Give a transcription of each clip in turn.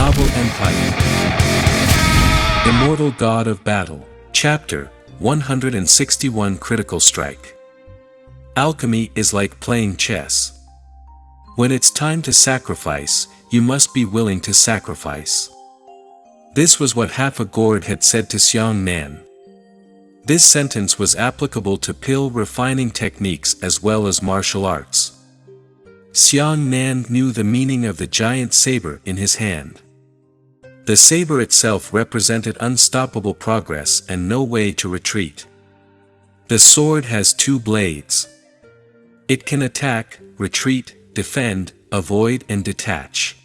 Novel Empire. Immortal God of Battle. Chapter 161 Critical Strike. Alchemy is like playing chess. When it's time to sacrifice, you must be willing to sacrifice. This was what half a gourd had said to Xiang Nan. This sentence was applicable to pill refining techniques as well as martial arts. Xiang Nan knew the meaning of the giant saber in his hand. The saber itself represented unstoppable progress and no way to retreat. The sword has two blades. It can attack, retreat, defend, avoid and detach.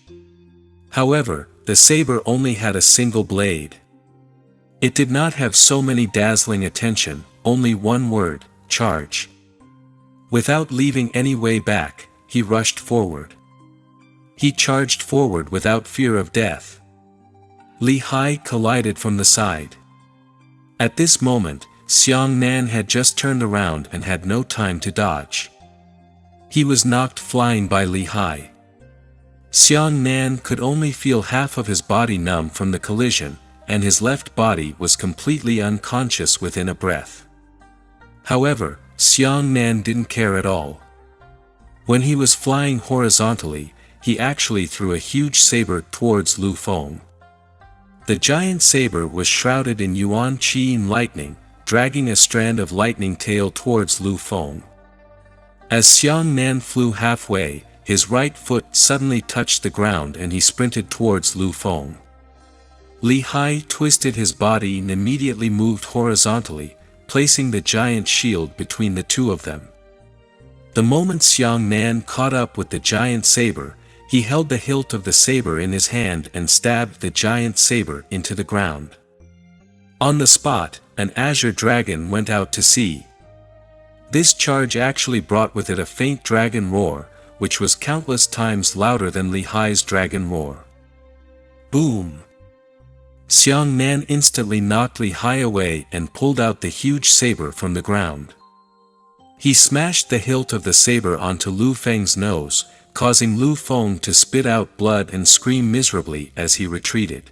However, the saber only had a single blade. It did not have so many dazzling attention, only one word, charge. Without leaving any way back, he rushed forward. He charged forward without fear of death. Li Hai collided from the side. At this moment, Xiang Nan had just turned around and had no time to dodge. He was knocked flying by Li Hai. Xiang Nan could only feel half of his body numb from the collision, and his left body was completely unconscious within a breath. However, Xiang Nan didn't care at all. When he was flying horizontally, he actually threw a huge saber towards Lu Feng. The giant saber was shrouded in Yuan Qin lightning, dragging a strand of lightning tail towards Lu Feng. As Xiang Nan flew halfway, his right foot suddenly touched the ground and he sprinted towards Lu Feng. Li Hai twisted his body and immediately moved horizontally, placing the giant shield between the two of them. The moment Xiang Nan caught up with the giant saber, he held the hilt of the saber in his hand and stabbed the giant saber into the ground. On the spot, an azure dragon went out to sea. This charge actually brought with it a faint dragon roar, which was countless times louder than Li Hai's dragon roar. Boom! Xiang Nan instantly knocked Li Hai away and pulled out the huge saber from the ground. He smashed the hilt of the saber onto Lu Feng's nose, causing Lu Feng to spit out blood and scream miserably as he retreated.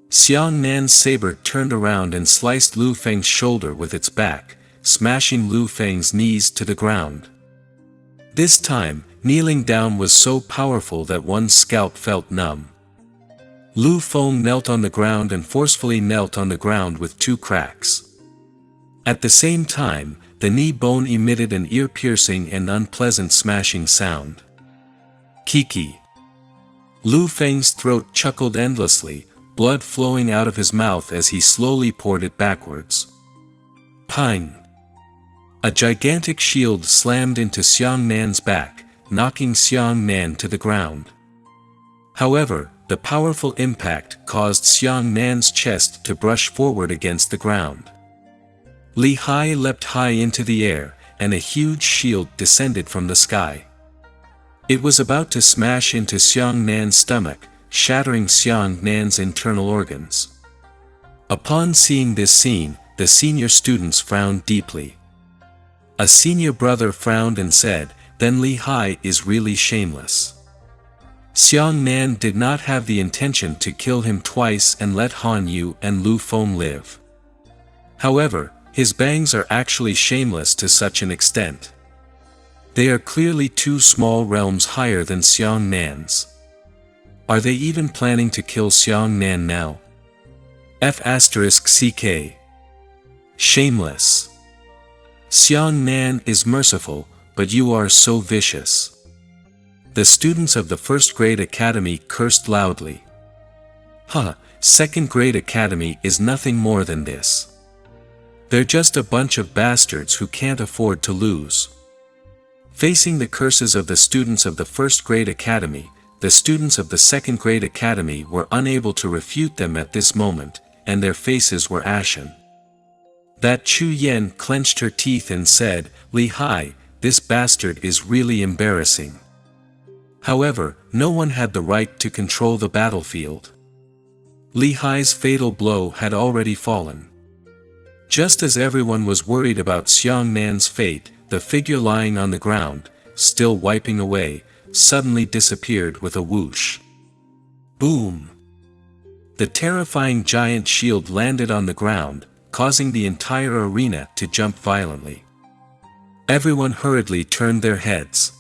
Xiang Nan's saber turned around and sliced Lu Feng's shoulder with its back, smashing Lu Feng's knees to the ground. This time, kneeling down was so powerful that one's scalp felt numb. Lu Feng knelt on the ground and forcefully knelt on the ground with two cracks. At the same time, the knee bone emitted an ear-piercing and unpleasant smashing sound. Kiki. Lu Feng's throat chuckled endlessly, blood flowing out of his mouth as he slowly poured it backwards. Pang! A gigantic shield slammed into Xiang Nan's back, knocking Xiang Nan to the ground. However, the powerful impact caused Xiang Nan's chest to brush forward against the ground. Li Hai leapt high into the air, and a huge shield descended from the sky. It was about to smash into Xiang Nan's stomach, shattering Xiang Nan's internal organs. Upon seeing this scene, the senior students frowned deeply. A senior brother frowned and said, "Then Li Hai is really shameless." Xiang Nan did not have the intention to kill him twice and let Han Yu and Lu Feng live. However, his bangs are actually shameless to such an extent. They are clearly two small realms higher than Xiang Nan's. Are they even planning to kill Xiang Nan now? F***CK. Shameless. Xiang Nan is merciful, but you are so vicious. The students of the first grade academy cursed loudly. Second grade academy is nothing more than this. They're just a bunch of bastards who can't afford to lose. Facing the curses of the students of the first grade academy, the students of the second grade academy were unable to refute them at this moment, and their faces were ashen. That Chu Yen clenched her teeth and said, "Li Hai, this bastard is really embarrassing." However, no one had the right to control the battlefield. Li Hai's fatal blow had already fallen. Just as everyone was worried about Xiang Nan's fate, the figure lying on the ground, still wiping away, suddenly disappeared with a whoosh. Boom! The terrifying giant shield landed on the ground, causing the entire arena to jump violently. Everyone hurriedly turned their heads.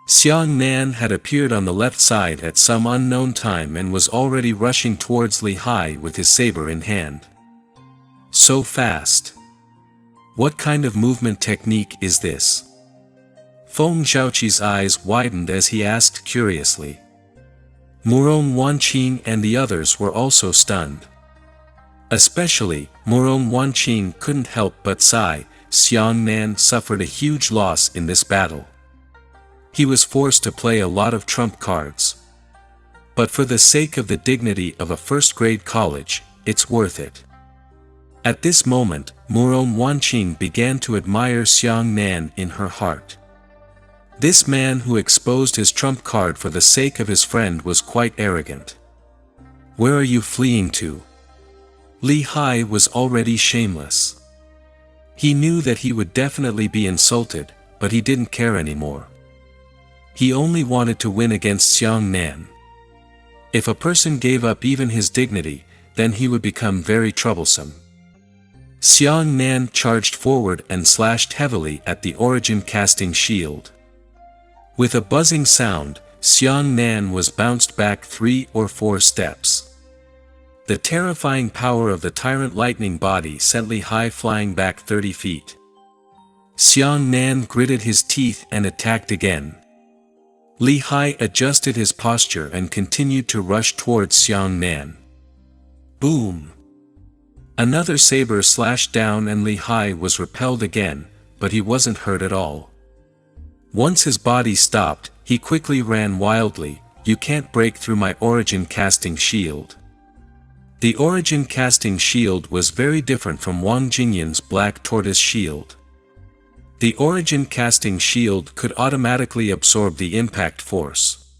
Xiang Nan had appeared on the left side at some unknown time and was already rushing towards Li Hai with his saber in hand. So fast. What kind of movement technique is this? Feng Zhaoqi's eyes widened as he asked curiously. Murong Wanqing and the others were also stunned. Especially, Murong Wanqing couldn't help but sigh. Xiang Nan suffered a huge loss in this battle. He was forced to play a lot of trump cards. But for the sake of the dignity of a first-grade college, it's worth it. At this moment, Murong Wanqing began to admire Xiang Nan in her heart. This man who exposed his trump card for the sake of his friend was quite arrogant. Where are you fleeing to? Li Hai was already shameless. He knew that he would definitely be insulted, but he didn't care anymore. He only wanted to win against Xiang Nan. If a person gave up even his dignity, then he would become very troublesome. Xiang Nan charged forward and slashed heavily at the origin casting shield. With a buzzing sound, Xiang Nan was bounced back 3 or 4 steps. The terrifying power of the tyrant lightning body sent Li Hai flying back 30 feet. Xiang Nan gritted his teeth and attacked again. Li Hai adjusted his posture and continued to rush towards Xiang Nan. Boom! Another saber slashed down and Li Hai was repelled again, but he wasn't hurt at all. Once his body stopped, he quickly ran wildly. You can't break through my origin casting shield. The origin casting shield was very different from Wang Jingyan's black tortoise shield. The origin casting shield could automatically absorb the impact force,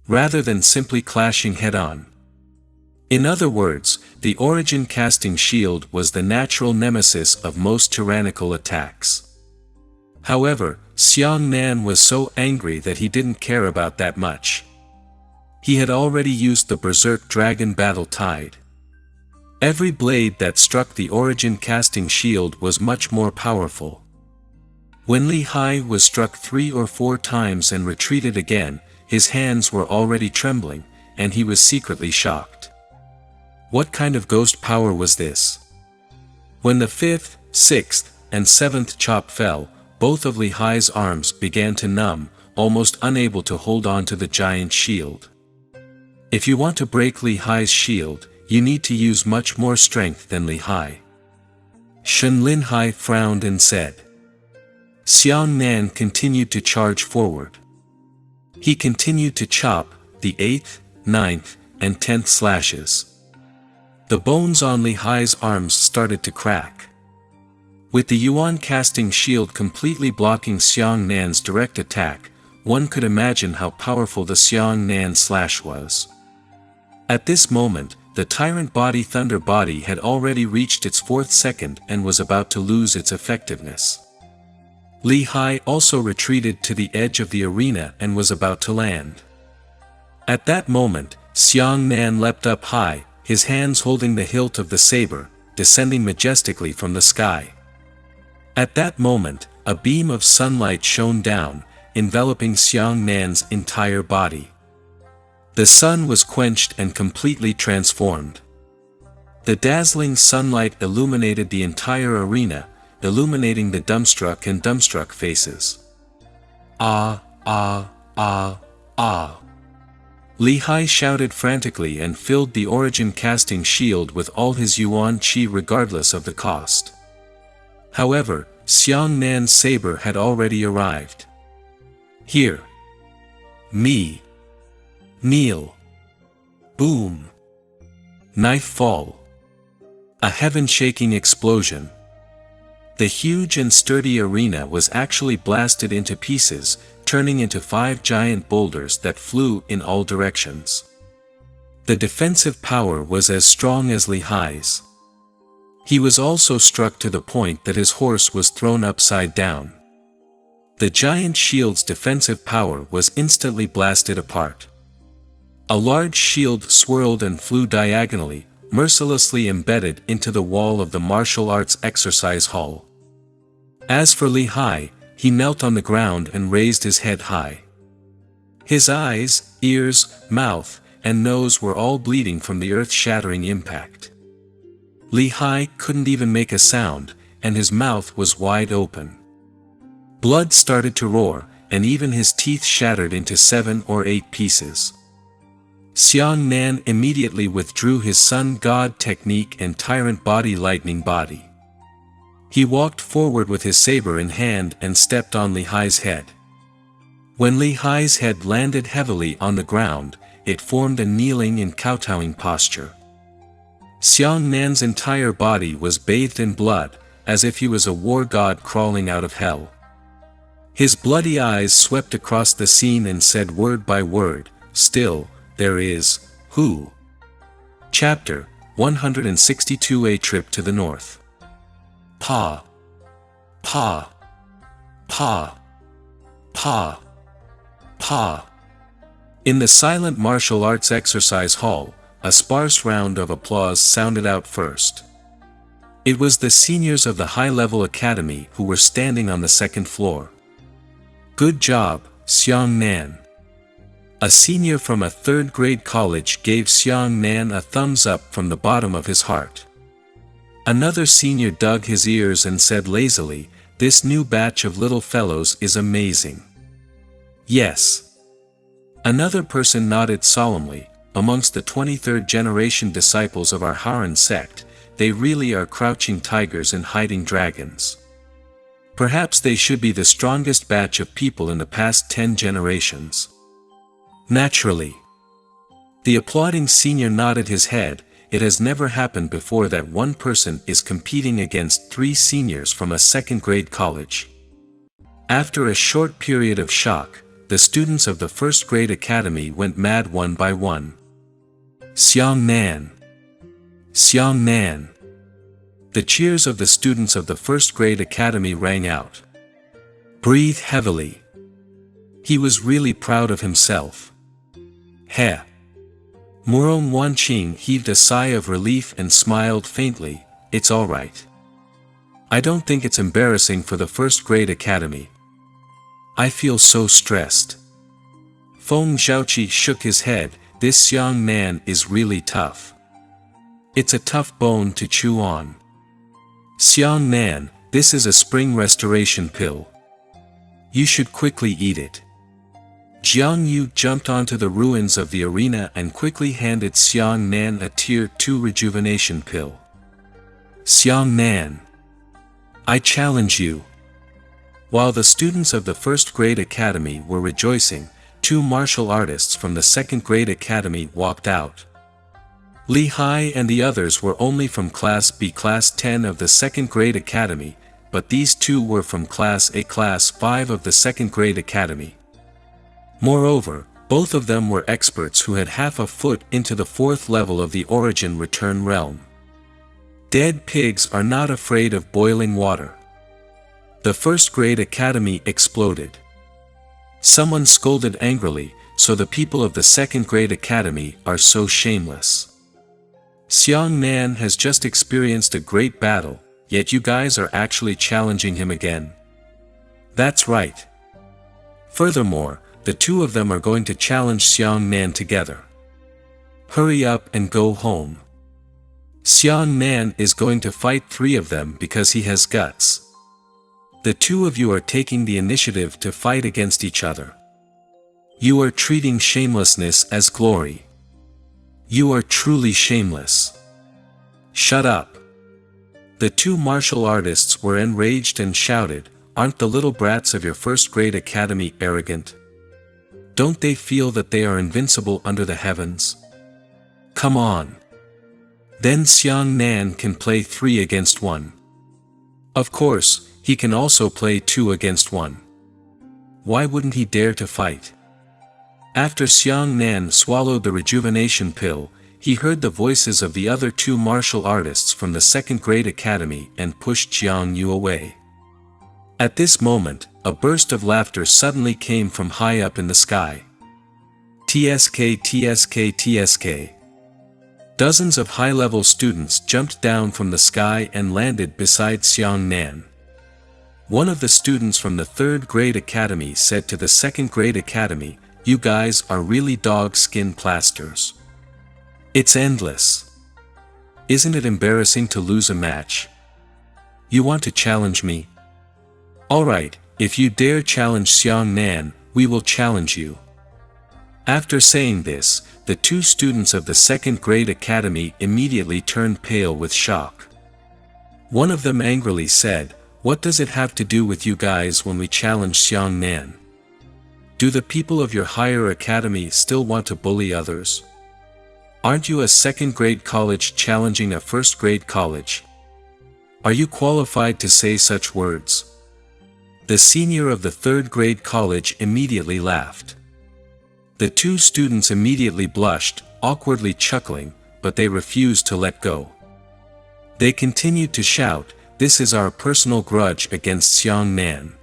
rather than simply clashing head-on. In other words, the origin casting shield was the natural nemesis of most tyrannical attacks. However, Xiang Nan was so angry that he didn't care about that much. He had already used the Berserk Dragon Battle Tide. Every blade that struck the origin casting shield was much more powerful. When Li Hai was struck 3 or 4 times and retreated again, his hands were already trembling, and he was secretly shocked. What kind of ghost power was this? When the 5th, 6th, and 7th chop fell, both of Li Hai's arms began to numb, almost unable to hold on to the giant shield. If you want to break Li Hai's shield, you need to use much more strength than Li Hai. Shen Lin Hai frowned and said. Xiang Nan continued to charge forward. He continued to chop the 8th, 9th, and 10th slashes. The bones on Li Hai's arms started to crack. With the Yuan casting shield completely blocking Xiang Nan's direct attack, one could imagine how powerful the Xiang Nan slash was. At this moment, the Tyrant Body Thunder Body had already reached its 4th second and was about to lose its effectiveness. Li Hai also retreated to the edge of the arena and was about to land. At that moment, Xiang Nan leapt up high, his hands holding the hilt of the saber, descending majestically from the sky. At that moment, a beam of sunlight shone down, enveloping Xiang Nan's entire body. The sun was quenched and completely transformed. The dazzling sunlight illuminated the entire arena, illuminating the dumbstruck and dumbstruck faces. Ah, ah, ah, ah. Li Hai shouted frantically and filled the origin casting shield with all his yuan qi regardless of the cost. However, Xiang Nan's saber had already arrived. Here. Me. Kneel. Boom. Knife fall. A heaven-shaking explosion. The huge and sturdy arena was actually blasted into pieces, turning into 5 giant boulders that flew in all directions. The defensive power was as strong as Li Hai's. He was also struck to the point that his horse was thrown upside down. The giant shield's defensive power was instantly blasted apart. A large shield swirled and flew diagonally, mercilessly embedded into the wall of the martial arts exercise hall. As for Li Hai, he knelt on the ground and raised his head high. His eyes, ears, mouth, and nose were all bleeding from the earth-shattering impact. Li Hai couldn't even make a sound, and his mouth was wide open. Blood started to roar, and even his teeth shattered into 7 or 8 pieces. Xiang Nan immediately withdrew his Sun God technique and Tyrant Body Lightning Body. He walked forward with his saber in hand and stepped on Li Hai's head. When Li Hai's head landed heavily on the ground, it formed a kneeling and kowtowing posture. Xiang Nan's entire body was bathed in blood, as if he was a war god crawling out of hell. His bloody eyes swept across the scene and said word by word, "Still, there is, who?" Chapter 162. A Trip to the North. Pa. Pa. Pa. Pa. Pa. In the silent martial arts exercise hall, a sparse round of applause sounded out first. It was the seniors of the high-level academy who were standing on the second floor. "Good job, Xiang Nan." A senior from a third-grade college gave Xiang Nan a thumbs up from the bottom of his heart. Another senior dug his ears and said lazily, "This new batch of little fellows is amazing." "Yes." Another person nodded solemnly. "Amongst the 23rd generation disciples of our Haran sect, they really are crouching tigers and hiding dragons. Perhaps they should be the strongest batch of people in the past 10 generations. Naturally. The applauding senior nodded his head. It has never happened before that one person is competing against 3 seniors from a second-grade college. After a short period of shock, the students of the first-grade academy went mad one by one. "Xiang Nan! Xiang Nan!" The cheers of the students of the first-grade academy rang out. Breathe heavily. He was really proud of himself. Heh. Murong Wanqing heaved a sigh of relief and smiled faintly. "It's all right. I don't think it's embarrassing for the first-grade academy. I feel so stressed." Feng Zhaoqi shook his head. "This Xiang Nan is really tough. It's a tough bone to chew on. Xiang Nan, this is a spring restoration pill. You should quickly eat it." Jiang Yu jumped onto the ruins of the arena and quickly handed Xiang Nan a Tier 2 rejuvenation pill. "Xiang Nan, I challenge you." While the students of the first-grade academy were rejoicing, 2 martial artists from the second-grade academy walked out. Li Hai and the others were only from Class B, Class 10 of the second-grade academy, but these 2 were from Class A, Class 5 of the second-grade academy. Moreover, both of them were experts who had half a foot into the 4th level of the Origin Return realm. Dead pigs are not afraid of boiling water. The first-grade academy exploded. Someone scolded angrily, "So the people of the second-grade academy are so shameless. Xiang Nan has just experienced a great battle, yet you guys are actually challenging him again." "That's right. Furthermore, the 2 of them are going to challenge Xiang Nan together. Hurry up and go home. Xiang Nan is going to fight 3 of them because he has guts. The 2 of you are taking the initiative to fight against each other. You are treating shamelessness as glory. You are truly shameless. Shut up." The 2 martial artists were enraged and shouted, "Aren't the little brats of your first-grade academy arrogant? Don't they feel that they are invincible under the heavens? Come on. Then Xiang Nan can play 3 against 1. Of course, he can also play 2 against 1. Why wouldn't he dare to fight?" After Xiang Nan swallowed the rejuvenation pill, he heard the voices of the other 2 martial artists from the second-grade academy and pushed Jiang Yu away. At this moment, a burst of laughter suddenly came from high up in the sky. TSK TSK TSK. Dozens of high-level students jumped down from the sky and landed beside Xiang Nan. One of the students from the 3rd grade academy said to the 2nd grade academy, "You guys are really dog skin plasters. It's endless. Isn't it embarrassing to lose a match? You want to challenge me? Alright, if you dare challenge Xiang Nan, we will challenge you." After saying this, the 2 students of the 2nd grade academy immediately turned pale with shock. One of them angrily said, "What does it have to do with you guys when we challenge Xiang Nan? Do the people of your higher academy still want to bully others? Aren't you a 2nd grade college challenging a 1st grade college? Are you qualified to say such words?" The senior of the 3rd grade college immediately laughed. The 2 students immediately blushed, awkwardly chuckling, but they refused to let go. They continued to shout, "This is our personal grudge against Xiang Nan.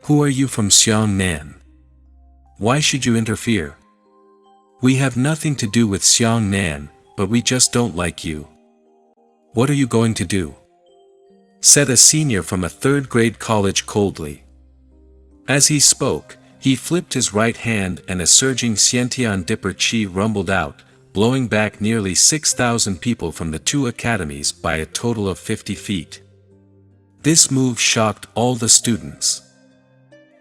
Who are you from Xiang Nan? Why should you interfere? We have nothing to do with Xiang Nan, but we just don't like you. What are you going to do?" said a senior from a 3rd grade college coldly. As he spoke, he flipped his right hand and a surging Xiantian Dipper Chi rumbled out, blowing back nearly 6,000 people from the 2 academies by a total of 50 feet. This move shocked all the students.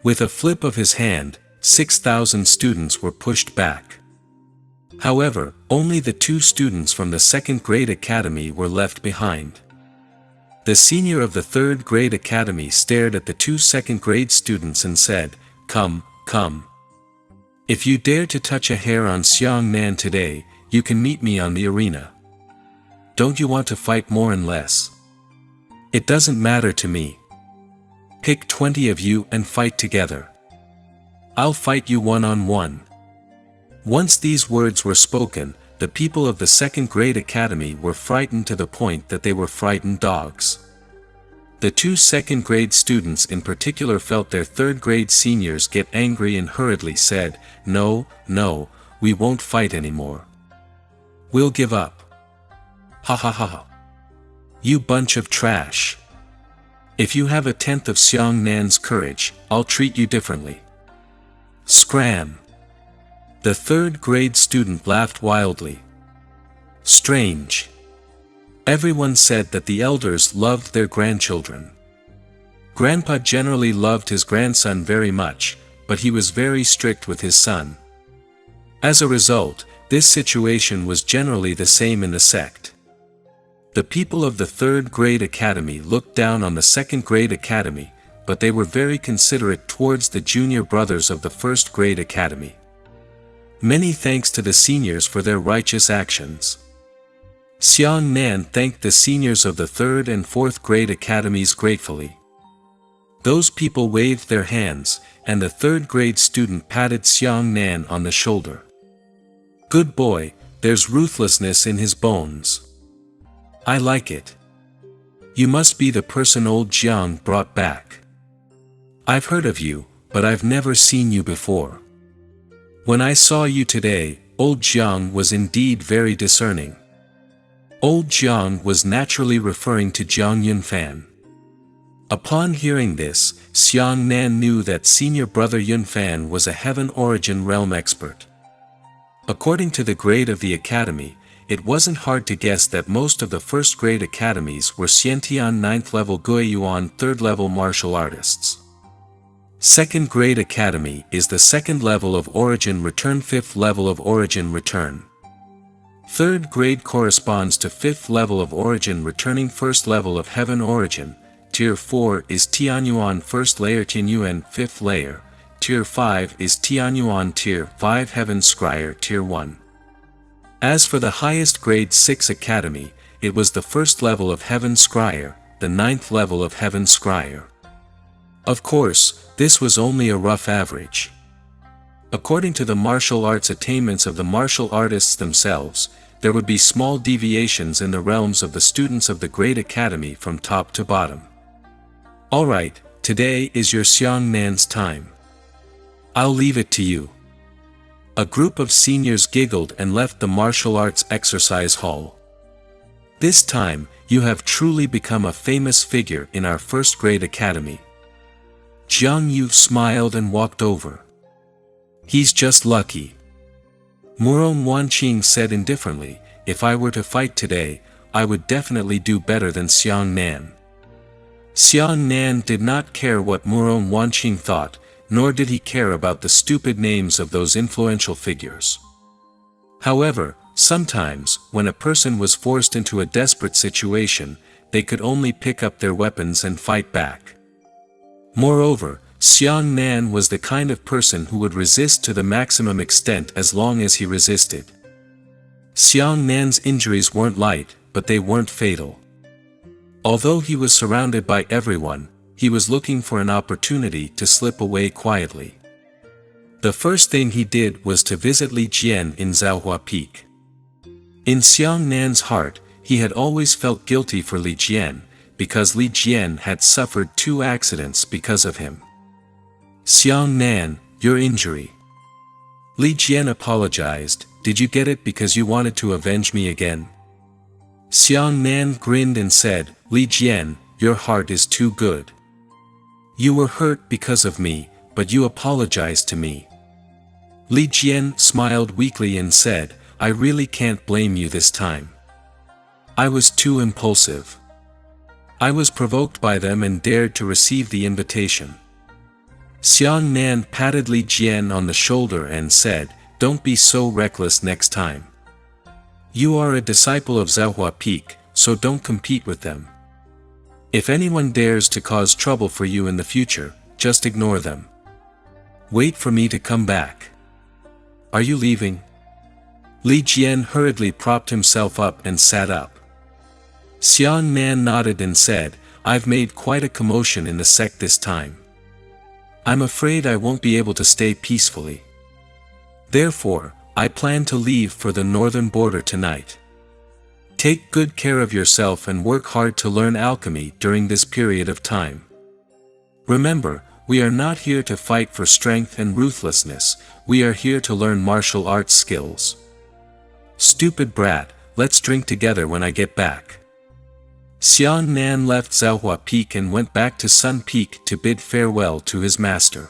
With a flip of his hand, 6,000 students were pushed back. However, only the 2 students from the 2nd grade academy were left behind. The senior of the 3rd grade academy stared at the 2 2nd grade students and said, "Come, come. If you dare to touch a hair on Xiang Nan today, you can meet me on the arena. Don't you want to fight more and less? It doesn't matter to me. Pick 20 of you and fight together. I'll fight you one-on-one." Once these words were spoken, the people of the 2nd grade academy were frightened to the point that they were frightened dogs. The 2 2nd grade students in particular felt their 3rd grade seniors get angry and hurriedly said, "No, no, we won't fight anymore. We'll give up. Ha ha ha ha. You bunch of trash. If you have a tenth of Xiang Nan's courage, I'll treat you differently." Scram! The 3rd grade student laughed wildly. Strange. Everyone said that the elders loved their grandchildren. Grandpa generally loved his grandson very much, but he was very strict with his son. As a result, this situation was generally the same in the sect. The people of the 3rd grade academy looked down on the 2nd grade academy, but they were very considerate towards the junior brothers of the 1st grade academy. Many thanks to the seniors for their righteous actions. Xiang Nan thanked the seniors of the 3rd and 4th grade academies gratefully. Those people waved their hands, and the 3rd grade student patted Xiang Nan on the shoulder. "Good boy, there's ruthlessness in his bones. I like it. You must be the person old Jiang brought back. I've heard of you, but I've never seen you before. When I saw you today, old Jiang was indeed very discerning." Old Jiang was naturally referring to Jiang Yunfan. Upon hearing this, Xiang Nan knew that senior brother Yunfan was a heaven origin realm expert. According to the grade of the academy, it wasn't hard to guess that most of the 1st grade academies were Xiantian 9th level Guiyuan 3rd level martial artists. 2nd grade academy is the 2nd level of origin return, 5th level of origin return. 3rd grade corresponds to 5th level of origin returning, 1st level of heaven origin. Tier 4 is Tianyuan 1st layer, Tianyuan 5th layer. Tier 5 is Tianyuan Tier 5 heaven scryer Tier 1. As for the highest grade 6 academy, it was the 1st level of heaven scryer, the 9th level of heaven scryer. Of course, this was only a rough average. According to the martial arts attainments of the martial artists themselves, there would be small deviations in the realms of the students of the Great Academy from top to bottom. Alright, today is your Xiang Nan's time. I'll leave it to you. A group of seniors giggled and left the martial arts exercise hall. This time, you have truly become a famous figure in our first-grade academy. Jiang Yu smiled and walked over. He's just lucky. Murong Wanqing said indifferently, if I were to fight today, I would definitely do better than Xiang Nan. Xiang Nan did not care what Murong Wanqing thought, nor did he care about the stupid names of those influential figures. However, sometimes, when a person was forced into a desperate situation, they could only pick up their weapons and fight back. Moreover, Xiang Nan was the kind of person who would resist to the maximum extent as long as he resisted. Xiang Nan's injuries weren't light, but they weren't fatal. Although he was surrounded by everyone, he was looking for an opportunity to slip away quietly. The first thing he did was to visit Li Jian in Zhaohua Peak. In Xiang Nan's heart, he had always felt guilty for Li Jian, because Li Jian had suffered 2 accidents because of him. Xiang Nan, your injury. Li Jian apologized, did you get it because you wanted to avenge me again? Xiang Nan grinned and said, Li Jian, your heart is too good. You were hurt because of me, but you apologized to me. Li Jian smiled weakly and said, I really can't blame you this time. I was too impulsive. I was provoked by them and dared to receive the invitation. Xiang Nan patted Li Jian on the shoulder and said, don't be so reckless next time. You are a disciple of Zhaohua Peak, so don't compete with them. If anyone dares to cause trouble for you in the future, just ignore them. Wait for me to come back. Are you leaving? Li Jian hurriedly propped himself up and sat up. Xiang Nan nodded and said, I've made quite a commotion in the sect this time. I'm afraid I won't be able to stay peacefully. Therefore, I plan to leave for the northern border tonight. Take good care of yourself and work hard to learn alchemy during this period of time. Remember, we are not here to fight for strength and ruthlessness, we are here to learn martial arts skills. Stupid brat, let's drink together when I get back. Xiang Nan left Zhaohua Peak and went back to Sun Peak to bid farewell to his master.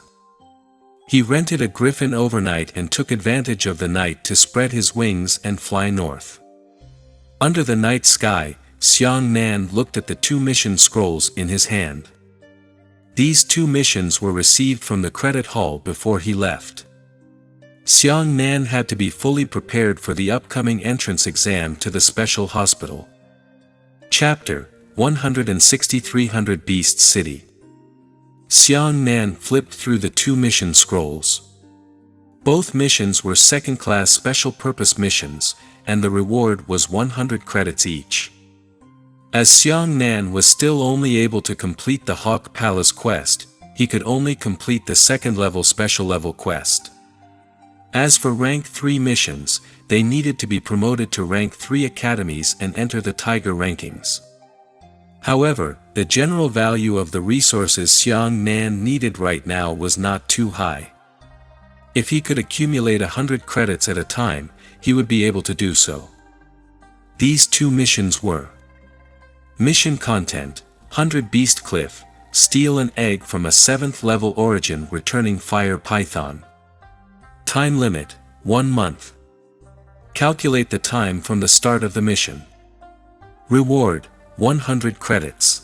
He rented a griffin overnight and took advantage of the night to spread his wings and fly north. Under the night sky, Xiang Nan looked at the 2 mission scrolls in his hand. These 2 missions were received from the credit hall before he left. Xiang Nan had to be fully prepared for the upcoming entrance exam to the special hospital. Chapter 16300 Beast City. Xiang Nan flipped through the 2 mission scrolls. Both missions were second-class special-purpose missions, and the reward was 100 credits each. As Xiang Nan was still only able to complete the Hawk Palace quest, he could only complete the second-level special-level quest. As for rank 3 missions, they needed to be promoted to rank 3 academies and enter the Tiger rankings. However, the general value of the resources Xiang Nan needed right now was not too high. If he could accumulate 100 credits at a time, he would be able to do so. These 2 missions were: Mission Content, 100 Beast Cliff, steal an egg from a 7th level origin returning Fire Python. Time limit, 1 month. Calculate the time from the start of the mission. Reward, 100 credits.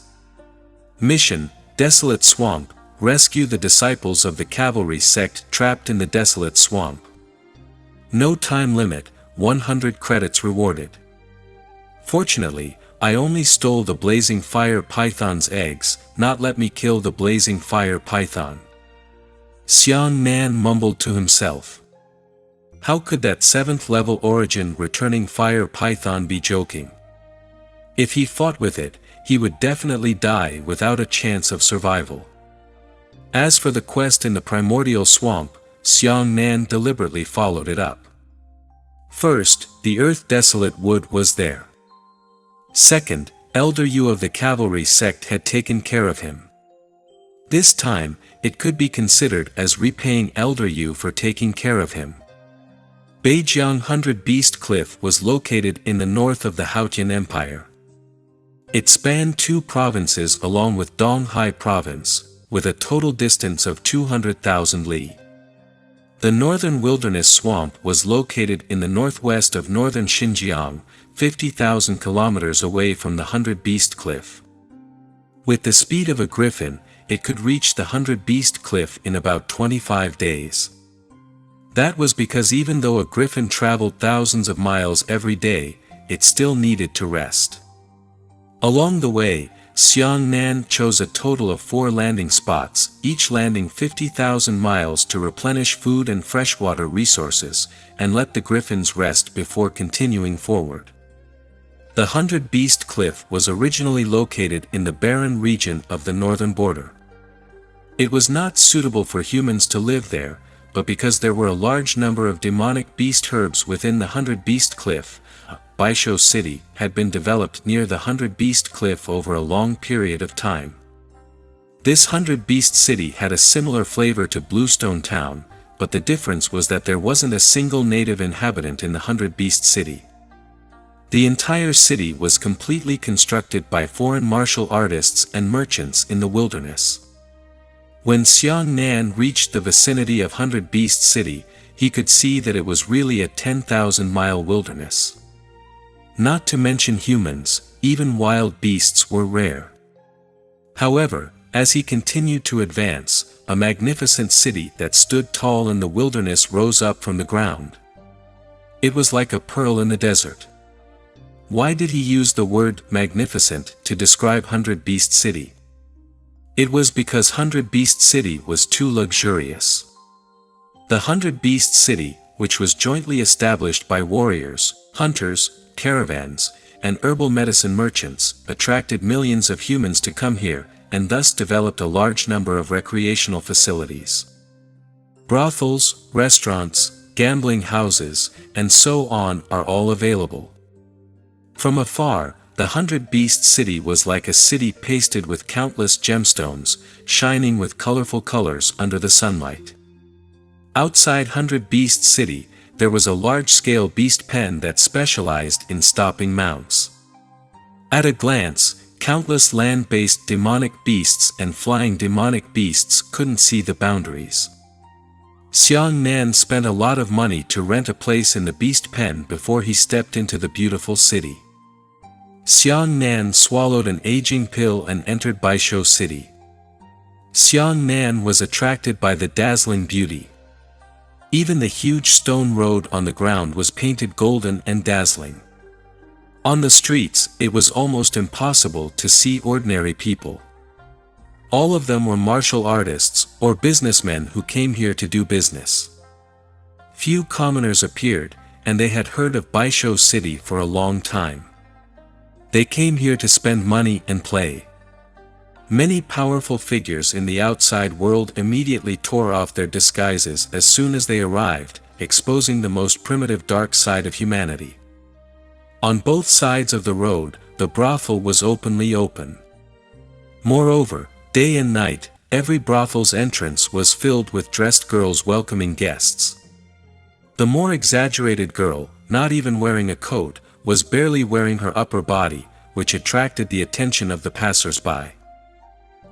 Mission, Desolate Swamp, rescue the disciples of the cavalry sect trapped in the desolate swamp. No time limit, 100 credits rewarded. Fortunately, I only stole the blazing fire python's eggs, not let me kill the blazing fire python. Xiang Nan mumbled to himself. How could that 7th level origin returning fire python be joking? If he fought with it, he would definitely die without a chance of survival. As for the quest in the primordial swamp, Xiang Nan deliberately followed it up. First, the earth desolate wood was there. Second, Elder Yu of the cavalry sect had taken care of him. This time, it could be considered as repaying Elder Yu for taking care of him. Beijiang Hundred Beast Cliff was located in the north of the Hautian Empire. It spanned 2 provinces along with Donghai Province, with a total distance of 200,000 li. The northern wilderness swamp was located in the northwest of northern Xinjiang, 50,000 kilometers away from the Hundred Beast Cliff. With the speed of a griffin, it could reach the Hundred Beast Cliff in about 25 days. That was because even though a griffin traveled thousands of miles every day, it still needed to rest. Along the way, Xiangnan chose a total of 4 landing spots, each landing 50,000 miles to replenish food and freshwater resources, and let the griffins rest before continuing forward. The Hundred Beast Cliff was originally located in the barren region of the northern border. It was not suitable for humans to live there, but because there were a large number of demonic beast herbs within the Hundred Beast Cliff, Baisho City had been developed near the Hundred Beast Cliff over a long period of time. This Hundred Beast City had a similar flavor to Bluestone Town, but the difference was that there wasn't a single native inhabitant in the Hundred Beast City. The entire city was completely constructed by foreign martial artists and merchants in the wilderness. When Xiangnan reached the vicinity of Hundred Beast City, he could see that it was really a 10,000-mile wilderness. Not to mention humans, even wild beasts were rare. However, as he continued to advance, a magnificent city that stood tall in the wilderness rose up from the ground. It was like a pearl in the desert. Why did he use the word magnificent to describe Hundred Beast City? It was because Hundred Beast City was too luxurious. The Hundred Beast City, which was jointly established by warriors, hunters, caravans, and herbal medicine merchants, attracted millions of humans to come here, and thus developed a large number of recreational facilities. Brothels, restaurants, gambling houses, and so on are all available. From afar, the Hundred Beast City was like a city pasted with countless gemstones, shining with colorful colors under the sunlight. Outside Hundred Beast City, there was a large-scale beast pen that specialized in stopping mounts. At a glance, countless land-based demonic beasts and flying demonic beasts couldn't see the boundaries. Xiangnan spent a lot of money to rent a place in the beast pen before he stepped into the beautiful city. Xiangnan swallowed an aging pill and entered Baisho City. Xiangnan was attracted by the dazzling beauty. Even the huge stone road on the ground was painted golden and dazzling. On the streets, it was almost impossible to see ordinary people. All of them were martial artists or businessmen who came here to do business. Few commoners appeared, and they had heard of Baisho City for a long time. They came here to spend money and play. Many powerful figures in the outside world immediately tore off their disguises as soon as they arrived, exposing the most primitive dark side of humanity. On both sides of the road, the brothel was openly open. Moreover, day and night, every brothel's entrance was filled with dressed girls welcoming guests. The more exaggerated girl, not even wearing a coat, was barely wearing her upper body, which attracted the attention of the passers-by.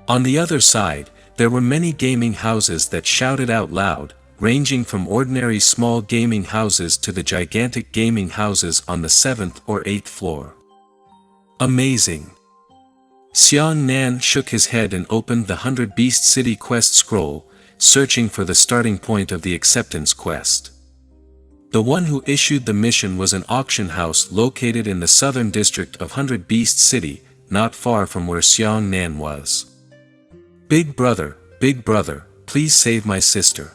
On the other side, there were many gaming houses that shouted out loud, ranging from ordinary small gaming houses to the gigantic gaming houses on the 7th or 8th floor. Amazing! Xiangnan shook his head and opened the Hundred Beast City quest scroll, searching for the starting point of the acceptance quest. The one who issued the mission was an auction house located in the southern district of Hundred Beast City, not far from where Xiangnan was. Big brother, please save my sister.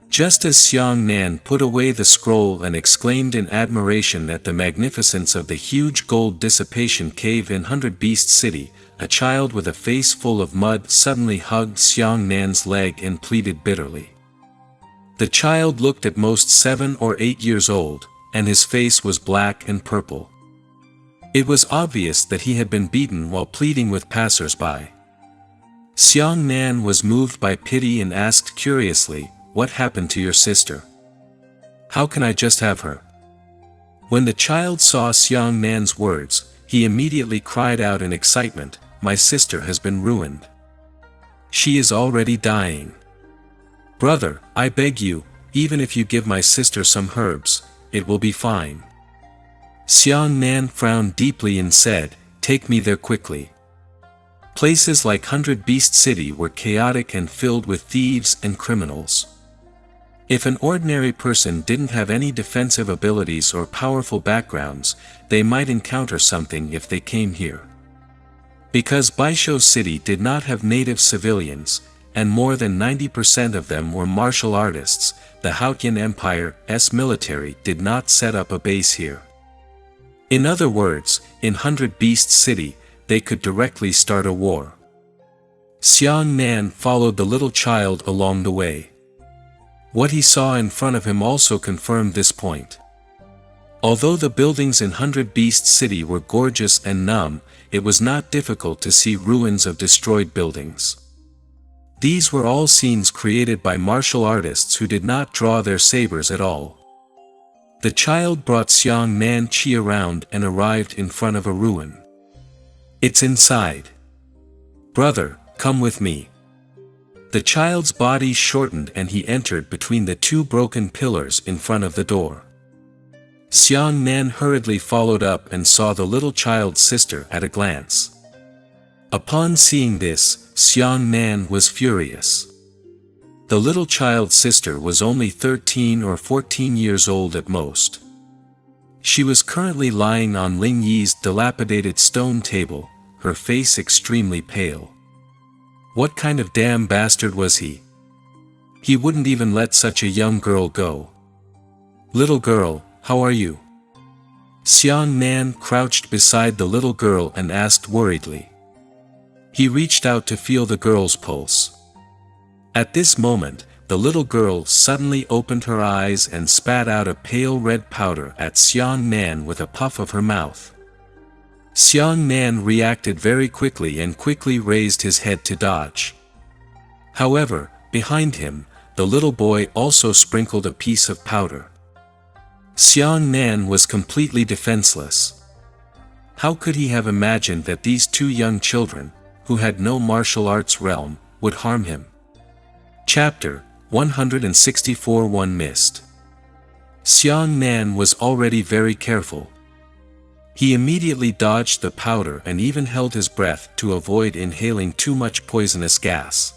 Just as Xiangnan put away the scroll and exclaimed in admiration at the magnificence of the huge gold dissipation cave in Hundred Beast City, a child with a face full of mud suddenly hugged Xiangnan's leg and pleaded bitterly. The child looked at most 7 or 8 years old, and his face was black and purple. It was obvious that he had been beaten while pleading with passers-by. Xiangnan was moved by pity and asked curiously, "What happened to your sister?" How can I just have her? When the child saw Xiang Nan's words, he immediately cried out in excitement, "My sister has been ruined. She is already dying. Brother, I beg you, even if you give my sister some herbs, it will be fine." Xiang Nan frowned deeply and said, "Take me there quickly." Places like Hundred Beast City were chaotic and filled with thieves and criminals. If an ordinary person didn't have any defensive abilities or powerful backgrounds, they might encounter something if they came here. Because Baisho City did not have native civilians, and more than 90% of them were martial artists, the Hautian Empire's military did not set up a base here. In other words, in Hundred Beast City, they could directly start a war. Xiang Nan followed the little child along the way. What he saw in front of him also confirmed this point. Although the buildings in Hundred Beast City were gorgeous and numb, it was not difficult to see ruins of destroyed buildings. These were all scenes created by martial artists who did not draw their sabers at all. The child brought Xiang Nan Qi around and arrived in front of a ruin. "It's inside. Brother, come with me." The child's body shortened and he entered between the two broken pillars in front of the door. Xiang Nan hurriedly followed up and saw the little child's sister at a glance. Upon seeing this, Xiang Nan was furious. The little child's sister was only 13 or 14 years old at most. She was currently lying on Ling Yi's dilapidated stone table, her face extremely pale. What kind of damn bastard was he? He wouldn't even let such a young girl go. "Little girl, how are you?" Xiang Nan crouched beside the little girl and asked worriedly. He reached out to feel the girl's pulse. At this moment, the little girl suddenly opened her eyes and spat out a pale red powder at Xiang Nan with a puff of her mouth. Xiang Nan reacted very quickly and quickly raised his head to dodge. However, behind him, the little boy also sprinkled a piece of powder. Xiang Nan was completely defenseless. How could he have imagined that these two young children, who had no martial arts realm, would harm him? Chapter 164 One missed. Xiang Nan was already very careful. He immediately dodged the powder and even held his breath to avoid inhaling too much poisonous gas.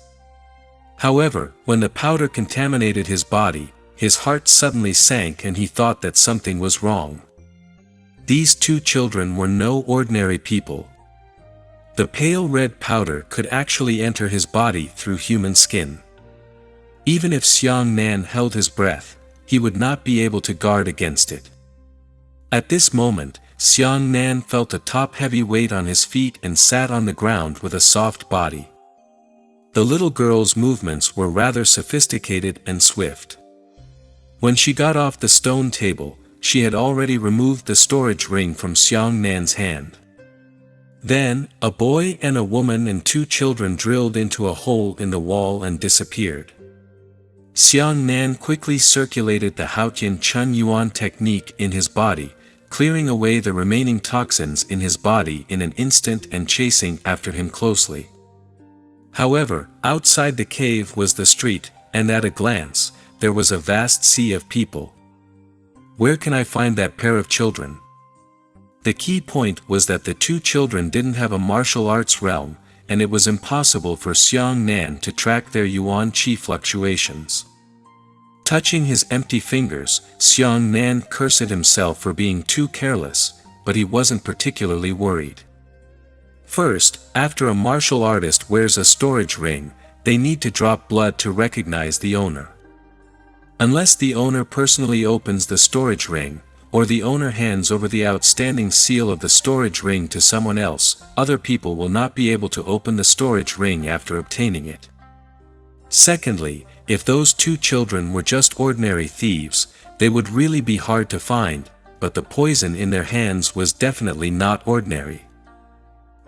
However, when the powder contaminated his body, his heart suddenly sank and he thought that something was wrong. These two children were no ordinary people. The pale red powder could actually enter his body through human skin. Even if Xiang Nan held his breath, he would not be able to guard against it. At this moment, Xiang Nan felt a top-heavy weight on his feet and sat on the ground with a soft body. The little girl's movements were rather sophisticated and swift. When she got off the stone table, she had already removed the storage ring from Xiang Nan's hand. Then, a boy and a woman and two children drilled into a hole in the wall and disappeared. Xiang Nan quickly circulated the Hautian Chun Yuan technique in his body, clearing away the remaining toxins in his body in an instant and chasing after him closely. However, outside the cave was the street, and at a glance, there was a vast sea of people. Where can I find that pair of children? The key point was that the two children didn't have a martial arts realm, and it was impossible for Xiang Nan to track their yuan qi fluctuations. Touching his empty fingers, Xiang Nan cursed himself for being too careless, but he wasn't particularly worried. First, after a martial artist wears a storage ring, they need to drop blood to recognize the owner. Unless the owner personally opens the storage ring, or the owner hands over the outstanding seal of the storage ring to someone else, other people will not be able to open the storage ring after obtaining it. Secondly, if those two children were just ordinary thieves, they would really be hard to find, but the poison in their hands was definitely not ordinary.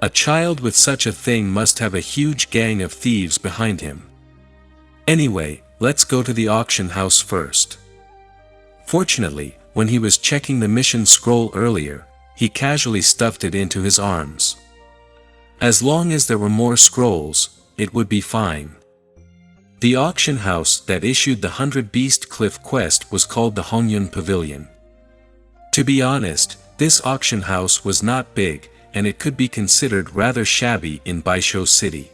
A child with such a thing must have a huge gang of thieves behind him. Anyway, let's go to the auction house first. Fortunately, when he was checking the mission scroll earlier, he casually stuffed it into his arms. As long as there were more scrolls, it would be fine. The auction house that issued the 100 Beast Cliff quest was called the Hongyun Pavilion. To be honest, this auction house was not big, and it could be considered rather shabby in Baisho City.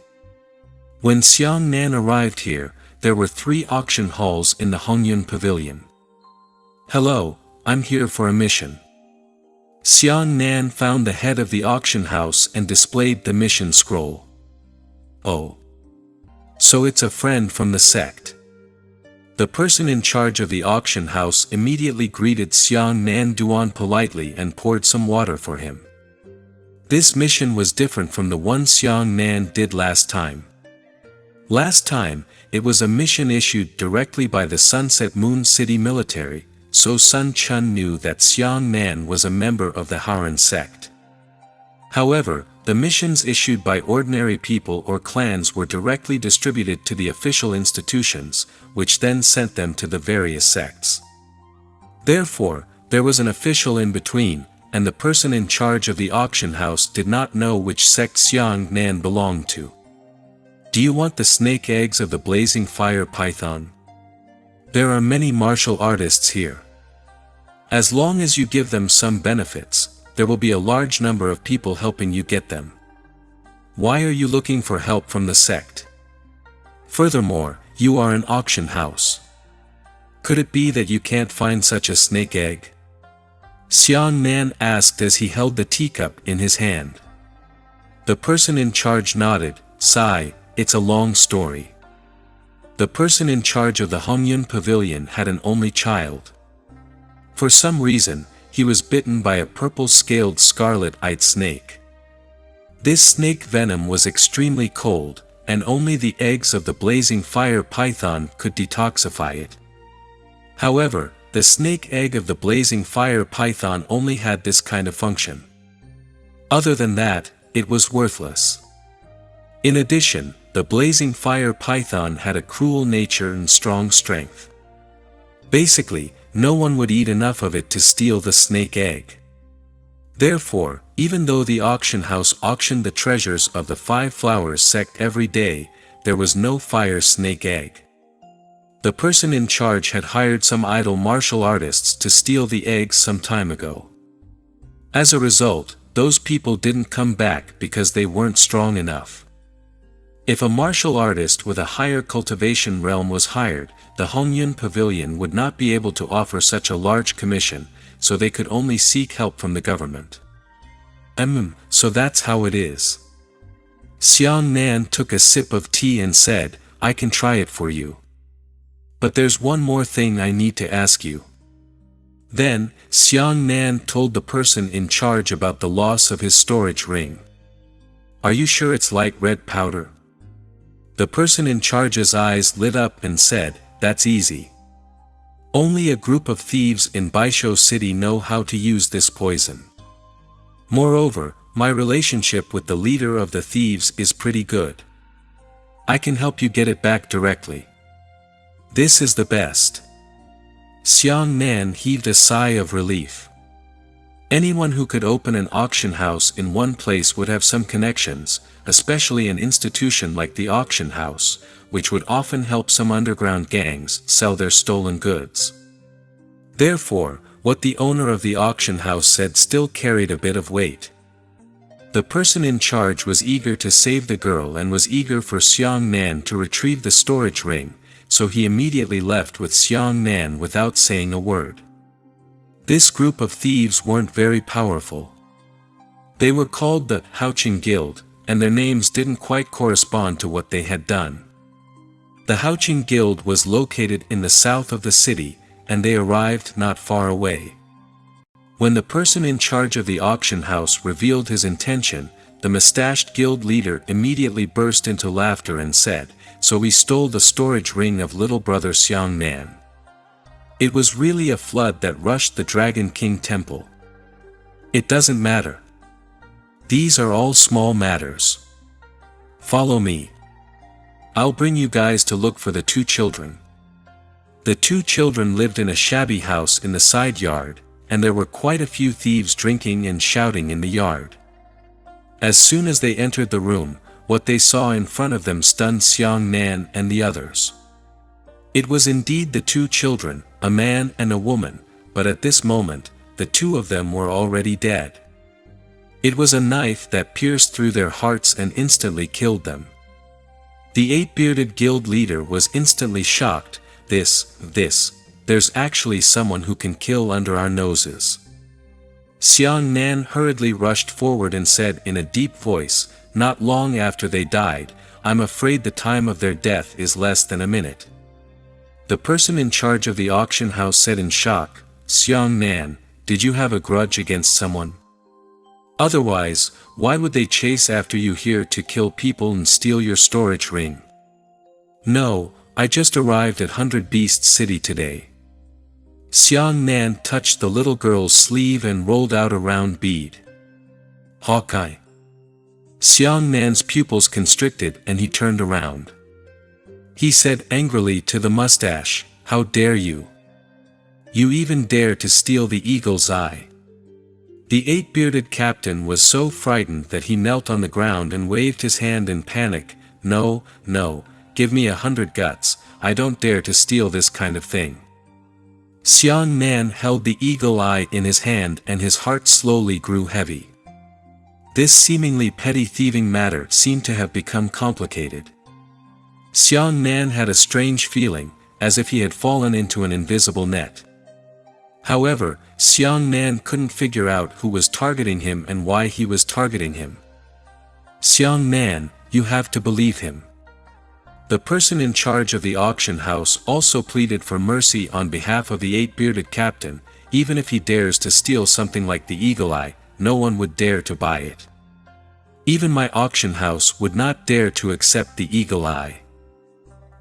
When Xiang Nan arrived here, there were 3 auction halls in the Hongyun Pavilion. "Hello, I'm here for a mission." Xiang Nan found the head of the auction house and displayed the mission scroll. "Oh. So it's a friend from the sect." The person in charge of the auction house immediately greeted Xiang Nan Duan politely and poured some water for him. This mission was different from the one Xiang Nan did last time. Last time, it was a mission issued directly by the Sunset Moon City military, so Sun Chun knew that Xiang Nan was a member of the Haran sect. However, the missions issued by ordinary people or clans were directly distributed to the official institutions, which then sent them to the various sects. Therefore, there was an official in between, and the person in charge of the auction house did not know which sect Xiang Nan belonged to. "Do you want the snake eggs of the blazing fire python? There are many martial artists here. As long as you give them some benefits, there will be a large number of people helping you get them. Why are you looking for help from the sect? Furthermore, you are an auction house. Could it be that you can't find such a snake egg?" Xiang Nan asked as he held the teacup in his hand. The person in charge nodded, "Sigh, it's a long story." The person in charge of the Hongyun Pavilion had an only child. For some reason, he was bitten by a purple-scaled scarlet-eyed snake. This snake venom was extremely cold, and only the eggs of the blazing fire python could detoxify it. However, the snake egg of the blazing fire python only had this kind of function. Other than that, it was worthless. In addition, the blazing fire python had a cruel nature and strong strength. Basically, no one would eat enough of it to steal the snake egg. Therefore, even though the auction house auctioned the treasures of the 5 Flowers sect every day, there was no fire snake egg. The person in charge had hired some idle martial artists to steal the eggs some time ago. As a result, those people didn't come back because they weren't strong enough. If a martial artist with a higher cultivation realm was hired, the Hongyun Pavilion would not be able to offer such a large commission, so they could only seek help from the government. So that's how it is. Xiang Nan took a sip of tea and said, "I can try it for you. But there's one more thing I need to ask you." Then, Xiang Nan told the person in charge about the loss of his storage ring. "Are you sure it's light red powder?" The person in charge's eyes lit up and said, "That's easy. Only a group of thieves in Baisho City know how to use this poison. Moreover, my relationship with the leader of the thieves is pretty good. I can help you get it back directly. This is the best." Xiang Nan heaved a sigh of relief. Anyone who could open an auction house in one place would have some connections, especially an institution like the auction house, which would often help some underground gangs sell their stolen goods. Therefore, what the owner of the auction house said still carried a bit of weight. The person in charge was eager to save the girl and was eager for Xiang Nan to retrieve the storage ring, so he immediately left with Xiang Nan without saying a word. This group of thieves weren't very powerful. They were called the Haoqing Guild, and their names didn't quite correspond to what they had done. The Haoqing Guild was located in the south of the city, and they arrived not far away. When the person in charge of the auction house revealed his intention, the mustached guild leader immediately burst into laughter and said, "So we stole the storage ring of little brother Xiang Nan. It was really a flood that rushed the Dragon King temple. It doesn't matter. These are all small matters. Follow me. I'll bring you guys to look for the 2 children." The two children lived in a shabby house in the side yard, and there were quite a few thieves drinking and shouting in the yard. As soon as they entered the room, what they saw in front of them stunned Xiang Nan and the others. It was indeed the two children, a man and a woman, but at this moment, the two of them were already dead. It was a knife that pierced through their hearts and instantly killed them. The eight-bearded guild leader was instantly shocked. There's actually someone who can kill under our noses. Xiang Nan hurriedly rushed forward and said in a deep voice, not long after they died, I'm afraid the time of their death is less than a minute. The person in charge of the auction house said in shock, Xiang Nan, did you have a grudge against someone? Otherwise, why would they chase after you here to kill people and steal your storage ring? No, I just arrived at 100 Beast City today. Xiang Nan touched the little girl's sleeve and rolled out a round bead. Hawkeye. Xiang Nan's pupils constricted and he turned around. He said angrily to the mustache, how dare you? You even dare to steal the eagle's eye. The eight-bearded captain was so frightened that he knelt on the ground and waved his hand in panic. No, give me 100 guts, I don't dare to steal this kind of thing. Xiang Nan held the eagle eye in his hand and his heart slowly grew heavy. This seemingly petty thieving matter seemed to have become complicated. Xiang Nan had a strange feeling, as if he had fallen into an invisible net. However, Xiang Nan couldn't figure out who was targeting him and why he was targeting him. Xiang Nan, you have to believe him. The person in charge of the auction house also pleaded for mercy on behalf of the eight-bearded captain. Even if he dares to steal something like the eagle eye, no one would dare to buy it. Even my auction house would not dare to accept the eagle eye.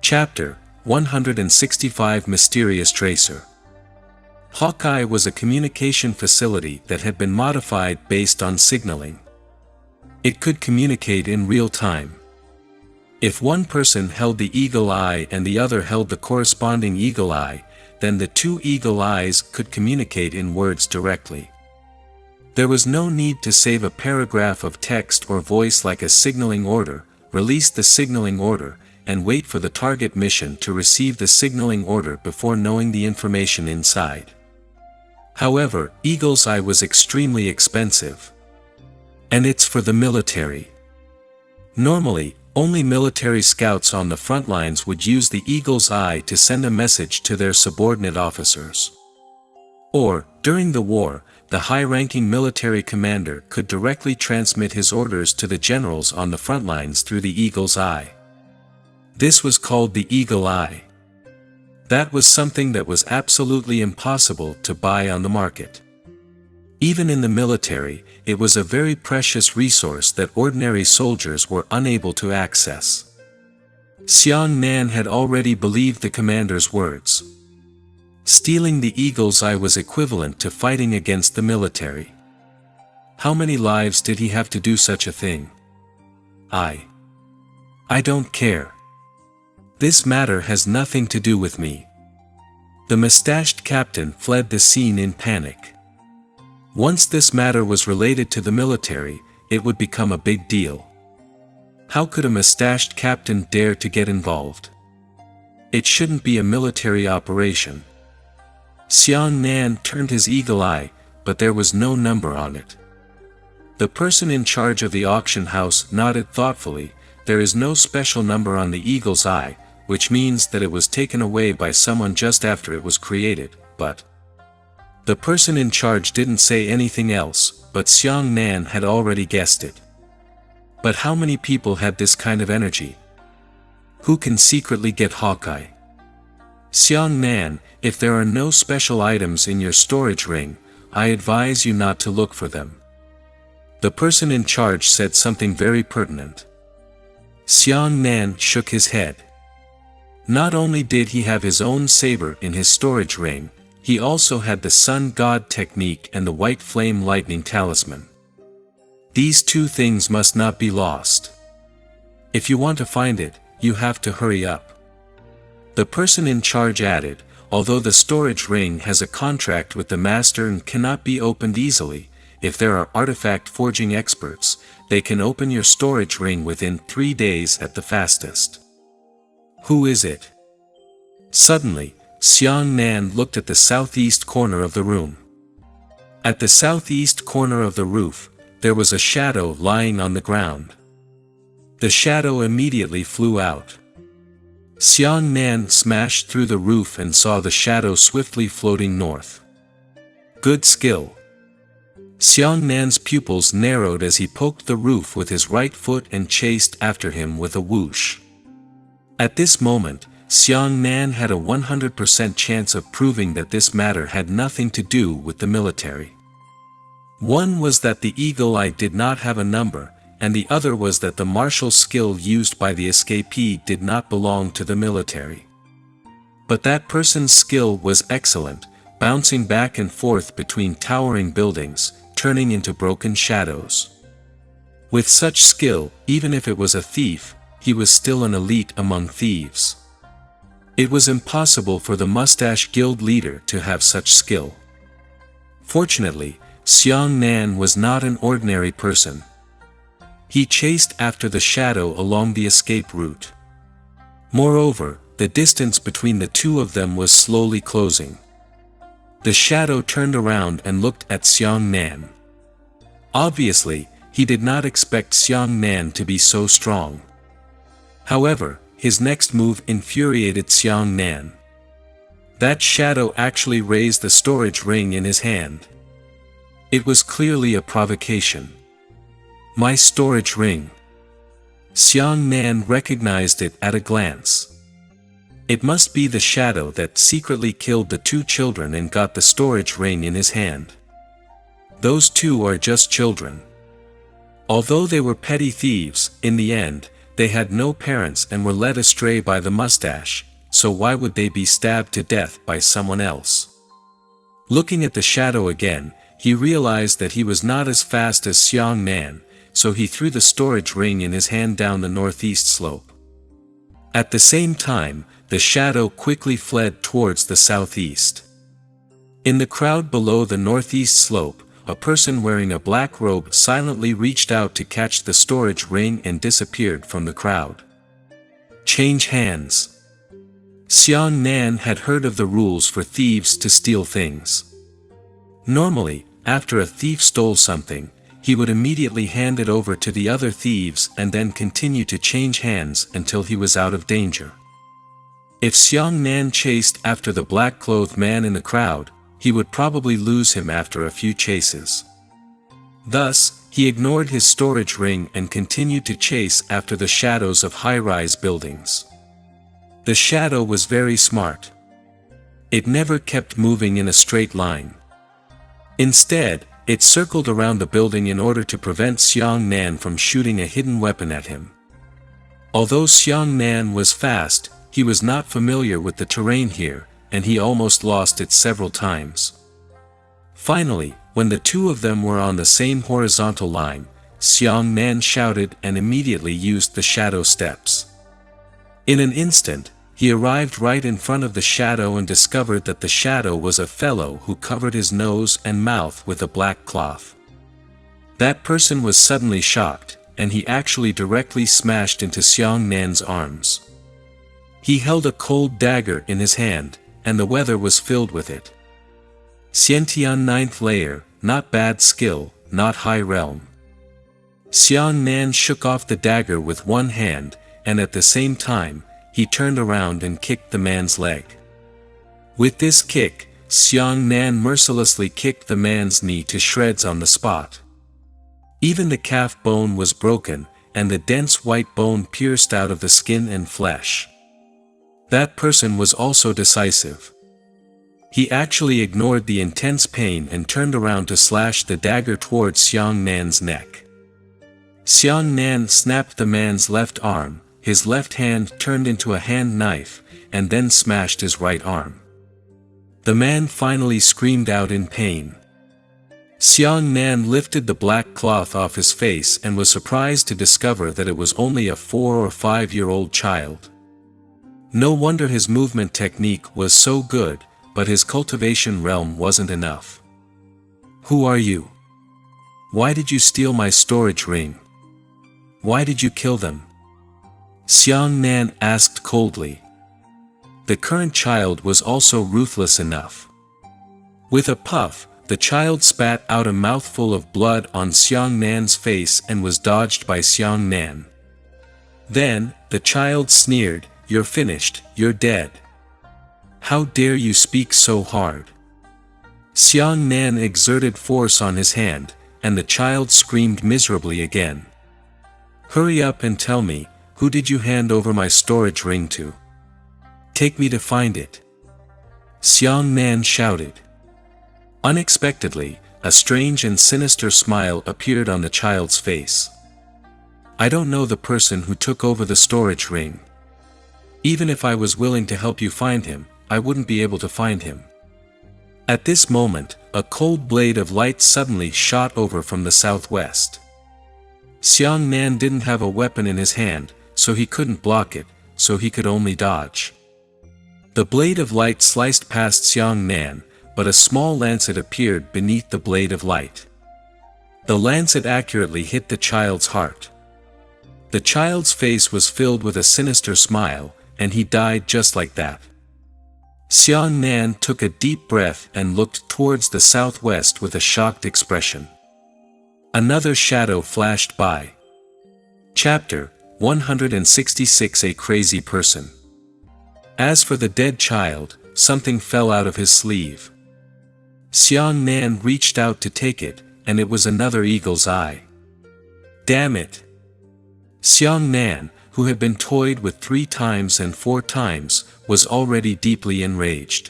Chapter 165 Mysterious Tracer. Hawkeye was a communication facility that had been modified based on signaling. It could communicate in real time. If one person held the eagle eye and the other held the corresponding eagle eye, then the two eagle eyes could communicate in words directly. There was no need to save a paragraph of text or voice like a signaling order, release the signaling order, and wait for the target mission to receive the signaling order before knowing the information inside. However, Eagle's Eye was extremely expensive. And it's for the military. Normally, only military scouts on the front lines would use the Eagle's Eye to send a message to their subordinate officers. Or, during the war, the high-ranking military commander could directly transmit his orders to the generals on the front lines through the Eagle's Eye. This was called the Eagle Eye. That was something that was absolutely impossible to buy on the market. Even in the military, it was a very precious resource that ordinary soldiers were unable to access. Xiang Nan had already believed the commander's words. Stealing the Eagle's Eye was equivalent to fighting against the military. How many lives did he have to do such a thing? I don't care. This matter has nothing to do with me. The mustached captain fled the scene in panic. Once this matter was related to the military, it would become a big deal. How could a mustached captain dare to get involved? It shouldn't be a military operation. Xiang Nan turned his eagle eye, but there was no number on it. The person in charge of the auction house nodded thoughtfully. There is no special number on the eagle's eye, which means that it was taken away by someone just after it was created, but... The person in charge didn't say anything else, but Xiang Nan had already guessed it. But how many people had this kind of energy? Who can secretly get Hawkeye? Xiang Nan, if there are no special items in your storage ring, I advise you not to look for them. The person in charge said something very pertinent. Xiang Nan shook his head. Not only did he have his own saber in his storage ring, he also had the Sun God technique and the White Flame Lightning Talisman. These two things must not be lost. If you want to find it, you have to hurry up. The person in charge added, although the storage ring has a contract with the master and cannot be opened easily, if there are artifact forging experts, they can open your storage ring within 3 days at the fastest. Who is it? Suddenly, Xiang Nan looked at the southeast corner of the room. At the southeast corner of the roof, there was a shadow lying on the ground. The shadow immediately flew out. Xiang Nan smashed through the roof and saw the shadow swiftly floating north. Good skill. Xiang Nan's pupils narrowed as he poked the roof with his right foot and chased after him with a whoosh. At this moment, Xiang Nan had a 100% chance of proving that this matter had nothing to do with the military. One was that the eagle eye did not have a number, and the other was that the martial skill used by the escapee did not belong to the military. But that person's skill was excellent, bouncing back and forth between towering buildings, turning into broken shadows. With such skill, even if it was a thief, he was still an elite among thieves. It was impossible for the Mustache Guild leader to have such skill. Fortunately, Xiang Nan was not an ordinary person. He chased after the shadow along the escape route. Moreover, the distance between the two of them was slowly closing. The shadow turned around and looked at Xiang Nan. Obviously, he did not expect Xiang Nan to be so strong. However, his next move infuriated Xiang Nan. That shadow actually raised the storage ring in his hand. It was clearly a provocation. My storage ring. Xiang Nan recognized it at a glance. It must be the shadow that secretly killed the two children and got the storage ring in his hand. Those two are just children. Although they were petty thieves, in the end, they had no parents and were led astray by the mustache, so why would they be stabbed to death by someone else? Looking at the shadow again, he realized that he was not as fast as Xiang Nan, so he threw the storage ring in his hand down the northeast slope. At the same time, the shadow quickly fled towards the southeast. In the crowd below the northeast slope, a person wearing a black robe silently reached out to catch the storage ring and disappeared from the crowd. Change hands. Xiang Nan had heard of the rules for thieves to steal things. Normally, after a thief stole something, he would immediately hand it over to the other thieves and then continue to change hands until he was out of danger. If Xiang Nan chased after the black-clothed man in the crowd, he would probably lose him after a few chases. Thus, he ignored his storage ring and continued to chase after the shadows of high-rise buildings. The shadow was very smart. It never kept moving in a straight line. Instead, it circled around the building in order to prevent Xiang Nan from shooting a hidden weapon at him. Although Xiang Nan was fast, he was not familiar with the terrain here, and he almost lost it several times. Finally, when the two of them were on the same horizontal line, Xiang Nan shouted and immediately used the shadow steps. In an instant, he arrived right in front of the shadow and discovered that the shadow was a fellow who covered his nose and mouth with a black cloth. That person was suddenly shocked, and he actually directly smashed into Xiang Nan's arms. He held a cold dagger in his hand, and the weather was filled with it. Xiantian 9th layer, not bad skill, not high realm. Xiang Nan shook off the dagger with one hand, and at the same time, he turned around and kicked the man's leg. With this kick, Xiang Nan mercilessly kicked the man's knee to shreds on the spot. Even the calf bone was broken, and the dense white bone pierced out of the skin and flesh. That person was also decisive. He actually ignored the intense pain and turned around to slash the dagger towards Xiang Nan's neck. Xiang Nan snapped the man's left arm, his left hand turned into a hand knife, and then smashed his right arm. The man finally screamed out in pain. Xiang Nan lifted the black cloth off his face and was surprised to discover that it was only a 4 or 5-year-old child. No wonder his movement technique was so good, but his cultivation realm wasn't enough. Who are you? Why did you steal my storage ring? Why did you kill them? Xiang Nan asked coldly. The current child was also ruthless enough. With a puff, the child spat out a mouthful of blood on Xiang Nan's face and was dodged by Xiang Nan. Then, the child sneered, "You're finished, you're dead. How dare you speak so hard?" Xiang Nan exerted force on his hand, and the child screamed miserably again. "Hurry up and tell me, who did you hand over my storage ring to? Take me to find it." Xiang Nan shouted. Unexpectedly, a strange and sinister smile appeared on the child's face. "I don't know the person who took over the storage ring. Even if I was willing to help you find him, I wouldn't be able to find him." At this moment, a cold blade of light suddenly shot over from the southwest. Xiang Nan didn't have a weapon in his hand, so he couldn't block it, so he could only dodge. The blade of light sliced past Xiang Nan, but a small lancet appeared beneath the blade of light. The lancet accurately hit the child's heart. The child's face was filled with a sinister smile, and he died just like that. Xiang Nan took a deep breath and looked towards the southwest with a shocked expression. Another shadow flashed by. Chapter 166. A Crazy Person. As for the dead child, something fell out of his sleeve. Xiang Nan reached out to take it, and it was another eagle's eye. Damn it! Xiang Nan, who had been toyed with 3 times and 4 times, was already deeply enraged.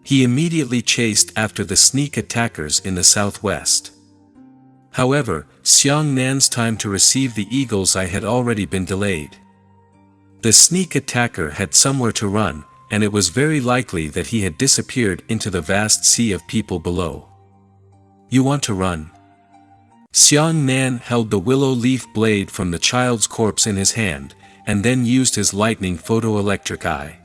He immediately chased after the sneak attackers in the southwest. However, Xiang Nan's time to receive the eagle's eye had already been delayed. The sneak attacker had somewhere to run, and it was very likely that he had disappeared into the vast sea of people below. "You want to run?" Xiang Nan held the willow leaf blade from the child's corpse in his hand, and then used his lightning photoelectric eye.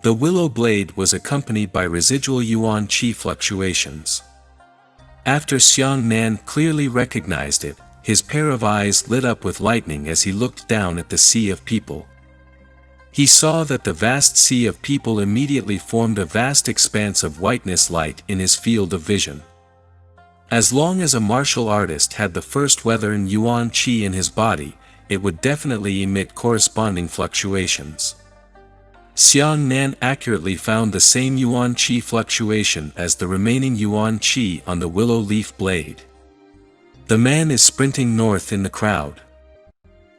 The willow blade was accompanied by residual yuan qi fluctuations. After Xiang Nan clearly recognized it, his pair of eyes lit up with lightning as he looked down at the sea of people. He saw that the vast sea of people immediately formed a vast expanse of whiteness light in his field of vision. As long as a martial artist had the first weather in yuan qi in his body, it would definitely emit corresponding fluctuations. Xiang Nan accurately found the same yuan qi fluctuation as the remaining yuan qi on the willow leaf blade. The man is sprinting north in the crowd.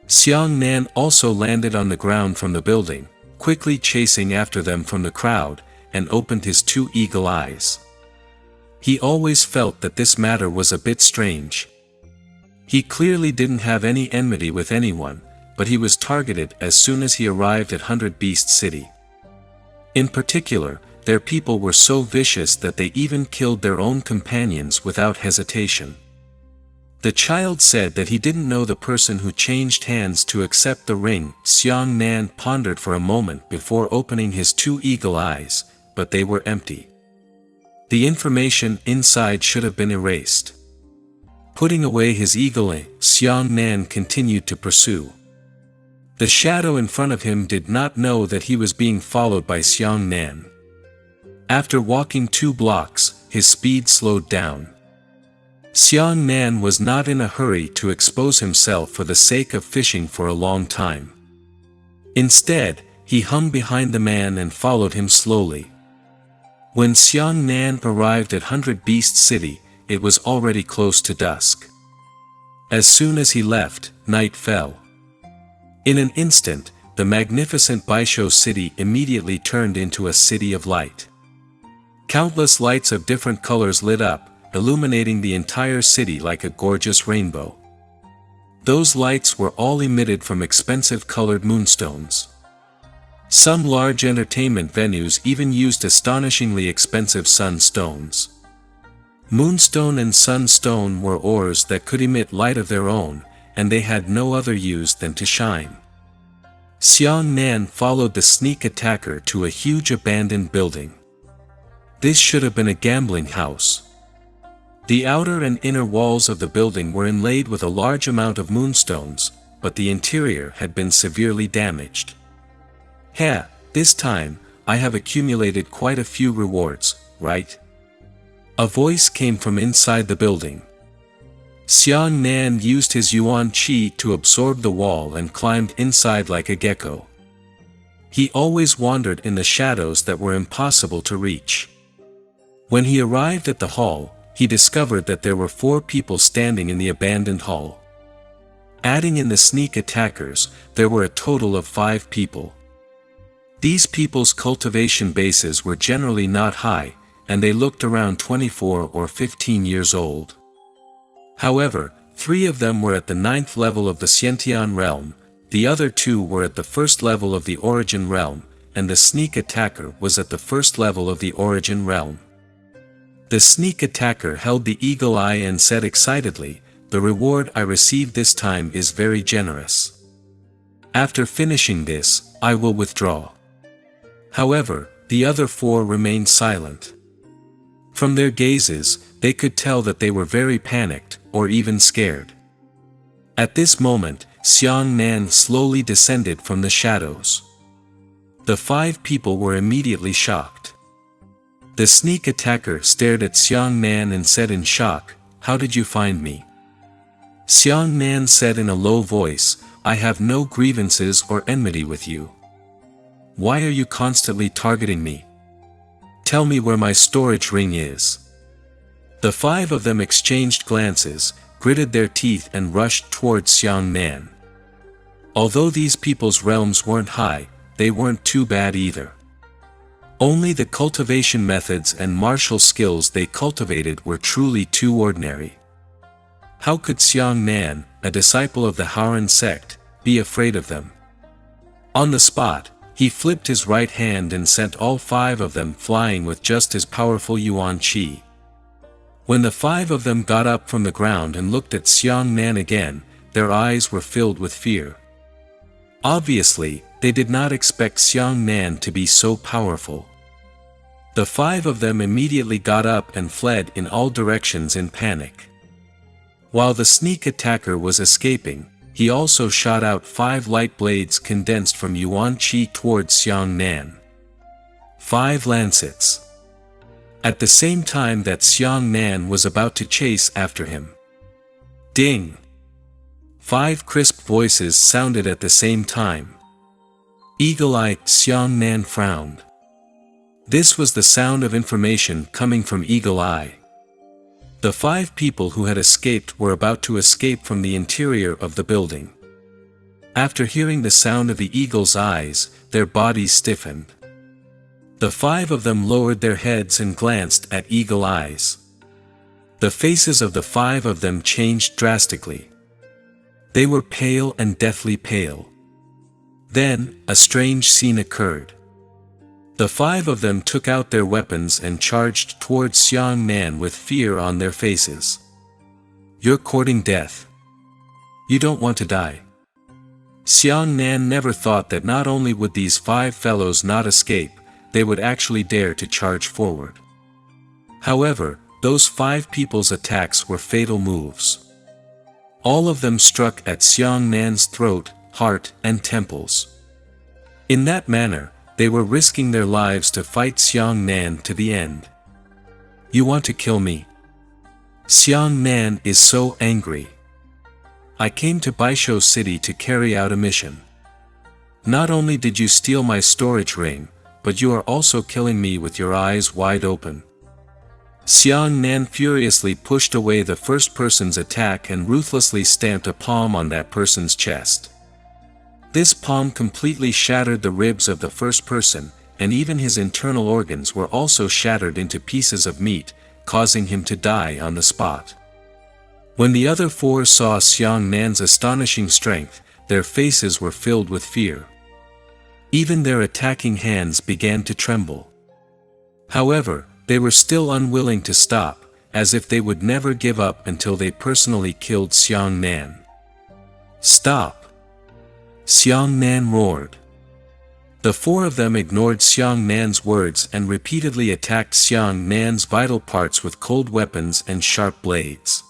Xiang Nan also landed on the ground from the building, quickly chasing after them from the crowd, and opened his 2 eagle eyes. He always felt that this matter was a bit strange. He clearly didn't have any enmity with anyone, but he was targeted as soon as he arrived at 100 Beast City. In particular, their people were so vicious that they even killed their own companions without hesitation. The child said that he didn't know the person who changed hands to accept the ring. Xiang Nan pondered for a moment before opening his 2 eagle eyes, but they were empty. The information inside should have been erased. Putting away his eagle eye, Xiang Nan continued to pursue. The shadow in front of him did not know that he was being followed by Xiang Nan. After walking 2 blocks, his speed slowed down. Xiang Nan was not in a hurry to expose himself for the sake of fishing for a long time. Instead, he hung behind the man and followed him slowly. When Xiang Nan arrived at 100 Beast City, it was already close to dusk. As soon as he left, night fell. In an instant, the magnificent Baisho city immediately turned into a city of light. Countless lights of different colors lit up, illuminating the entire city like a gorgeous rainbow. Those lights were all emitted from expensive colored moonstones. Some large entertainment venues even used astonishingly expensive sunstones. Moonstone and sunstone were ores that could emit light of their own, and they had no other use than to shine. Xiang Nan followed the sneak attacker to a huge abandoned building. This should have been a gambling house. The outer and inner walls of the building were inlaid with a large amount of moonstones, but the interior had been severely damaged. "Heh, this time, I have accumulated quite a few rewards, right?" A voice came from inside the building. Xiang Nan used his yuan qi to absorb the wall and climbed inside like a gecko. He always wandered in the shadows that were impossible to reach. When he arrived at the hall, he discovered that there were 4 people standing in the abandoned hall. Adding in the sneak attackers, there were a total of 5 people. These people's cultivation bases were generally not high, and they looked around 24 or 15 years old. However, 3 of them were at the 9th level of the Xiantian realm, the other 2 were at the 1st level of the Origin realm, and the sneak attacker was at the 1st level of the Origin realm. The sneak attacker held the eagle eye and said excitedly, "The reward I received this time is very generous. After finishing this, I will withdraw." However, the other 4 remained silent. From their gazes, they could tell that they were very panicked, or even scared. At this moment, Xiang Nan slowly descended from the shadows. The 5 people were immediately shocked. The sneak attacker stared at Xiang Nan and said in shock, "How did you find me?" Xiang Nan said in a low voice, "I have no grievances or enmity with you. Why are you constantly targeting me? Tell me where my storage ring is." The 5 of them exchanged glances, gritted their teeth and rushed towards Xiang Nan. Although these people's realms weren't high, they weren't too bad either. Only the cultivation methods and martial skills they cultivated were truly too ordinary. How could Xiang Nan, a disciple of the Haoran sect, be afraid of them? On the spot, he flipped his right hand and sent all 5 of them flying with just his powerful yuan qi. When the 5 of them got up from the ground and looked at Xiang Nan again, their eyes were filled with fear. Obviously, they did not expect Xiang Nan to be so powerful. The 5 of them immediately got up and fled in all directions in panic. While the sneak attacker was escaping, he also shot out 5 light blades condensed from yuan qi towards Xiang Nan. 5 lancets. At the same time that Xiang Nan was about to chase after him. Ding! 5 crisp voices sounded at the same time. Eagle-eyed Xiang Nan frowned. This was the sound of information coming from Eagle Eye. The 5 people who had escaped were about to escape from the interior of the building. After hearing the sound of the eagle's eyes, their bodies stiffened. The 5 of them lowered their heads and glanced at Eagle Eyes. The faces of the 5 of them changed drastically. They were pale and deathly pale. Then, a strange scene occurred. The 5 of them took out their weapons and charged towards Xiang Nan with fear on their faces. "You're courting death. You don't want to die." Xiang Nan never thought that not only would these 5 fellows not escape, they would actually dare to charge forward. However, those 5 people's attacks were fatal moves. All of them struck at Xiang Nan's throat, heart, and temples. In that manner, they were risking their lives to fight Xiang Nan to the end. "You want to kill me?" Xiang Nan is so angry. "I came to Baisho City to carry out a mission. Not only did you steal my storage ring, but you are also killing me with your eyes wide open." Xiang Nan furiously pushed away the first person's attack and ruthlessly stamped a palm on that person's chest. This palm completely shattered the ribs of the first person, and even his internal organs were also shattered into pieces of meat, causing him to die on the spot. When the other 4 saw Xiang Nan's astonishing strength, their faces were filled with fear. Even their attacking hands began to tremble. However, they were still unwilling to stop, as if they would never give up until they personally killed Xiang Nan. "Stop! Xiang Nan roared. The four of them ignored Xiang Nan's words and repeatedly attacked Xiang Nan's vital parts with cold weapons and sharp blades.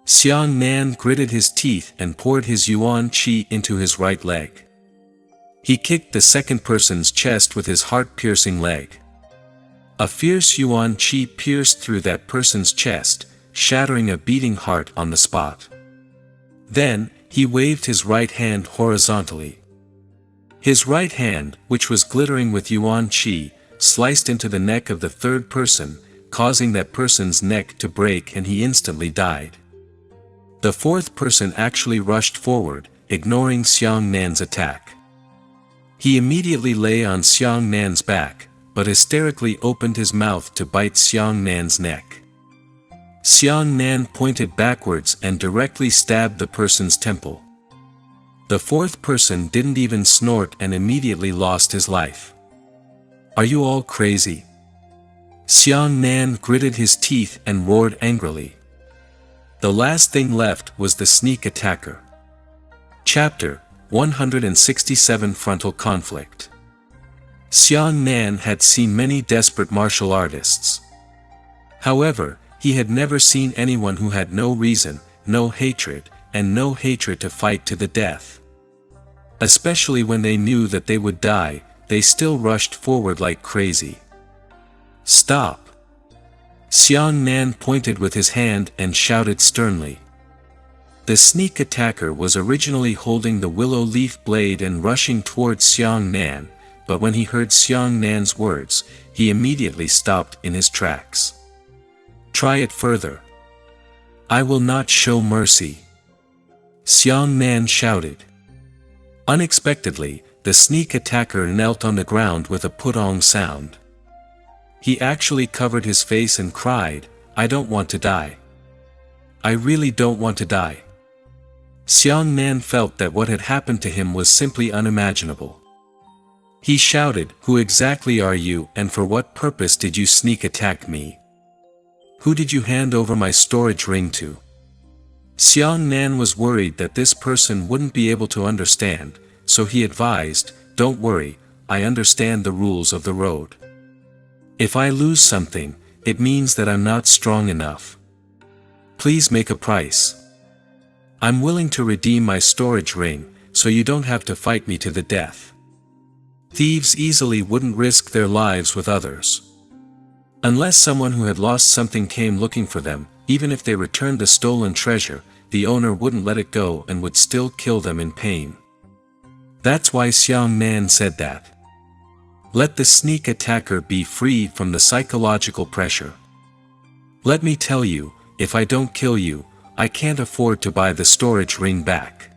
Xiang Nan gritted his teeth and poured his yuan qi into his right leg. He kicked the second person's chest with his heart-piercing leg. A fierce yuan qi pierced through that person's chest, shattering a beating heart on the spot. Then, he waved his right hand horizontally. His right hand, which was glittering with yuan qi, sliced into the neck of the third person, causing that person's neck to break and he instantly died. The fourth person actually rushed forward, ignoring Xiang Nan's attack. He immediately lay on Xiang Nan's back, but hysterically opened his mouth to bite Xiang Nan's neck. Xiang Nan pointed backwards and directly stabbed the person's temple. The fourth person didn't even snort and immediately lost his life. "Are you all crazy?" Xiang Nan gritted his teeth and roared angrily. The last thing left was the sneak attacker. Chapter 167 Frontal Conflict. Xiang Nan had seen many desperate martial artists. However, he had never seen anyone who had no reason, no hatred, and no hatred to fight to the death. Especially when they knew that they would die, they still rushed forward like crazy. "Stop!" Xiang Nan pointed with his hand and shouted sternly. The sneak attacker was originally holding the willow leaf blade and rushing towards Xiang Nan, but when he heard Xiang Nan's words, he immediately stopped in his tracks. "Try it further. I will not show mercy," Xiang Nan shouted. Unexpectedly, the sneak attacker knelt on the ground with a putong sound. He actually covered his face and cried, "I don't want to die. I really don't want to die." Xiang Nan felt that what had happened to him was simply unimaginable. He shouted, "Who exactly are you and for what purpose did you sneak attack me? Who did you hand over my storage ring to?" Xiang Nan was worried that this person wouldn't be able to understand, so he advised, "Don't worry, I understand the rules of the road. If I lose something, it means that I'm not strong enough. Please make a price. I'm willing to redeem my storage ring, so you don't have to fight me to the death." Thieves easily wouldn't risk their lives with others. Unless someone who had lost something came looking for them, even if they returned the stolen treasure, the owner wouldn't let it go and would still kill them in pain. That's why Xiang Nan said that. Let the sneak attacker be free from the psychological pressure. Let me tell you, if I don't kill you, I can't afford to buy the storage ring back.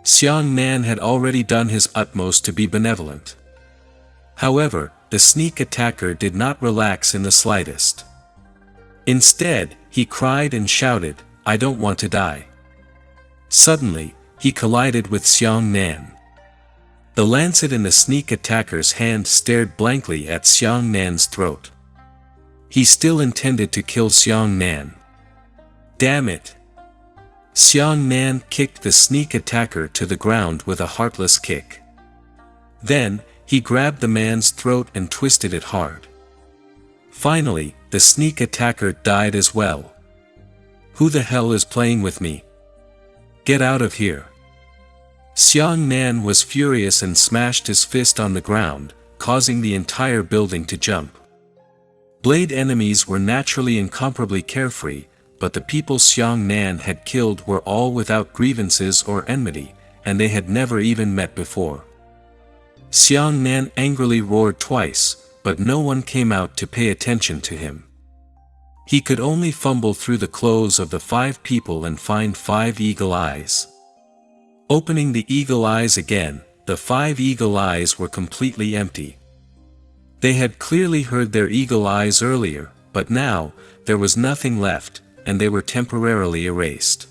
Xiang Nan had already done his utmost to be benevolent. However, the sneak attacker did not relax in the slightest. Instead, he cried and shouted, "I don't want to die." Suddenly, he collided with Xiang Nan. The lancet in the sneak attacker's hand stared blankly at Xiang Nan's throat. He still intended to kill Xiang Nan. Damn it! Xiang Nan kicked the sneak attacker to the ground with a heartless kick. Then, he grabbed the man's throat and twisted it hard. Finally, the sneak attacker died as well. "Who the hell is playing with me? Get out of here!" Xiang Nan was furious and smashed his fist on the ground, causing the entire building to jump. Blade enemies were naturally incomparably carefree, but the people Xiang Nan had killed were all without grievances or enmity, and they had never even met before. Xiang Nan angrily roared twice, but no one came out to pay attention to him. He could only fumble through the clothes of the 5 people and find 5 eagle eyes. Opening the eagle eyes again, the 5 eagle eyes were completely empty. They had clearly heard their eagle eyes earlier, but now, there was nothing left, and they were temporarily erased.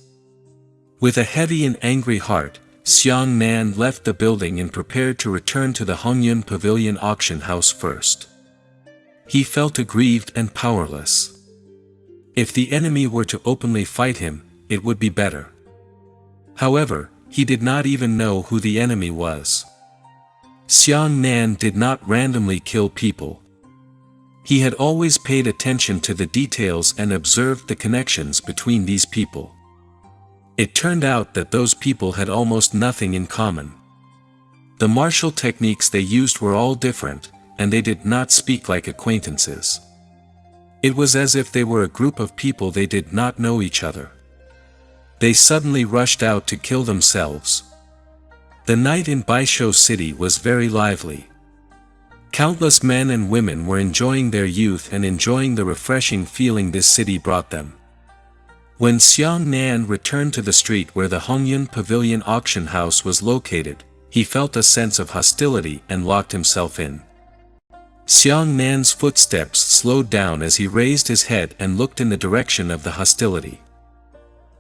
With a heavy and angry heart, Xiang Nan left the building and prepared to return to the Hongyun Pavilion auction house first. He felt aggrieved and powerless. If the enemy were to openly fight him, it would be better. However, he did not even know who the enemy was. Xiang Nan did not randomly kill people. He had always paid attention to the details and observed the connections between these people. It turned out that those people had almost nothing in common. The martial techniques they used were all different, and they did not speak like acquaintances. It was as if they were a group of people they did not know each other. They suddenly rushed out to kill themselves. The night in Baisho City was very lively. Countless men and women were enjoying their youth and enjoying the refreshing feeling this city brought them. When Xiang Nan returned to the street where the Hongyun Pavilion auction house was located, he felt a sense of hostility and locked himself in. Xiang Nan's footsteps slowed down as he raised his head and looked in the direction of the hostility.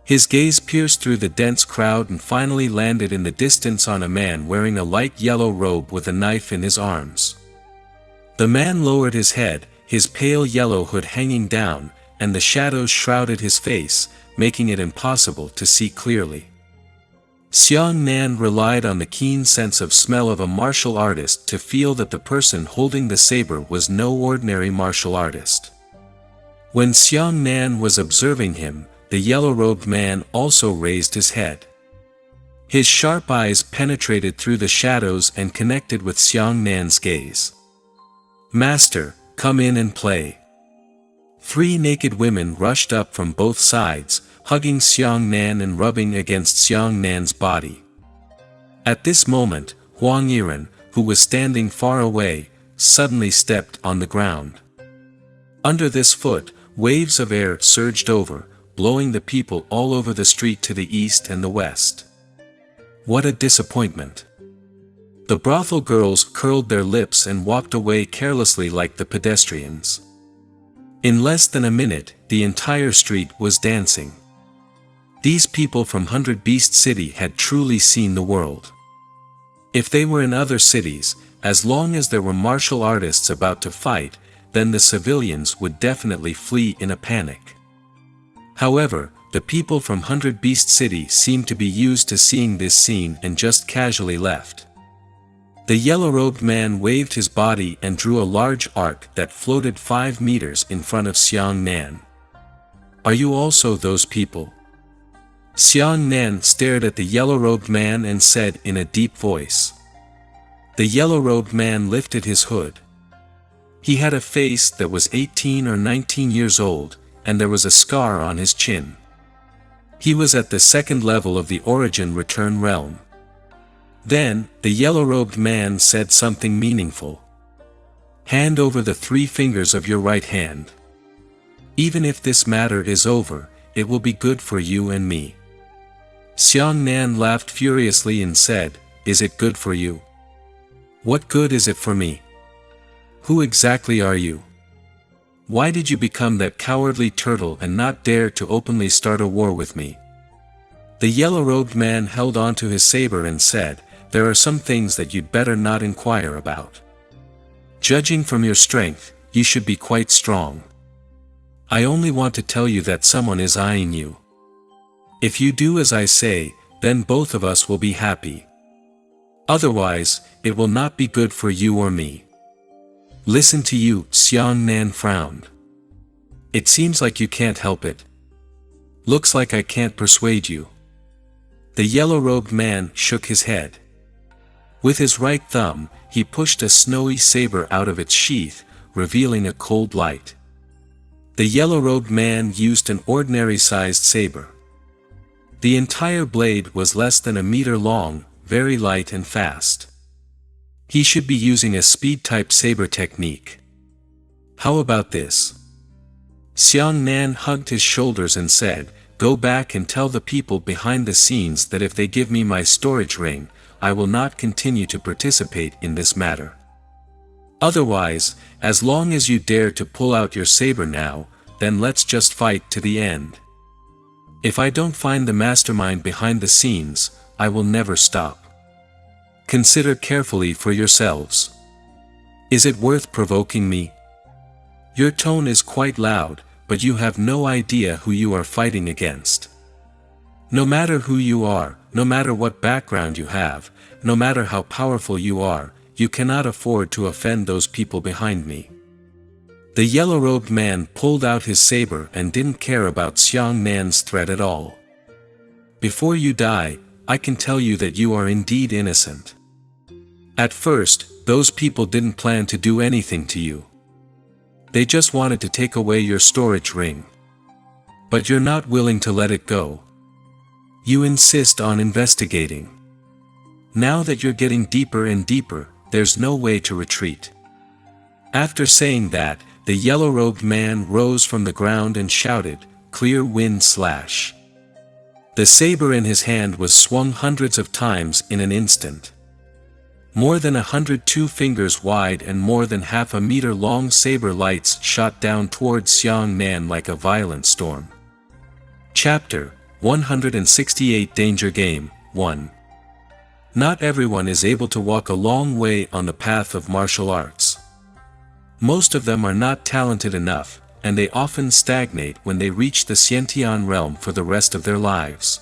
His gaze pierced through the dense crowd and finally landed in the distance on a man wearing a light yellow robe with a knife in his arms. The man lowered his head, his pale yellow hood hanging down, and the shadows shrouded his face, making it impossible to see clearly. Xiang Nan relied on the keen sense of smell of a martial artist to feel that the person holding the saber was no ordinary martial artist. When Xiang Nan was observing him, the yellow-robed man also raised his head. His sharp eyes penetrated through the shadows and connected with Xiang Nan's gaze. "Master, come in and play." 3 naked women rushed up from both sides, hugging Xiang Nan and rubbing against Xiang Nan's body. At this moment, Huang Yiren, who was standing far away, suddenly stepped on the ground. Under this foot, waves of air surged over, blowing the people all over the street to the east and the west. What a disappointment! The brothel girls curled their lips and walked away carelessly like the pedestrians. In less than a minute, the entire street was dancing. These people from Hundred Beast City had truly seen the world. If they were in other cities, as long as there were martial artists about to fight, then the civilians would definitely flee in a panic. However, the people from Hundred Beast City seemed to be used to seeing this scene and just casually left. The yellow-robed man waved his body and drew a large arc that floated 5 meters in front of Xiang Nan. "Are you also those people?" Xiang Nan stared at the yellow-robed man and said in a deep voice. The yellow-robed man lifted his hood. He had a face that was 18 or 19 years old, and there was a scar on his chin. He was at the 2nd level of the Origin Return realm. Then, the yellow-robed man said something meaningful. "Hand over the 3 fingers of your right hand. Even if this matter is over, it will be good for you and me." Xiang Nan laughed furiously and said, "Is it good for you? What good is it for me? Who exactly are you? Why did you become that cowardly turtle and not dare to openly start a war with me?" The yellow-robed man held onto his saber and said, "There are some things that you'd better not inquire about. Judging from your strength, you should be quite strong. I only want to tell you that someone is eyeing you. If you do as I say, then both of us will be happy. Otherwise, it will not be good for you or me." "Listen to you," Xiang Nan frowned. "It seems like you can't help it. Looks like I can't persuade you." The yellow-robed man shook his head. With his right thumb, he pushed a snowy saber out of its sheath, revealing a cold light. The yellow-robed man used an ordinary-sized saber. The entire blade was less than a meter long, very light and fast. He should be using a speed-type saber technique. How about this? Xiang Nan hugged his shoulders and said, "Go back and tell the people behind the scenes that if they give me my storage ring, I will not continue to participate in this matter. Otherwise, as long as you dare to pull out your saber now, then let's just fight to the end. If I don't find the mastermind behind the scenes, I will never stop. Consider carefully for yourselves. Is it worth provoking me? Your tone is quite loud, but you have no idea who you are fighting against. No matter who you are, no matter what background you have, no matter how powerful you are, you cannot afford to offend those people behind me." The yellow-robed man pulled out his saber and didn't care about Xiang Nan's threat at all. "Before you die, I can tell you that you are indeed innocent. At first, those people didn't plan to do anything to you. They just wanted to take away your storage ring. But you're not willing to let it go. You insist on investigating. Now that you're getting deeper and deeper, there's no way to retreat." After saying that, the yellow-robed man rose from the ground and shouted, "Clear wind slash." The saber in his hand was swung hundreds of times in an instant. More than 102 fingers wide and more than half a meter long saber lights shot down towards Xiang Nan like a violent storm. Chapter 168 Danger Game 1. Not everyone is able to walk a long way on the path of martial arts. Most of them are not talented enough, and they often stagnate when they reach the Xiantian realm for the rest of their lives.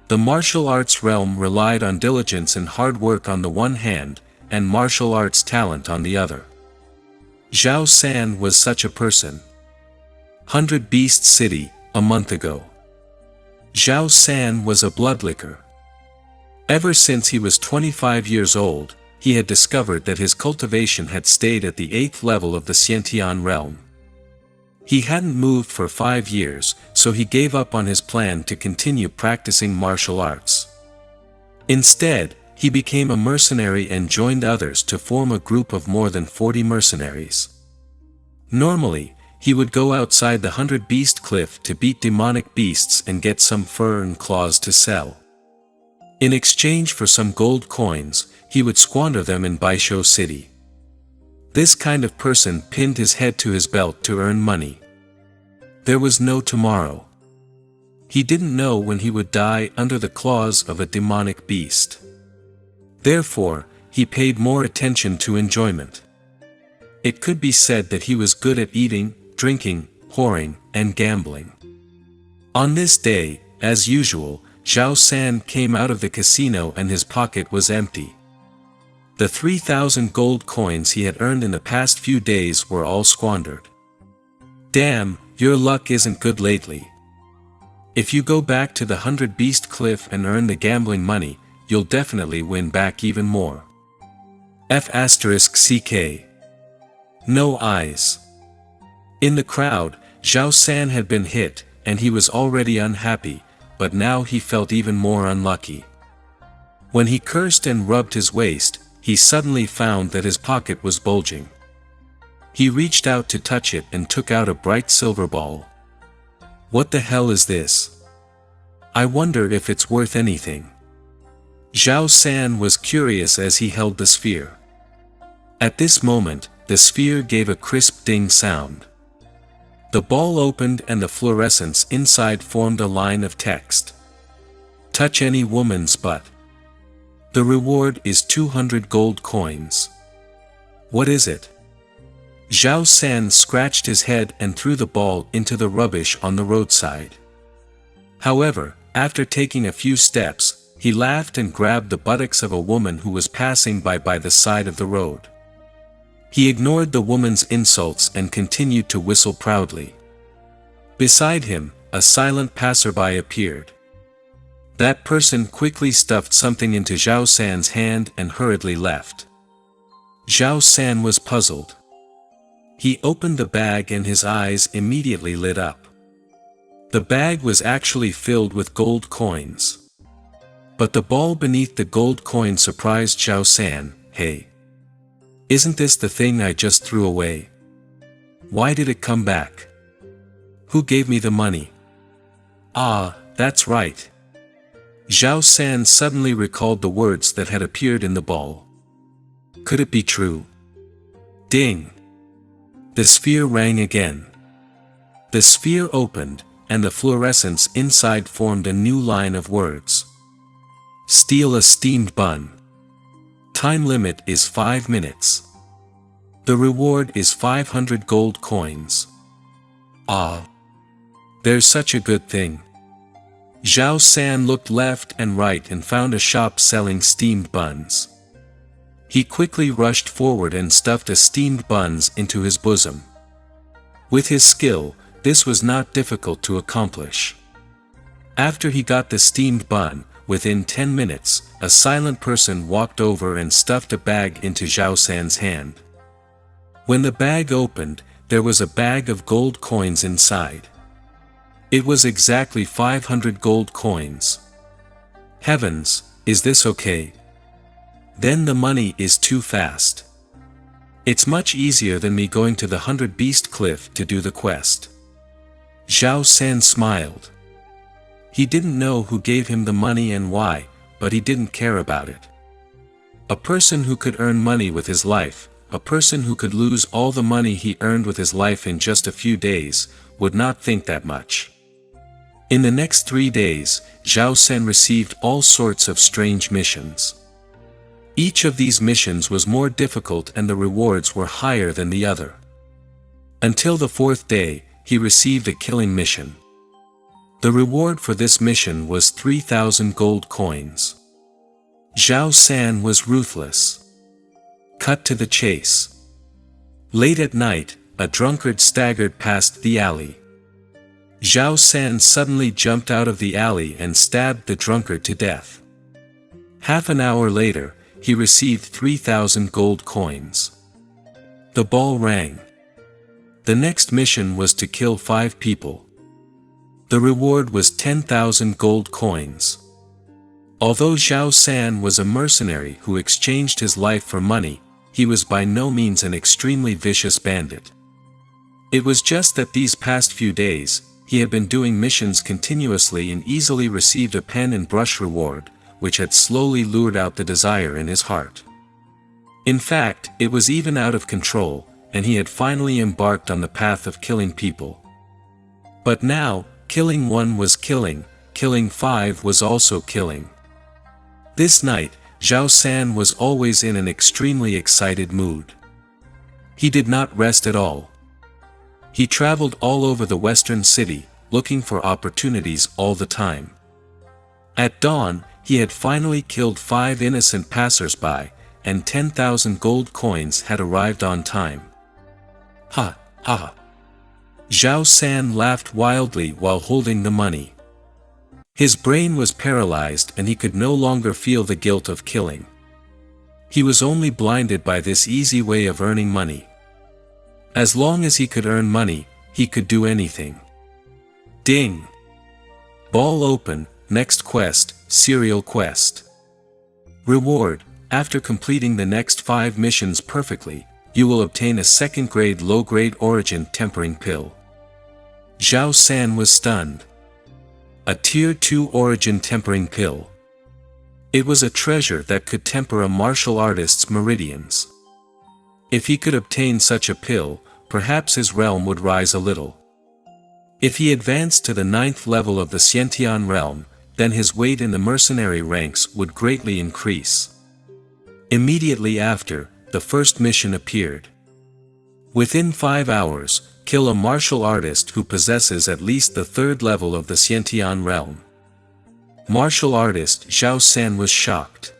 The martial arts realm relied on diligence and hard work on the one hand, and martial arts talent on the other. Zhao San was such a person. 100 Beast City, a month ago. Zhao San was a bloodlicker. Ever since he was 25 years old, he had discovered that his cultivation had stayed at the 8th level of the Xiantian realm. He hadn't moved for 5 years, so he gave up on his plan to continue practicing martial arts. Instead, he became a mercenary and joined others to form a group of more than 40 mercenaries. Normally, he would go outside the 100-beast cliff to beat demonic beasts and get some fur and claws to sell. In exchange for some gold coins, he would squander them in Baisho City. This kind of person pinned his head to his belt to earn money. There was no tomorrow. He didn't know when he would die under the claws of a demonic beast. Therefore, he paid more attention to enjoyment. It could be said that he was good at eating, drinking, whoring, and gambling. On this day, as usual, Zhao San came out of the casino and his pocket was empty. The 3,000 gold coins he had earned in the past few days were all squandered. "Damn, your luck isn't good lately. If you go back to the 100-beast cliff and earn the gambling money, you'll definitely win back even more." F***CK. No eyes. In the crowd, Zhao San had been hit, and he was already unhappy, but now he felt even more unlucky. When he cursed and rubbed his waist, he suddenly found that his pocket was bulging. He reached out to touch it and took out a bright silver ball. "What the hell is this? I wonder if it's worth anything." Zhao San was curious as he held the sphere. At this moment, the sphere gave a crisp ding sound. The ball opened and the fluorescence inside formed a line of text. "Touch any woman's butt. The reward is 200 gold coins." "What is it?" Zhao San scratched his head and threw the ball into the rubbish on the roadside. However, after taking a few steps, he laughed and grabbed the buttocks of a woman who was passing by the side of the road. He ignored the woman's insults and continued to whistle proudly. Beside him, a silent passerby appeared. That person quickly stuffed something into Zhao San's hand and hurriedly left. Zhao San was puzzled. He opened the bag and his eyes immediately lit up. The bag was actually filled with gold coins. But the ball beneath the gold coin surprised Zhao San. "Hey! Isn't this the thing I just threw away? Why did it come back? Who gave me the money?" "Ah, that's right." Zhao San suddenly recalled the words that had appeared in the ball. Could it be true? Ding! The sphere rang again. The sphere opened, and the fluorescence inside formed a new line of words. "Steal a steamed bun. Time limit is 5 minutes. The reward is 500 gold coins." Ah! There's such a good thing. Zhao San looked left and right and found a shop selling steamed buns. He quickly rushed forward and stuffed a steamed buns into his bosom. With his skill, this was not difficult to accomplish. After he got the steamed bun, within 10 minutes, a silent person walked over and stuffed a bag into Zhao San's hand. When the bag opened, there was a bag of gold coins inside. It was exactly 500 gold coins. Heavens, is this okay? Then the money is too fast. It's much easier than me going to the 100 Beast Cliff to do the quest. Zhao San smiled. He didn't know who gave him the money and why, but he didn't care about it. A person who could earn money with his life, a person who could lose all the money he earned with his life in just a few days, would not think that much. In the next 3 days, Zhao San received all sorts of strange missions. Each of these missions was more difficult and the rewards were higher than the other. Until the 4th day, he received a killing mission. The reward for this mission was 3,000 gold coins. Zhao San was ruthless. Cut to the chase. Late at night, a drunkard staggered past the alley. Zhao San suddenly jumped out of the alley and stabbed the drunkard to death. Half an hour later, he received 3,000 gold coins. The bell rang. The next mission was to kill 5 people. The reward was 10,000 gold coins. Although Zhao San was a mercenary who exchanged his life for money, he was by no means an extremely vicious bandit. It was just that these past few days, he had been doing missions continuously and easily received a pen and brush reward, which had slowly lured out the desire in his heart. In fact, it was even out of control, and he had finally embarked on the path of killing people. But now, killing 1 was killing 5 was also killing. This night, Zhao San was always in an extremely excited mood. He did not rest at all. He traveled all over the western city, looking for opportunities all the time. At dawn, he had finally killed 5 innocent passers-by, and 10,000 gold coins had arrived on time. Ha, ha. Zhao San laughed wildly while holding the money. His brain was paralyzed and he could no longer feel the guilt of killing. He was only blinded by this easy way of earning money. As long as he could earn money, he could do anything. Ding! Ball open, next quest, serial quest. Reward: after completing the next 5 missions perfectly, you will obtain a 2nd grade low-grade origin tempering pill. Zhao San was stunned. A Tier 2 origin tempering pill. It was a treasure that could temper a martial artist's meridians. If he could obtain such a pill, perhaps his realm would rise a little. If he advanced to the 9th level of the Xiantian realm, then his weight in the mercenary ranks would greatly increase. Immediately after, the first mission appeared. Within 5 hours, kill a martial artist who possesses at least the 3rd level of the Xiantian realm. Martial artist Zhao San was shocked.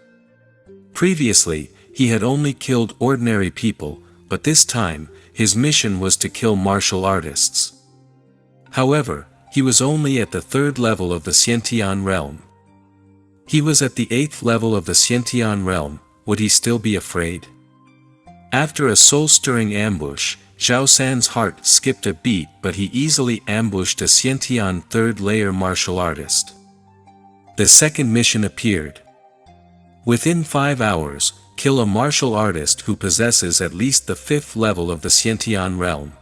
Previously, he had only killed ordinary people, but this time, his mission was to kill martial artists. However, he was only at the 3rd level of the Xiantian realm. He was at the 8th level of the Xiantian realm. Would he still be afraid? After a soul-stirring ambush, Zhao San's heart skipped a beat, but he easily ambushed a Xiantian 3rd layer martial artist. The second mission appeared. Within 5 hours, kill a martial artist who possesses at least the 5th level of the Xiantian realm.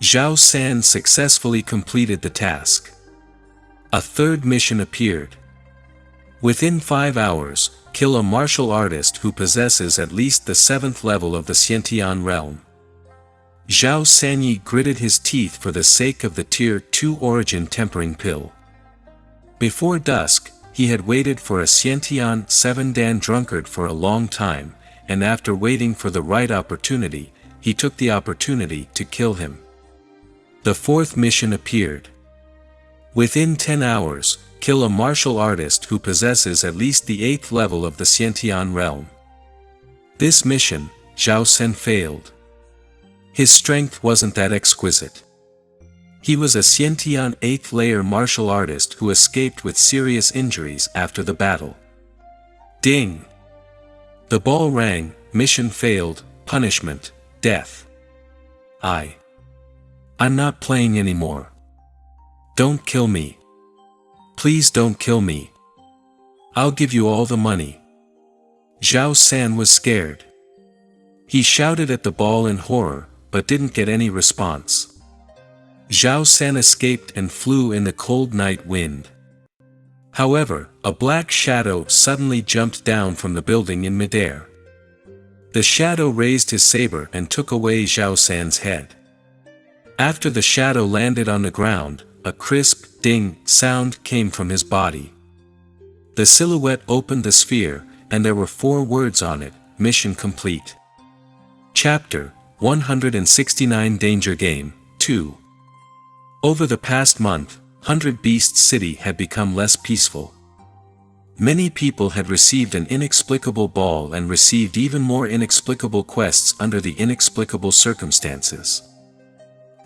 Zhao San successfully completed the task. A third mission appeared. Within 5 hours, kill a martial artist who possesses at least the 7th level of the Xiantian realm. Zhao Sanyi gritted his teeth for the sake of the Tier 2 origin tempering pill. Before dusk, he had waited for a Xiantian 7 Dan drunkard for a long time, and after waiting for the right opportunity, he took the opportunity to kill him. The fourth mission appeared. Within 10 hours, kill a martial artist who possesses at least the 8th level of the Xiantian realm. This mission, Zhao Sen failed. His strength wasn't that exquisite. He was a Xiantian 8th layer martial artist who escaped with serious injuries after the battle. Ding! The bell rang, mission failed, punishment, death. I'm not playing anymore. Don't kill me. Please don't kill me. I'll give you all the money. Zhao San was scared. He shouted at the ball in horror, but didn't get any response. Zhao San escaped and flew in the cold night wind. However, a black shadow suddenly jumped down from the building in midair. The shadow raised his saber and took away Zhao San's head. After the shadow landed on the ground, a crisp ding sound came from his body. The silhouette opened the sphere, and there were 4 words on it: Mission complete. Chapter 169 Danger Game 2. Over the past month, 100 Beast City had become less peaceful. Many people had received an inexplicable ball and received even more inexplicable quests under the inexplicable circumstances.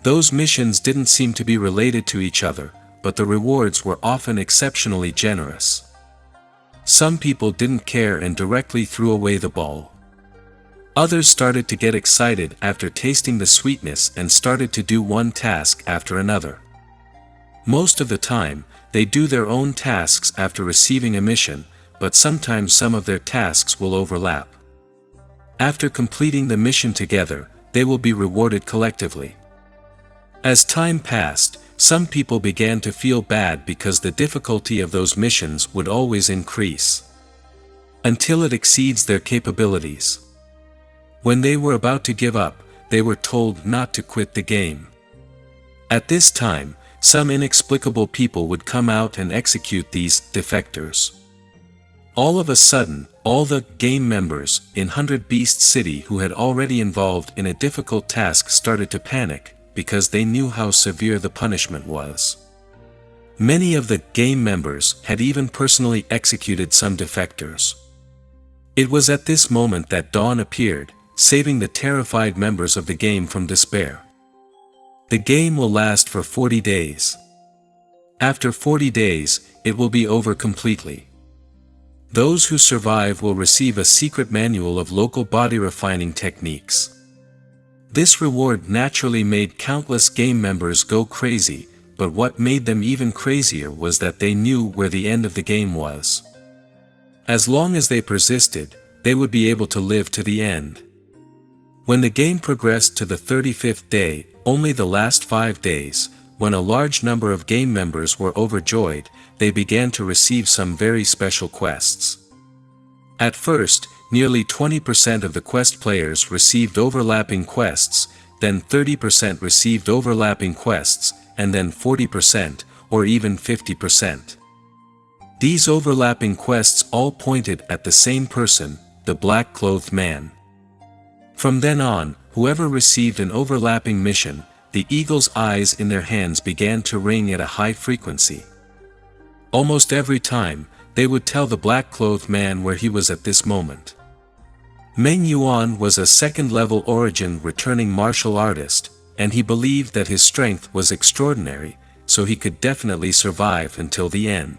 Those missions didn't seem to be related to each other, but the rewards were often exceptionally generous. Some people didn't care and directly threw away the ball. Others started to get excited after tasting the sweetness and started to do one task after another. Most of the time, they do their own tasks after receiving a mission, but sometimes some of their tasks will overlap. After completing the mission together, they will be rewarded collectively. As time passed, some people began to feel bad because the difficulty of those missions would always increase, until it exceeds their capabilities. When they were about to give up, they were told not to quit the game. At this time, some inexplicable people would come out and execute these defectors. All of a sudden, all the game members in 100 Beast City who had already involved in a difficult task started to panic, because they knew how severe the punishment was. Many of the game members had even personally executed some defectors. It was at this moment that dawn appeared, saving the terrified members of the game from despair. The game will last for 40 days. After 40 days, it will be over completely. Those who survive will receive a secret manual of local body refining techniques. This reward naturally made countless game members go crazy, but what made them even crazier was that they knew where the end of the game was. As long as they persisted, they would be able to live to the end. When the game progressed to the 35th day, only the last 5 days, when a large number of game members were overjoyed, they began to receive some very special quests. At first, nearly 20% of the quest players received overlapping quests, then 30% received overlapping quests, and then 40%, or even 50%. These overlapping quests all pointed at the same person, the black-clothed man. From then on, whoever received an overlapping mission, the eagle's eyes in their hands began to ring at a high frequency. Almost every time, they would tell the black-clothed man where he was at this moment. Meng Yuan was a second-level origin returning martial artist, and he believed that his strength was extraordinary, so he could definitely survive until the end.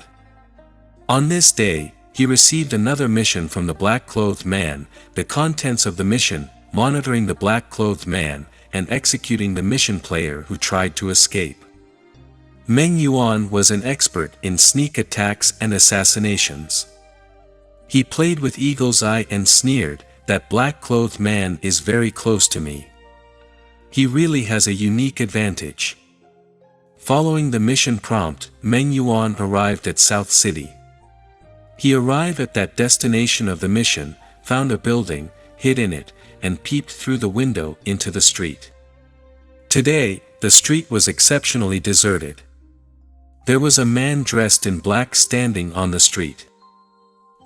On this day, he received another mission from the black-clothed man, the contents of the mission: monitoring the black-clothed man, and executing the mission player who tried to escape. Meng Yuan was an expert in sneak attacks and assassinations. He played with Eagle's Eye and sneered, "That black-clothed man is very close to me. He really has a unique advantage." Following the mission prompt, Meng Yuan arrived at South City. He arrived at that destination of the mission, found a building, hid in it, and peeped through the window into the street. Today, the street was exceptionally deserted. There was a man dressed in black standing on the street.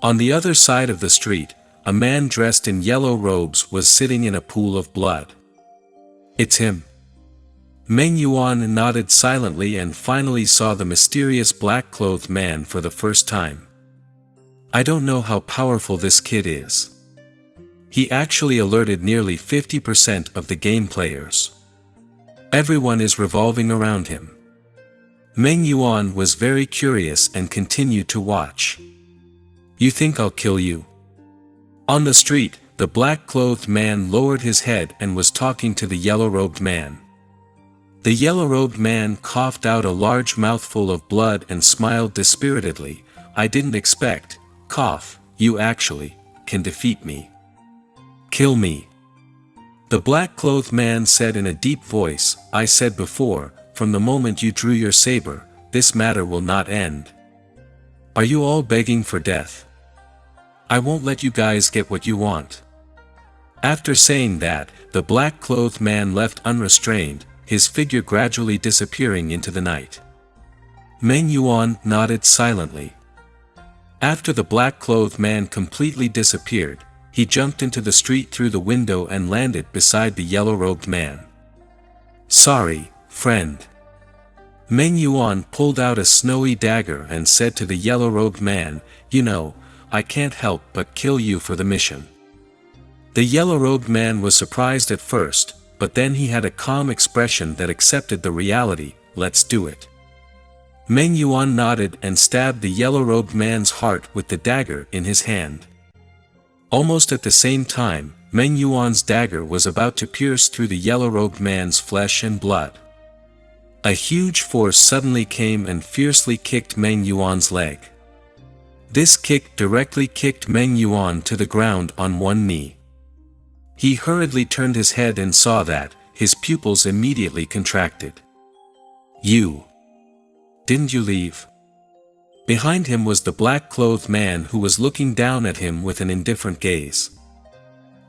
On the other side of the street, a man dressed in yellow robes was sitting in a pool of blood. "It's him. Meng Yuan nodded silently and finally saw the mysterious black-clothed man for the first time. I don't know how powerful this kid is. He actually alerted nearly 50% of the game players. Everyone is revolving around him. Meng Yuan was very curious and continued to watch. You think I'll kill you? On the street, the black-clothed man lowered his head and was talking to the yellow-robed man. The yellow-robed man coughed out a large mouthful of blood and smiled dispiritedly. I didn't expect, you actually can defeat me. Kill me. The black-clothed man said in a deep voice, I said before, from the moment you drew your saber, this matter will not end. Are you all begging for death? I won't let you guys get what you want. After saying that, the black-clothed man left unrestrained, his figure gradually disappearing into the night. Meng Yuan nodded silently. After the black-clothed man completely disappeared, he jumped into the street through the window and landed beside the yellow-robed man. Sorry, friend. Meng Yuan pulled out a snowy dagger and said to the yellow-robed man, you know, I can't help but kill you for the mission. The yellow-robed man was surprised at first, but then he had a calm expression that accepted the reality. Let's do it. Meng Yuan nodded and stabbed the yellow-robed man's heart with the dagger in his hand. Almost at the same time, Meng Yuan's dagger was about to pierce through the yellow-robed man's flesh and blood. A huge force suddenly came and fiercely kicked Meng Yuan's leg. This kick directly kicked Meng Yuan to the ground on one knee. He hurriedly turned his head and saw that, his pupils immediately contracted. You! Didn't you leave? Behind him was the black-clothed man who was looking down at him with an indifferent gaze.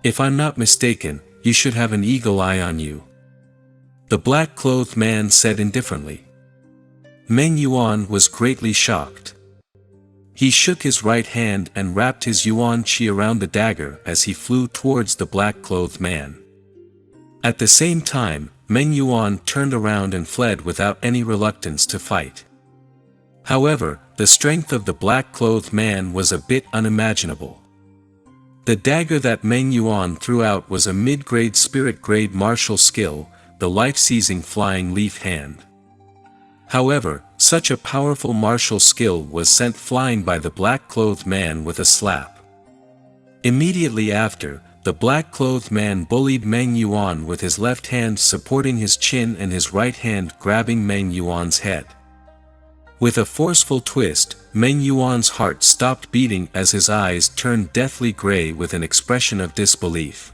If I'm not mistaken, you should have an eagle eye on you. The black-clothed man said indifferently. Meng Yuan was greatly shocked. He shook his right hand and wrapped his yuan qi around the dagger as he flew towards the black-clothed man. At the same time, Meng Yuan turned around and fled without any reluctance to fight. However, the strength of the black-clothed man was a bit unimaginable. The dagger that Meng Yuan threw out was a mid-grade spirit-grade martial skill, the life-seizing flying leaf hand. However, such a powerful martial skill was sent flying by the black-clothed man with a slap. Immediately after, the black-clothed man bullied Meng Yuan with his left hand supporting his chin and his right hand grabbing Meng Yuan's head. With a forceful twist, Meng Yuan's heart stopped beating as his eyes turned deathly gray with an expression of disbelief.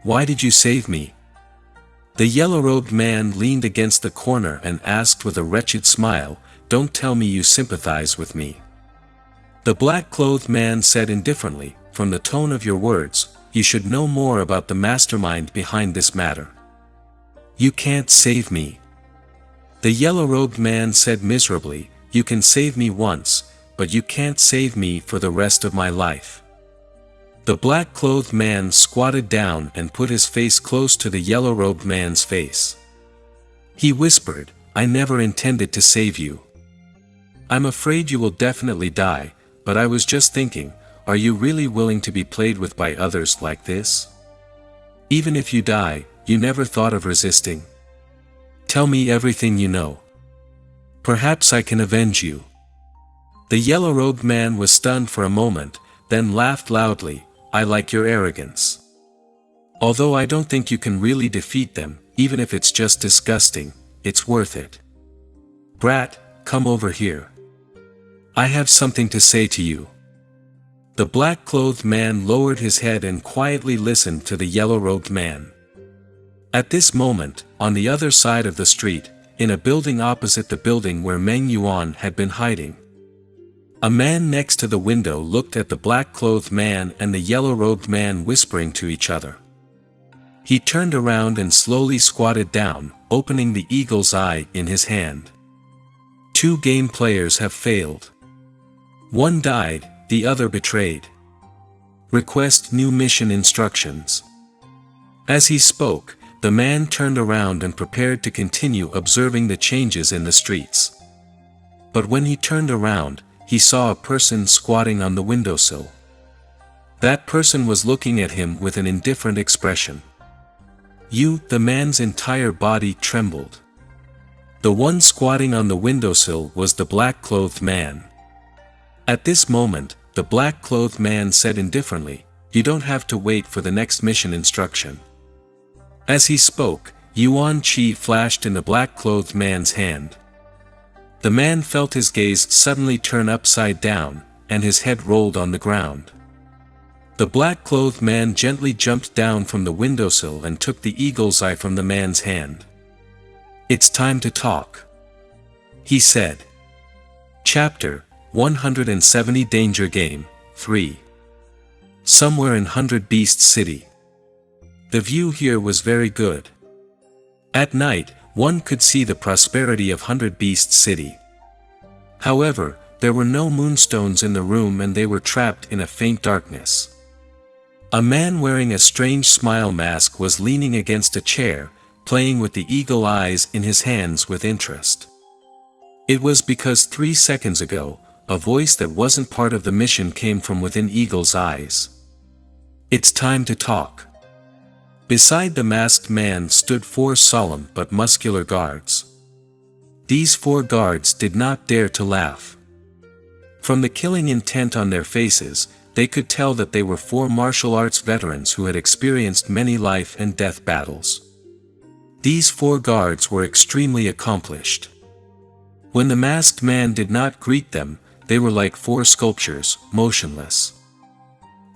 Why did you save me? The yellow-robed man leaned against the corner and asked with a wretched smile, Don't tell me you sympathize with me. The black-clothed man said indifferently, From the tone of your words, you should know more about the mastermind behind this matter. You can't save me. The yellow-robed man said miserably, You can save me once, but you can't save me for the rest of my life. The black-clothed man squatted down and put his face close to the yellow-robed man's face. He whispered, I never intended to save you. I'm afraid you will definitely die, but I was just thinking, are you really willing to be played with by others like this? Even if you die, you never thought of resisting. Tell me everything you know. Perhaps I can avenge you. The yellow-robed man was stunned for a moment, then laughed loudly, I like your arrogance. Although I don't think you can really defeat them, even if it's just disgusting, it's worth it. Brat, come over here. I have something to say to you. The black-clothed man lowered his head and quietly listened to the yellow-robed man. At this moment, on the other side of the street, in a building opposite the building where Meng Yuan had been hiding, a man next to the window looked at the black-clothed man and the yellow-robed man whispering to each other. He turned around and slowly squatted down, opening the eagle's eye in his hand. 2 game players have failed. One died, the other betrayed. Request new mission instructions. As he spoke, the man turned around and prepared to continue observing the changes in the streets. But when he turned around, he saw a person squatting on the windowsill. That person was looking at him with an indifferent expression. The man's entire body trembled. The one squatting on the windowsill was the black-clothed man. At this moment, the black-clothed man said indifferently, "You don't have to wait for the next mission instruction." As he spoke, Yuan Qi flashed in the black-clothed man's hand. The man felt his gaze suddenly turn upside down, and his head rolled on the ground. The black-clothed man gently jumped down from the windowsill and took the eagle's eye from the man's hand. "It's time to talk," he said. Chapter 170 Danger Game 3. Somewhere in 100 Beast City. The view here was very good. At night, one could see the prosperity of 100 Beast City. However, there were no moonstones in the room and they were trapped in a faint darkness. A man wearing a strange smile mask was leaning against a chair, playing with the eagle eyes in his hands with interest. It was because 3 seconds ago, a voice that wasn't part of the mission came from within Eagle's eyes. "It's time to talk." Beside the masked man stood 4 solemn but muscular guards. These 4 guards did not dare to laugh. From the killing intent on their faces, they could tell that they were 4 martial arts veterans who had experienced many life and death battles. These 4 guards were extremely accomplished. When the masked man did not greet them, they were like 4 sculptures, motionless.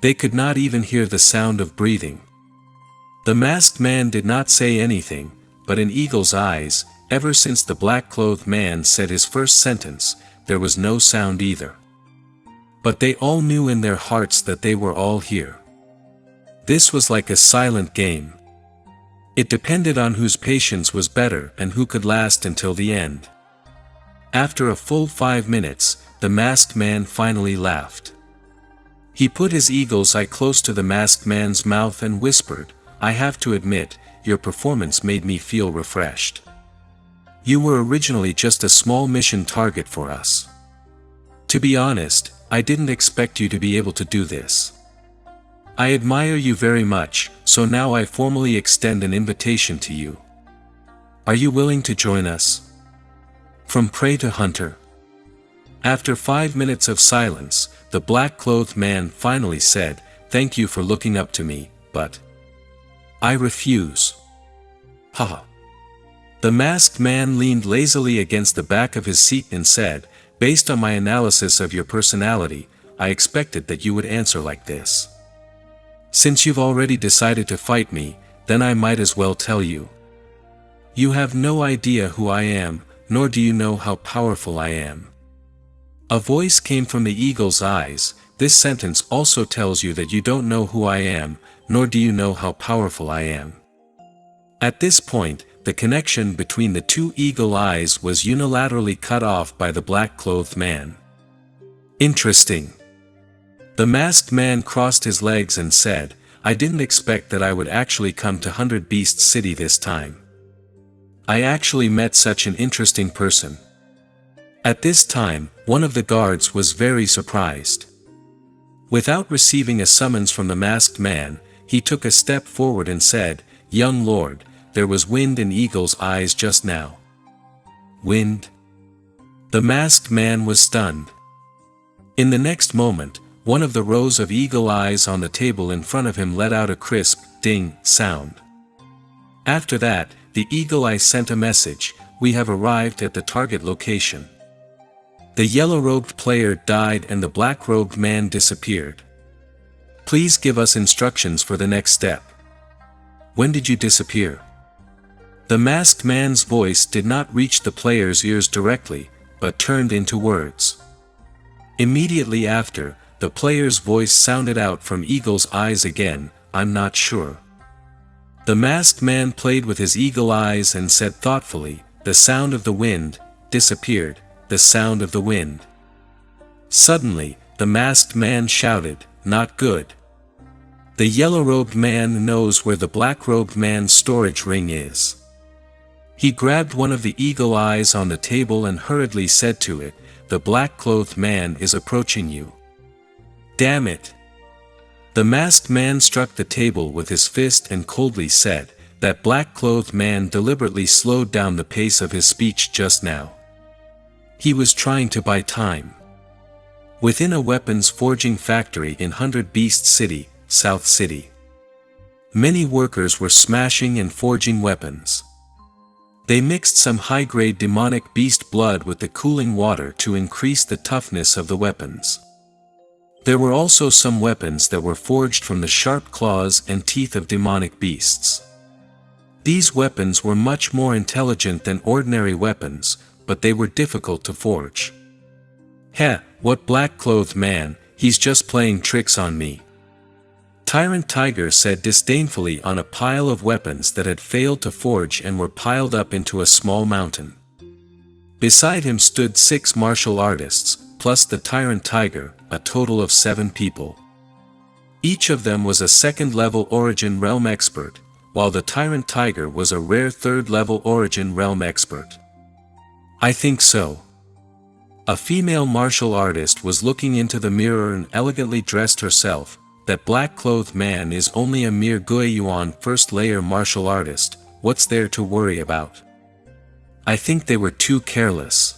They could not even hear the sound of breathing. The masked man did not say anything, but in Eagle's eyes, ever since the black-clothed man said his first sentence, there was no sound either. But they all knew in their hearts that they were all here. This was like a silent game. It depended on whose patience was better and who could last until the end. After a full 5 minutes, the masked man finally laughed. He put his eagle's eye close to the masked man's mouth and whispered, "I have to admit, your performance made me feel refreshed. You were originally just a small mission target for us. To be honest, I didn't expect you to be able to do this. I admire you very much, so now I formally extend an invitation to you. Are you willing to join us? From prey to hunter." After 5 minutes of silence, the black-clothed man finally said, "Thank you for looking up to me, but I refuse." Haha. The masked man leaned lazily against the back of his seat and said, "Based on my analysis of your personality, I expected that you would answer like this. Since you've already decided to fight me, then I might as well tell you. You have no idea who I am, nor do you know how powerful I am." A voice came from the eagle's eyes. "This sentence also tells you that you don't know who I am, nor do you know how powerful I am." At this point, the connection between the 2 eagle eyes was unilaterally cut off by the black-clothed man. Interesting. The masked man crossed his legs and said, "I didn't expect that I would actually come to 100 Beast City this time. I actually met such an interesting person." At this time, one of the guards was very surprised. Without receiving a summons from the masked man, he took a step forward and said, "Young lord, there was wind in Eagle's eyes just now." Wind? The masked man was stunned. In the next moment, one of the rows of eagle eyes on the table in front of him let out a crisp, ding, sound. After that, the eagle eye sent a message, "We have arrived at the target location." The yellow-robed player died and the black-robed man disappeared. "Please give us instructions for the next step." "When did you disappear?" The masked man's voice did not reach the player's ears directly, but turned into words. Immediately after, the player's voice sounded out from Eagle's eyes again, "I'm not sure." The masked man played with his eagle eyes and said thoughtfully, "The sound of the wind," disappeared, "the sound of the wind." Suddenly, the masked man shouted, "Not good." The yellow-robed man knows where the black-robed man's storage ring is. He grabbed one of the eagle eyes on the table and hurriedly said to it, "The black-clothed man is approaching you." "Damn it!" The masked man struck the table with his fist and coldly said, "That black-clothed man deliberately slowed down the pace of his speech just now. He was trying to buy time." Within a weapons forging factory in 100 Beast City, South City, many workers were smashing and forging weapons. They mixed some high-grade demonic beast blood with the cooling water to increase the toughness of the weapons. There were also some weapons that were forged from the sharp claws and teeth of demonic beasts. These weapons were much more intelligent than ordinary weapons, but they were difficult to forge. "Heh, what black-clothed man, he's just playing tricks on me," Tyrant Tiger said disdainfully on a pile of weapons that had failed to forge and were piled up into a small mountain. Beside him stood 6 martial artists, plus the Tyrant Tiger, a total of 7 people. Each of them was a second-level Origin Realm expert, while the Tyrant Tiger was a rare third-level Origin Realm expert. "I think so." A female martial artist was looking into the mirror and elegantly dressed herself. "That black-clothed man is only a mere Guiyuan first-layer martial artist, what's there to worry about?" "I think they were too careless.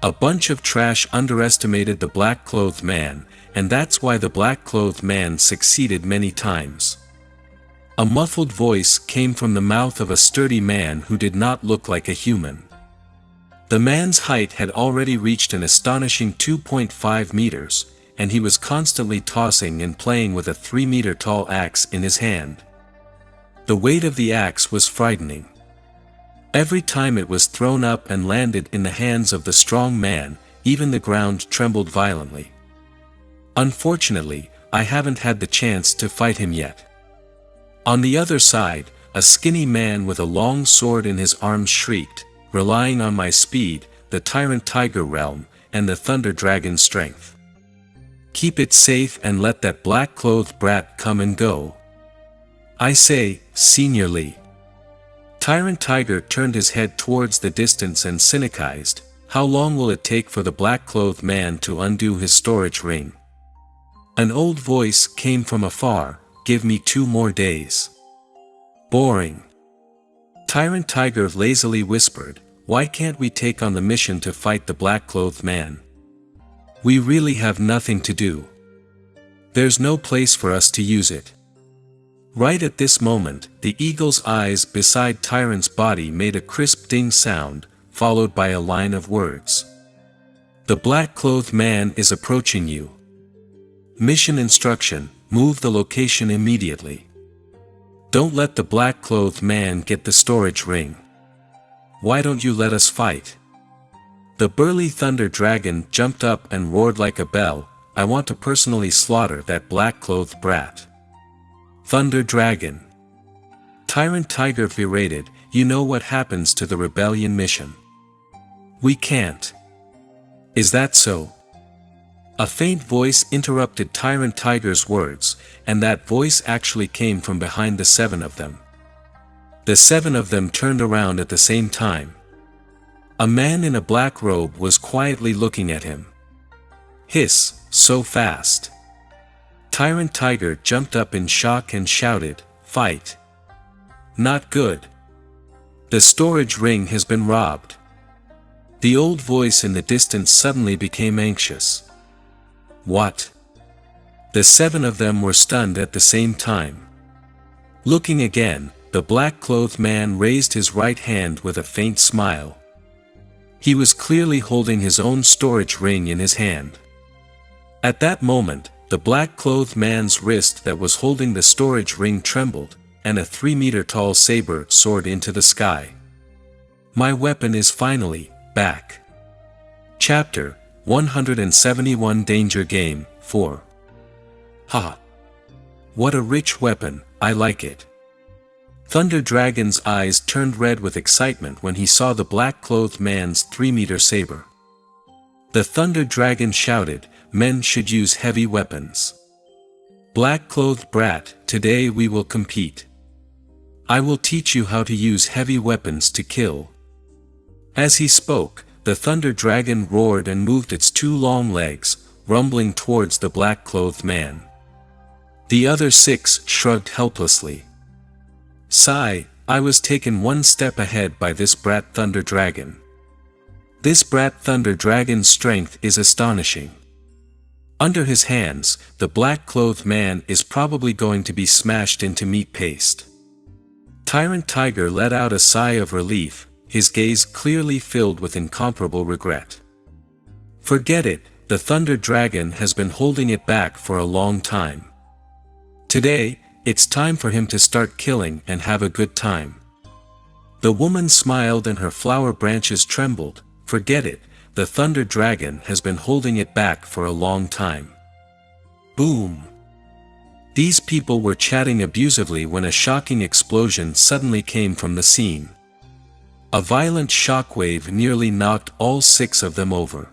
A bunch of trash underestimated the black-clothed man, and that's why the black-clothed man succeeded many times." A muffled voice came from the mouth of a sturdy man who did not look like a human. The man's height had already reached an astonishing 2.5 meters, and he was constantly tossing and playing with a 3-meter-tall axe in his hand. The weight of the axe was frightening. Every time it was thrown up and landed in the hands of the strong man, even the ground trembled violently. "Unfortunately, I haven't had the chance to fight him yet." On the other side, a skinny man with a long sword in his arms shrieked, "Relying on my speed, the Tyrant Tiger realm, and the Thunder Dragon strength. Keep it safe and let that black-clothed brat come and go. I say, Senior Lee." Tyrant Tiger turned his head towards the distance and cynicized, "How long will it take for the black-clothed man to undo his storage ring?" An old voice came from afar, "Give me 2 more days." "Boring." Tyrant Tiger lazily whispered, "Why can't we take on the mission to fight the black-clothed man? We really have nothing to do. There's no place for us to use it." Right at this moment, the eagle's eyes beside Tyrant's body made a crisp ding sound, followed by a line of words. "The black-clothed man is approaching you. Mission instruction, move the location immediately. Don't let the black-clothed man get the storage ring. Why don't you let us fight?" The burly Thunder Dragon jumped up and roared like a bell, "I want to personally slaughter that black-clothed brat." "Thunder Dragon." Tyrant Tiger berated, "You know what happens to the rebellion mission. We can't." "Is that so?" A faint voice interrupted Tyrant Tiger's words, and that voice actually came from behind the 7 of them. The 7 of them turned around at the same time. A man in a black robe was quietly looking at him. "Hiss, so fast." Tyrant Tiger jumped up in shock and shouted, "Fight! Not good. The storage ring has been robbed." The old voice in the distance suddenly became anxious. "What?" The 7 of them were stunned at the same time. Looking again, the black-clothed man raised his right hand with a faint smile. He was clearly holding his own storage ring in his hand. At that moment, the black-clothed man's wrist that was holding the storage ring trembled, and a 3-meter-tall saber soared into the sky. My weapon is finally back. Chapter 171 Danger Game 4. Ha! What a rich weapon, I like it. Thunder Dragon's eyes turned red with excitement when he saw the black-clothed man's 3-meter saber. The Thunder Dragon shouted, "Men should use heavy weapons. Black-clothed brat, today we will compete. I will teach you how to use heavy weapons to kill." As he spoke, the thunder dragon roared and moved its two long legs, rumbling towards the black-clothed man. The other 6 shrugged helplessly. "Sigh, I was taken one step ahead by this brat thunder dragon. This brat thunder dragon's strength is astonishing. Under his hands, the black-clothed man is probably going to be smashed into meat paste." Tyrant Tiger let out a sigh of relief, his gaze clearly filled with incomparable regret. Forget it, the thunder dragon has been holding it back for a long time. Today, it's time for him to start killing and have a good time. The woman smiled and her flower branches trembled. Forget it, the thunder dragon has been holding it back for a long time. Boom! These people were chatting abusively when a shocking explosion suddenly came from the scene. A violent shockwave nearly knocked all 6 of them over.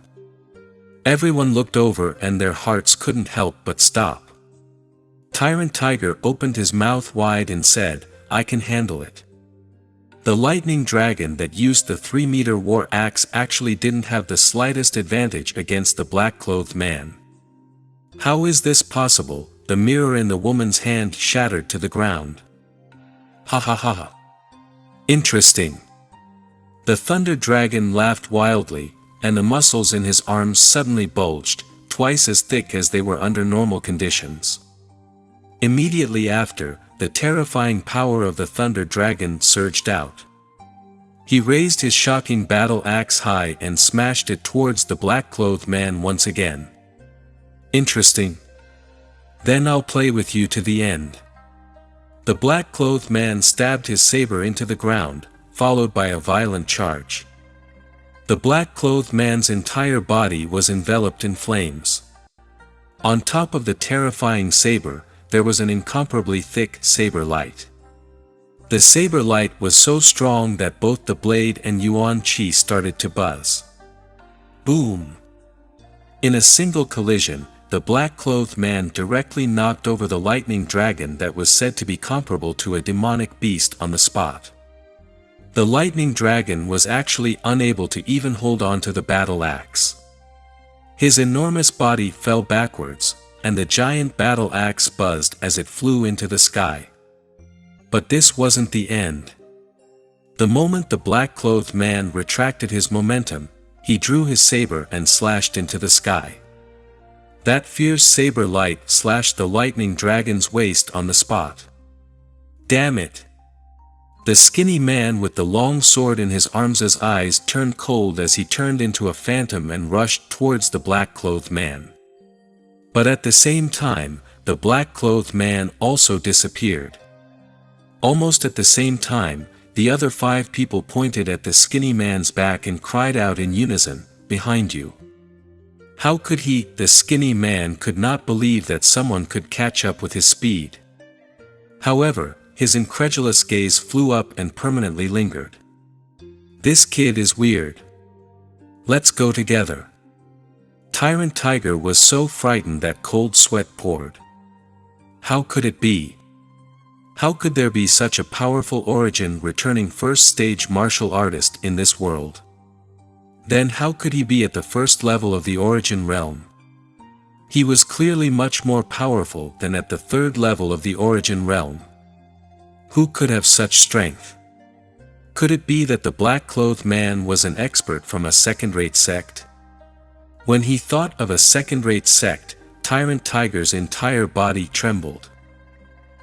Everyone looked over and their hearts couldn't help but stop. Tyrant Tiger opened his mouth wide and said, "I can handle it." The lightning dragon that used the 3-meter war axe actually didn't have the slightest advantage against the black-clothed man. How is this possible? The mirror in the woman's hand shattered to the ground. Ha ha ha ha. Interesting. The thunder dragon laughed wildly, and the muscles in his arms suddenly bulged, twice as thick as they were under normal conditions. Immediately after, the terrifying power of the thunder dragon surged out. He raised his shocking battle axe high and smashed it towards the black-clothed man once again. Interesting. Then I'll play with you to the end. The black-clothed man stabbed his saber into the ground, followed by a violent charge. The black-clothed man's entire body was enveloped in flames. On top of the terrifying saber, there was an incomparably thick saber light. The saber light was so strong that both the blade and Yuan Qi started to buzz. Boom! In a single collision, the black-clothed man directly knocked over the lightning dragon that was said to be comparable to a demonic beast on the spot. The lightning dragon was actually unable to even hold on to the battle axe. His enormous body fell backwards, and the giant battle axe buzzed as it flew into the sky. But this wasn't the end. The moment the black-clothed man retracted his momentum, he drew his saber and slashed into the sky. That fierce saber light slashed the lightning dragon's waist on the spot. Damn it! The skinny man with the long sword in his arms' eyes turned cold as he turned into a phantom and rushed towards the black-clothed man. But at the same time, the black-clothed man also disappeared. Almost at the same time, the other 5 people pointed at the skinny man's back and cried out in unison, "Behind you." How could he? The skinny man could not believe that someone could catch up with his speed. However, his incredulous gaze flew up and permanently lingered. This kid is weird. Let's go together. Tyrant Tiger was so frightened that cold sweat poured. How could it be? How could there be such a powerful origin returning first stage martial artist in this world? Then how could he be at the first level of the origin realm? He was clearly much more powerful than at the 3rd level of the origin realm. Who could have such strength? Could it be that the black-clothed man was an expert from a second-rate sect? When he thought of a second-rate sect, Tyrant Tiger's entire body trembled.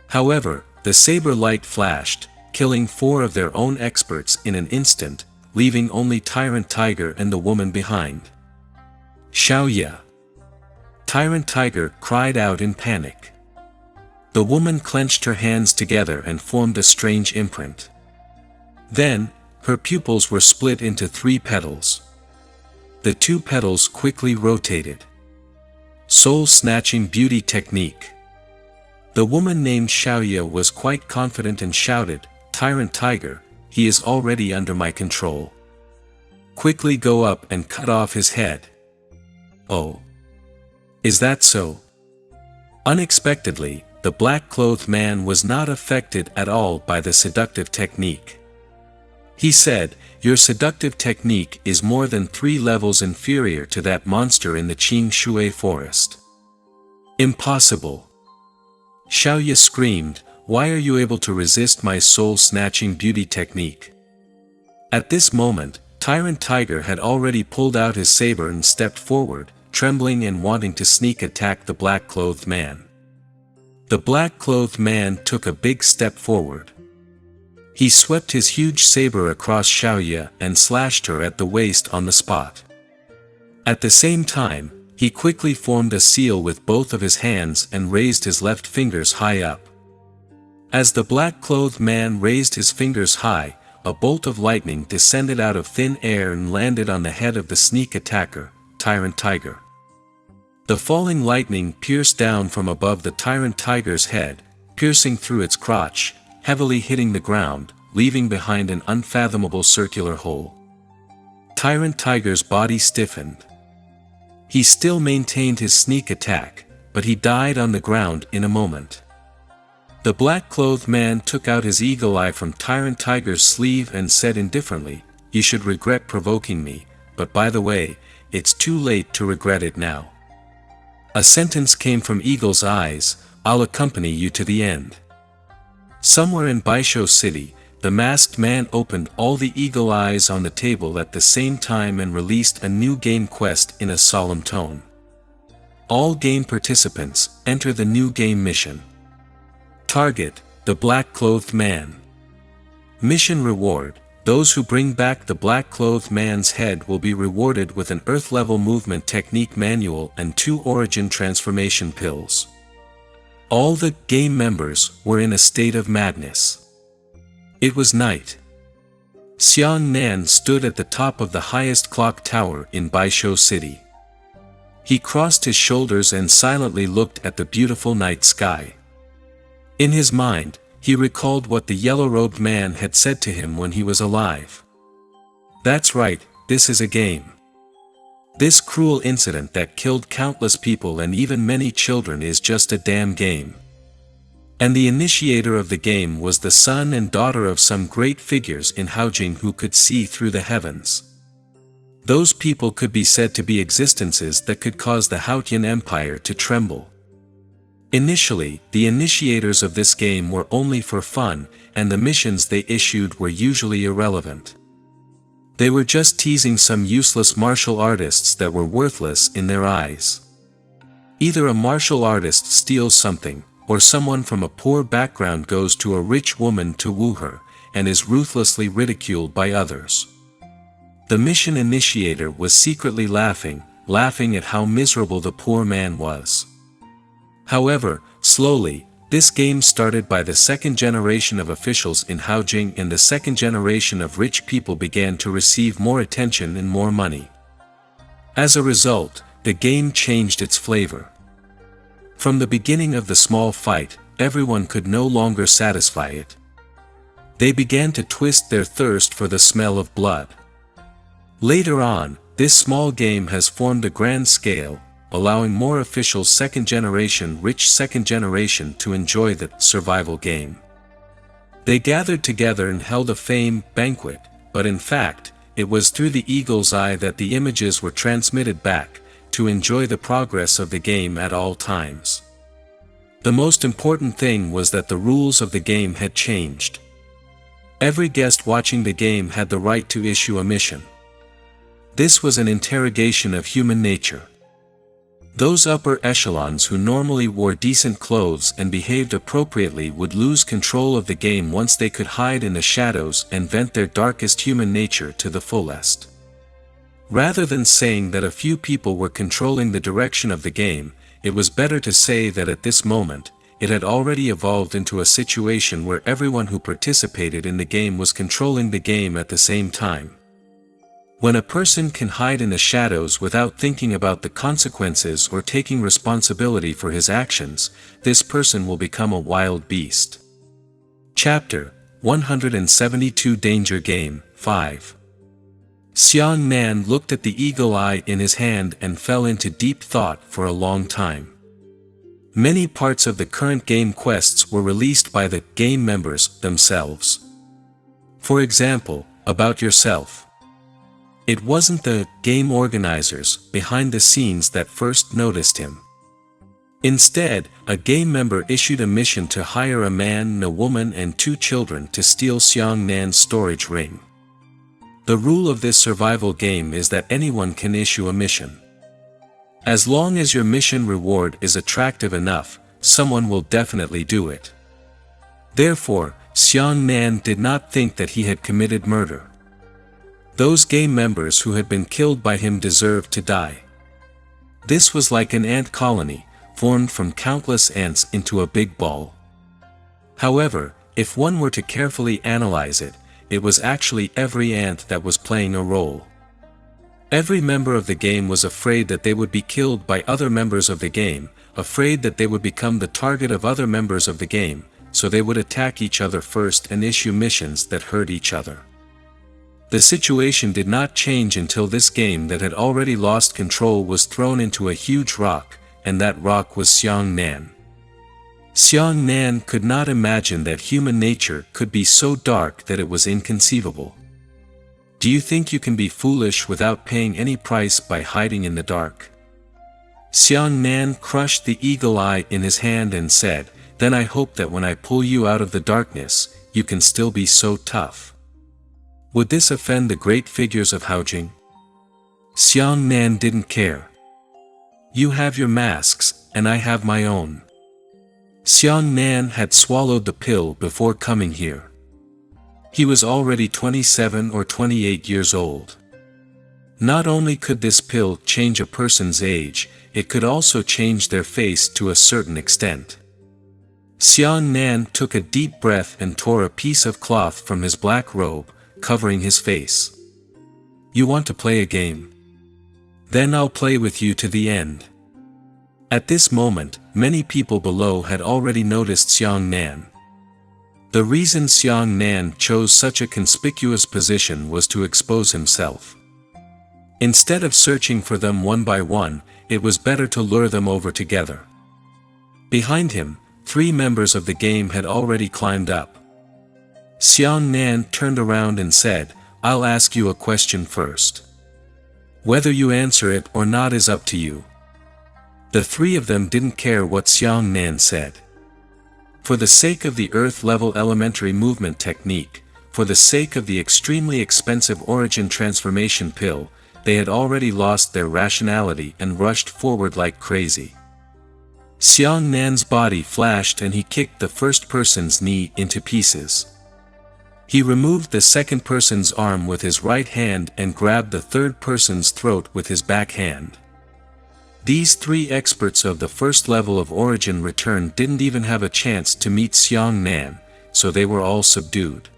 However, the saber light flashed, killing 4 of their own experts in an instant, leaving only Tyrant Tiger and the woman behind. Xiaoya! Tyrant Tiger cried out in panic. The woman clenched her hands together and formed a strange imprint. Then, her pupils were split into 3 petals. The 2 petals quickly rotated. Soul-snatching beauty technique. The woman named Xiaoya was quite confident and shouted, "Tyrant Tiger, he is already under my control. Quickly go up and cut off his head." Oh. Is that so? Unexpectedly, the black-clothed man was not affected at all by the seductive technique. He said, "Your seductive technique is more than 3 levels inferior to that monster in the Qing Shui forest." "Impossible!" Xiaoye screamed, "Why are you able to resist my soul-snatching beauty technique?" At this moment, Tyrant Tiger had already pulled out his saber and stepped forward, trembling and wanting to sneak attack the black-clothed man. The black-clothed man took a big step forward. He swept his huge saber across Xiaoye and slashed her at the waist on the spot. At the same time, he quickly formed a seal with both of his hands and raised his left fingers high up. As the black-clothed man raised his fingers high, a bolt of lightning descended out of thin air and landed on the head of the sneak attacker, Tyrant Tiger. The falling lightning pierced down from above the Tyrant Tiger's head, piercing through its crotch, heavily hitting the ground, leaving behind an unfathomable circular hole. Tyrant Tiger's body stiffened. He still maintained his sneak attack, but he died on the ground in a moment. The black-clothed man took out his eagle eye from Tyrant Tiger's sleeve and said indifferently, "You should regret provoking me, but by the way, it's too late to regret it now." A sentence came from Eagle's eyes, "I'll accompany you to the end." Somewhere in Baisho City, the masked man opened all the eagle eyes on the table at the same time and released a new game quest in a solemn tone. All game participants, enter the new game mission. Target, the black-clothed man. Mission reward, those who bring back the black-clothed man's head will be rewarded with an Earth-level movement technique manual and 2 origin transformation pills. All the game members were in a state of madness. It was night. Xiang Nan stood at the top of the highest clock tower in Baisho City. He crossed his shoulders and silently looked at the beautiful night sky. In his mind, he recalled what the yellow-robed man had said to him when he was alive. "That's right, this is a game. This cruel incident that killed countless people and even many children is just a damn game." And the initiator of the game was the son and daughter of some great figures in Haojing who could see through the heavens. Those people could be said to be existences that could cause the Haotian Empire to tremble. Initially, the initiators of this game were only for fun, and the missions they issued were usually irrelevant. They were just teasing some useless martial artists that were worthless in their eyes. Either a martial artist steals something, or someone from a poor background goes to a rich woman to woo her, and is ruthlessly ridiculed by others. The mission initiator was secretly laughing at how miserable the poor man was. However, slowly, this game started by the second generation of officials in Haojing, and the second generation of rich people began to receive more attention and more money. As a result, the game changed its flavor. From the beginning of the small fight, everyone could no longer satisfy it. They began to twist their thirst for the smell of blood. Later on, this small game has formed a grand scale, allowing more officials rich second generation to enjoy the survival game. They gathered together and held a fame banquet, but in fact, it was through the eagle's eye that the images were transmitted back, to enjoy the progress of the game at all times. The most important thing was that the rules of the game had changed. Every guest watching the game had the right to issue a mission. This was an interrogation of human nature. Those upper echelons who normally wore decent clothes and behaved appropriately would lose control of the game once they could hide in the shadows and vent their darkest human nature to the fullest. Rather than saying that a few people were controlling the direction of the game, it was better to say that at this moment, it had already evolved into a situation where everyone who participated in the game was controlling the game at the same time. When a person can hide in the shadows without thinking about the consequences or taking responsibility for his actions, this person will become a wild beast. Chapter 172 Danger Game 5. Xiang Nan looked at the eagle eye in his hand and fell into deep thought for a long time. Many parts of the current game quests were released by the game members themselves. For example, about yourself. It wasn't the game organizers behind the scenes that first noticed him. Instead, a game member issued a mission to hire a man, a woman and 2 children to steal Xiang Nan's storage ring. The rule of this survival game is that anyone can issue a mission. As long as your mission reward is attractive enough, someone will definitely do it. Therefore, Xiang Nan did not think that he had committed murder. Those game members who had been killed by him deserved to die. This was like an ant colony, formed from countless ants into a big ball. However, if one were to carefully analyze it, it was actually every ant that was playing a role. Every member of the game was afraid that they would be killed by other members of the game, afraid that they would become the target of other members of the game, so they would attack each other first and issue missions that hurt each other. The situation did not change until this game that had already lost control was thrown into a huge rock, and that rock was Xiang Nan. Xiang Nan could not imagine that human nature could be so dark that it was inconceivable. Do you think you can be foolish without paying any price by hiding in the dark? Xiang Nan crushed the eagle eye in his hand and said, "Then I hope that when I pull you out of the darkness, you can still be so tough." Would this offend the great figures of Haojing? Xiang Nan didn't care. You have your masks, and I have my own. Xiang Nan had swallowed the pill before coming here. He was already 27 or 28 years old. Not only could this pill change a person's age, it could also change their face to a certain extent. Xiang Nan took a deep breath and tore a piece of cloth from his black robe, covering his face. You want to play a game? Then I'll play with you to the end. At this moment, many people below had already noticed Xiang Nan. The reason Xiang Nan chose such a conspicuous position was to expose himself. Instead of searching for them one by one, it was better to lure them over together. Behind him, 3 members of the game had already climbed up. Xiang Nan turned around and said, "I'll ask you a question first. Whether you answer it or not is up to you." The 3 of them didn't care what Xiang Nan said. For the sake of the Earth-level elementary movement technique, for the sake of the extremely expensive origin transformation pill, they had already lost their rationality and rushed forward like crazy. Xiang Nan's body flashed and he kicked the first person's knee into pieces. He removed the second person's arm with his right hand and grabbed the third person's throat with his back hand. These 3 experts of the first level of origin return didn't even have a chance to meet Xiang Nan, so they were all subdued.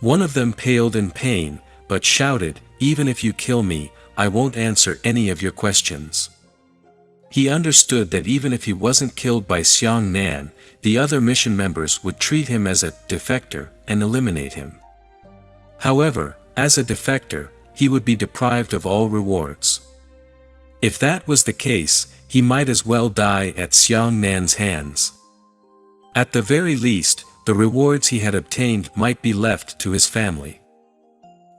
One of them paled in pain, but shouted, "Even if you kill me, I won't answer any of your questions." He understood that even if he wasn't killed by Xiang Nan, the other mission members would treat him as a defector and eliminate him. However, as a defector, he would be deprived of all rewards. If that was the case, he might as well die at Xiang Nan's hands. At the very least, the rewards he had obtained might be left to his family.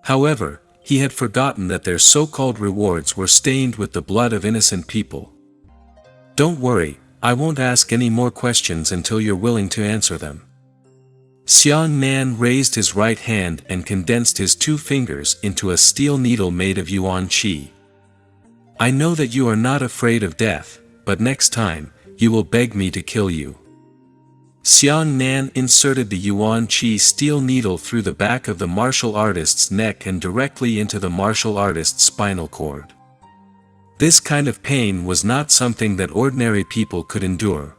However, he had forgotten that their so-called rewards were stained with the blood of innocent people. "Don't worry, I won't ask any more questions until you're willing to answer them." Xiang Nan raised his right hand and condensed his 2 fingers into a steel needle made of yuan qi. "I know that you are not afraid of death, but next time, you will beg me to kill you." Xiang Nan inserted the yuan qi steel needle through the back of the martial artist's neck and directly into the martial artist's spinal cord. This kind of pain was not something that ordinary people could endure.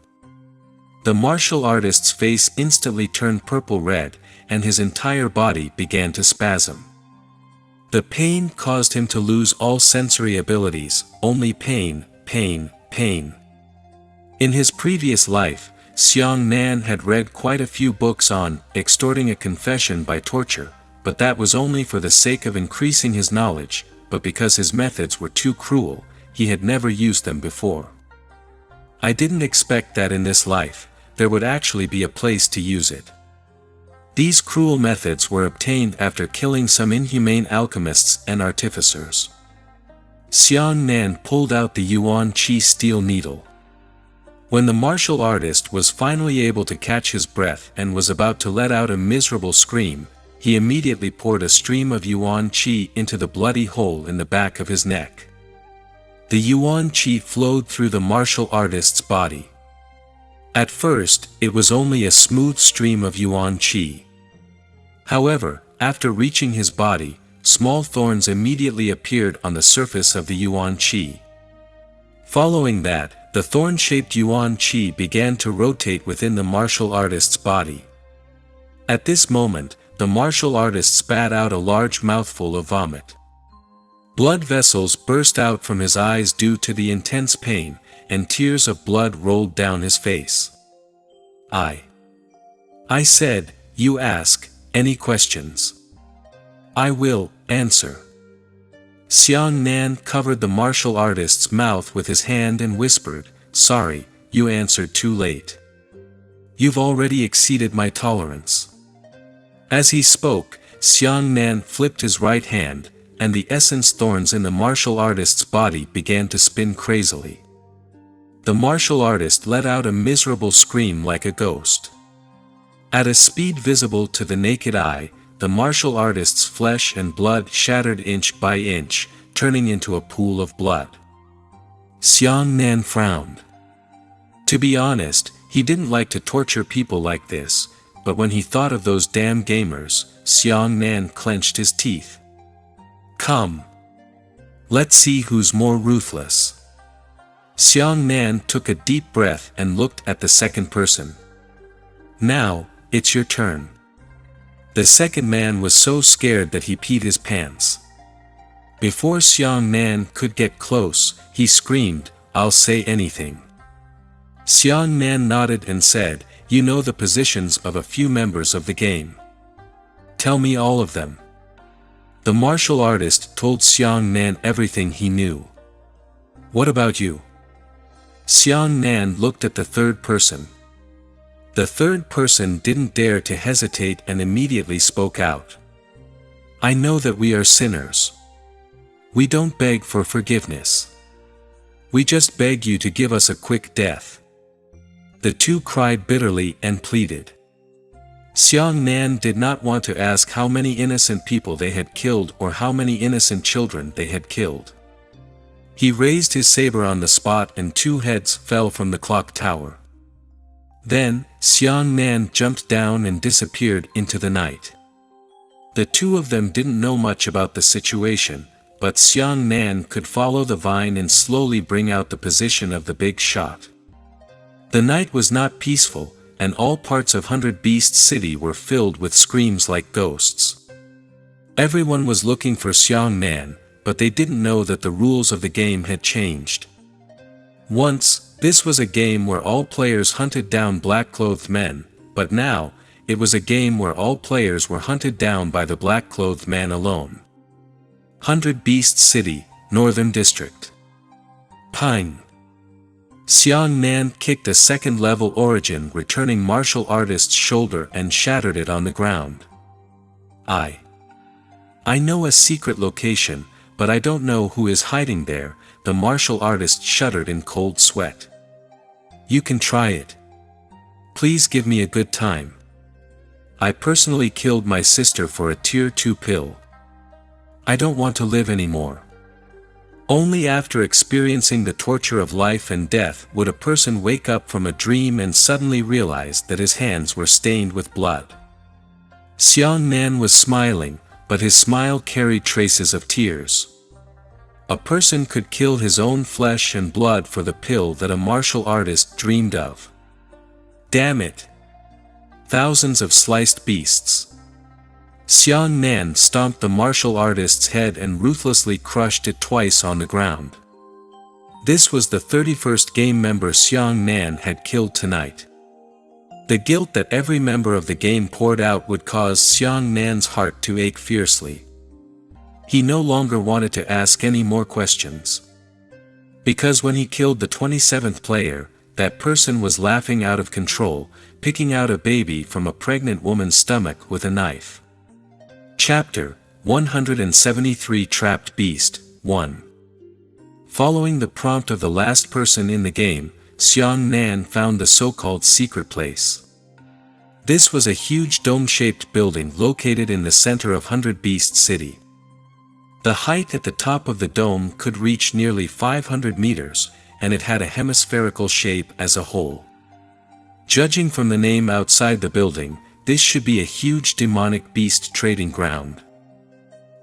The martial artist's face instantly turned purple-red, and his entire body began to spasm. The pain caused him to lose all sensory abilities, only pain, pain, pain. In his previous life, Xiang Nan had read quite a few books on extorting a confession by torture, but that was only for the sake of increasing his knowledge, but because his methods were too cruel, he had never used them before. I didn't expect that in this life, there would actually be a place to use it. These cruel methods were obtained after killing some inhumane alchemists and artificers. Xiang Nan pulled out the Yuan Qi steel needle. When the martial artist was finally able to catch his breath and was about to let out a miserable scream, he immediately poured a stream of Yuan Qi into the bloody hole in the back of his neck. The Yuan Qi flowed through the martial artist's body. At first, it was only a smooth stream of Yuan Qi. However, after reaching his body, small thorns immediately appeared on the surface of the Yuan Qi. Following that, the thorn-shaped Yuan Qi began to rotate within the martial artist's body. At this moment, the martial artist spat out a large mouthful of vomit. Blood vessels burst out from his eyes due to the intense pain, and tears of blood rolled down his face. I said, "You ask any questions? I will answer." Xiang Nan covered the martial artist's mouth with his hand and whispered, "Sorry, you answered too late. You've already exceeded my tolerance." As he spoke, Xiang Nan flipped his right hand, and the essence thorns in the martial artist's body began to spin crazily. The martial artist let out a miserable scream like a ghost. At a speed visible to the naked eye, the martial artist's flesh and blood shattered inch by inch, turning into a pool of blood. Xiang Nan frowned. To be honest, he didn't like to torture people like this, but when he thought of those damn gamers, Xiang Nan clenched his teeth. "Come. Let's see who's more ruthless." Xiang Nan took a deep breath and looked at the second person. "Now, it's your turn." The second man was so scared that he peed his pants. Before Xiang Nan could get close, he screamed, "I'll say anything." Xiang Nan nodded and said, "You know the positions of a few members of the game. Tell me all of them." The martial artist told Xiang Nan everything he knew. "What about you?" Xiang Nan looked at the third person. The third person didn't dare to hesitate and immediately spoke out. "I know that we are sinners. We don't beg for forgiveness. We just beg you to give us a quick death." The two cried bitterly and pleaded. Xiang Nan did not want to ask how many innocent people they had killed or how many innocent children they had killed. He raised his saber on the spot and two heads fell from the clock tower. Then, Xiang Nan jumped down and disappeared into the night. The two of them didn't know much about the situation, but Xiang Nan could follow the vine and slowly bring out the position of the big shot. The night was not peaceful, and all parts of 100 Beast City were filled with screams like ghosts. Everyone was looking for Xiang Nan, but they didn't know that the rules of the game had changed. Once, this was a game where all players hunted down black-clothed men, but now, it was a game where all players were hunted down by the black-clothed man alone. 100 Beast City, Northern District. Pine. Xiang Nan kicked a second-level origin returning martial artist's shoulder and shattered it on the ground. I know a secret location, but I don't know who is hiding there," the martial artist shuddered in cold sweat. "You can try it. Please give me a good time. I personally killed my sister for a tier 2 pill. I don't want to live anymore." Only after experiencing the torture of life and death would a person wake up from a dream and suddenly realize that his hands were stained with blood. Xiang Nan was smiling, but his smile carried traces of tears. A person could kill his own flesh and blood for the pill that a martial artist dreamed of. Damn it! Thousands of sliced beasts. Xiang Nan stomped the martial artist's head and ruthlessly crushed it twice on the ground. This was the 31st game member Xiang Nan had killed tonight. The guilt that every member of the game poured out would cause Xiang Nan's heart to ache fiercely. He no longer wanted to ask any more questions. Because when he killed the 27th player, that person was laughing out of control, picking out a baby from a pregnant woman's stomach with a knife. Chapter 173 Trapped Beast 1. Following the prompt of the last person in the game, Xiang Nan found the so-called secret place. This was a huge dome-shaped building located in the center of 100 Beast City. The height at the top of the dome could reach nearly 500 meters, and it had a hemispherical shape as a whole. Judging from the name outside the building, this should be a huge demonic beast trading ground.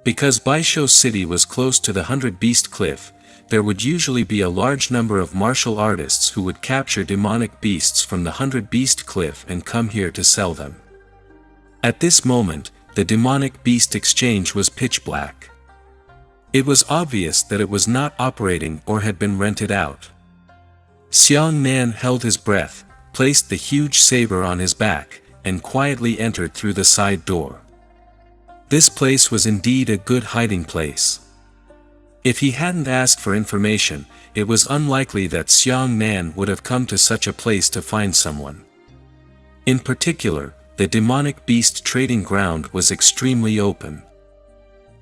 Because Baisho City was close to the 100 Beast Cliff, there would usually be a large number of martial artists who would capture demonic beasts from the 100 Beast Cliff and come here to sell them. At this moment, the demonic beast exchange was pitch black. It was obvious that it was not operating or had been rented out. Xiang Nan held his breath, placed the huge saber on his back, and quietly entered through the side door. This place was indeed a good hiding place. If he hadn't asked for information, it was unlikely that Xiang Nan would have come to such a place to find someone. In particular, the demonic beast trading ground was extremely open.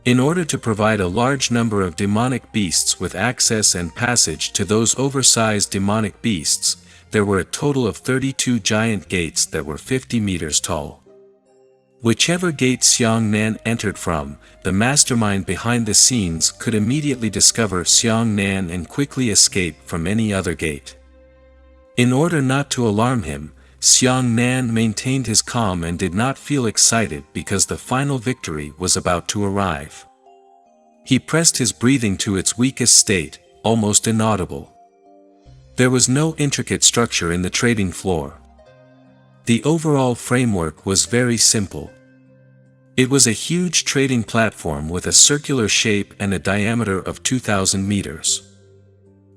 In order to provide a large number of demonic beasts with access and passage to those oversized demonic beasts, there were a total of 32 giant gates that were 50 meters tall. Whichever gate Xiang Nan entered from, the mastermind behind the scenes could immediately discover Xiang Nan and quickly escape from any other gate. In order not to alarm him, Xiang Nan maintained his calm and did not feel excited because the final victory was about to arrive. He pressed his breathing to its weakest state, almost inaudible. There was no intricate structure in the trading floor. The overall framework was very simple. It was a huge trading platform with a circular shape and a diameter of 2,000 meters.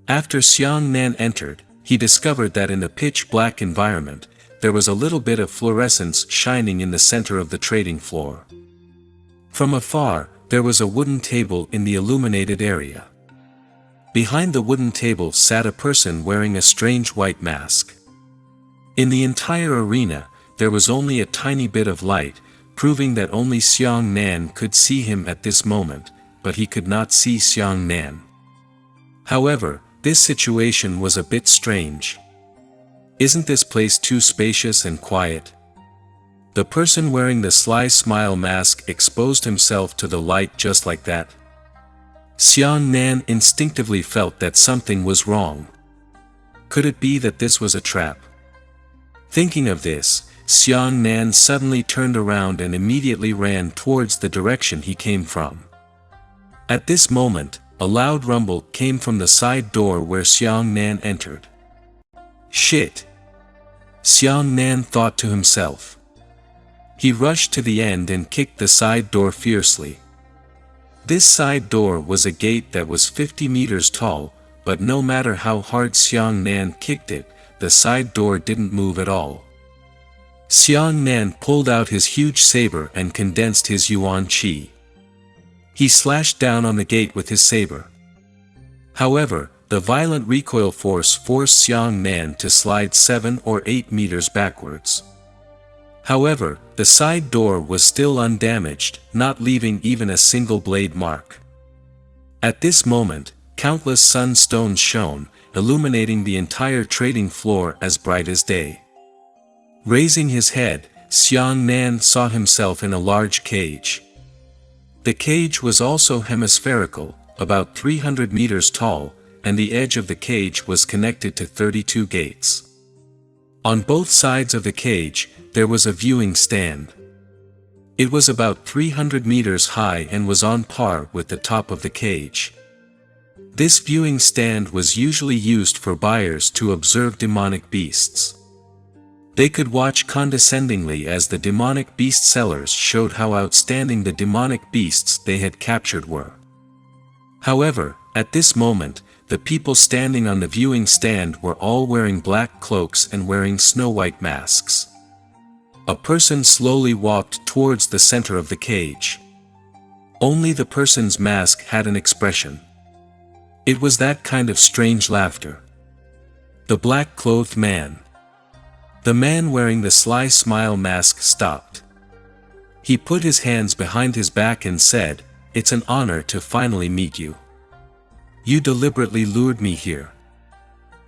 After Xiang Nan entered, he discovered that in the pitch-black environment, there was a little bit of fluorescence shining in the center of the trading floor. From afar, there was a wooden table in the illuminated area. Behind the wooden table sat a person wearing a strange white mask. In the entire arena, there was only a tiny bit of light, proving that only Xiang Nan could see him at this moment, but he could not see Xiang Nan. However, this situation was a bit strange. Isn't this place too spacious and quiet? The person wearing the sly smile mask exposed himself to the light just like that. Xiang Nan instinctively felt that something was wrong. Could it be that this was a trap? Thinking of this, Xiang Nan suddenly turned around and immediately ran towards the direction he came from. At this moment, a loud rumble came from the side door where Xiang Nan entered. Shit! Xiang Nan thought to himself. He rushed to the end and kicked the side door fiercely. This side door was a gate that was 50 meters tall, but no matter how hard Xiang Nan kicked it, the side door didn't move at all. Xiang Nan pulled out his huge saber and condensed his yuan qi. He slashed down on the gate with his saber. However, the violent recoil force forced Xiang Nan to slide 7 or 8 meters backwards. However, the side door was still undamaged, not leaving even a single blade mark. At this moment, countless sunstones shone, illuminating the entire trading floor as bright as day. Raising his head, Xiang Nan saw himself in a large cage. The cage was also hemispherical, about 300 meters tall, and the edge of the cage was connected to 32 gates. On both sides of the cage, there was a viewing stand. It was about 300 meters high and was on par with the top of the cage. This viewing stand was usually used for buyers to observe demonic beasts. They could watch condescendingly as the demonic beast sellers showed how outstanding the demonic beasts they had captured were. However, at this moment, the people standing on the viewing stand were all wearing black cloaks and wearing snow-white masks. A person slowly walked towards the center of the cage. Only the person's mask had an expression. It was that kind of strange laughter. The black-clothed man. The man wearing the sly smile mask stopped. He put his hands behind his back and said, "It's an honor to finally meet you. You deliberately lured me here."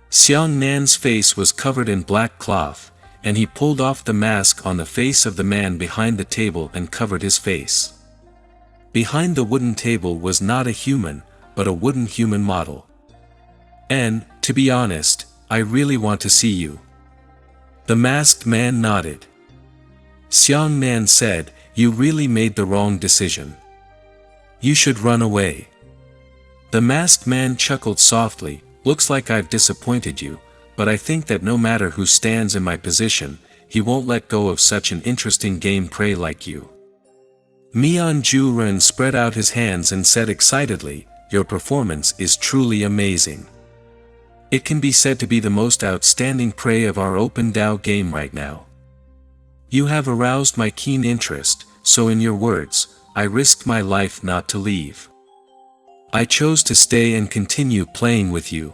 Xiang Nan's face was covered in black cloth, and he pulled off the mask on the face of the man behind the table and covered his face. Behind the wooden table was not a human, but a wooden human model. "And, to be honest, I really want to see you." The masked man nodded. Xiang Nan said, "You really made the wrong decision. You should run away." The masked man chuckled softly, "Looks like I've disappointed you, but I think that no matter who stands in my position, he won't let go of such an interesting game prey like you." Mian Ju Ren spread out his hands and said excitedly, "Your performance is truly amazing. It can be said to be the most outstanding prey of our open Dao game right now. You have aroused my keen interest, so in your words, I risked my life not to leave. I chose to stay and continue playing with you.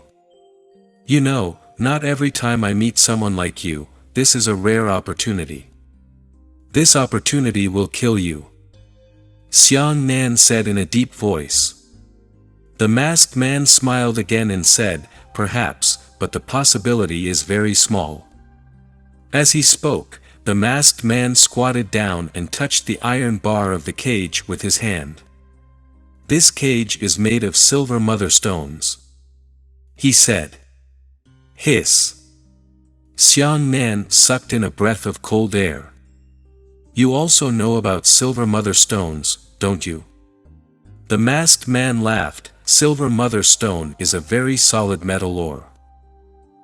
You know, not every time I meet someone like you, this is a rare opportunity. This opportunity will kill you." Xiang Nan said in a deep voice. The masked man smiled again and said, "Perhaps, but the possibility is very small." As he spoke, the masked man squatted down and touched the iron bar of the cage with his hand. "This cage is made of silver mother stones," he said. Hiss. Xiang Nan sucked in a breath of cold air. "You also know about silver mother stones, don't you?" The masked man laughed. "Silver mother stone is a very solid metal ore.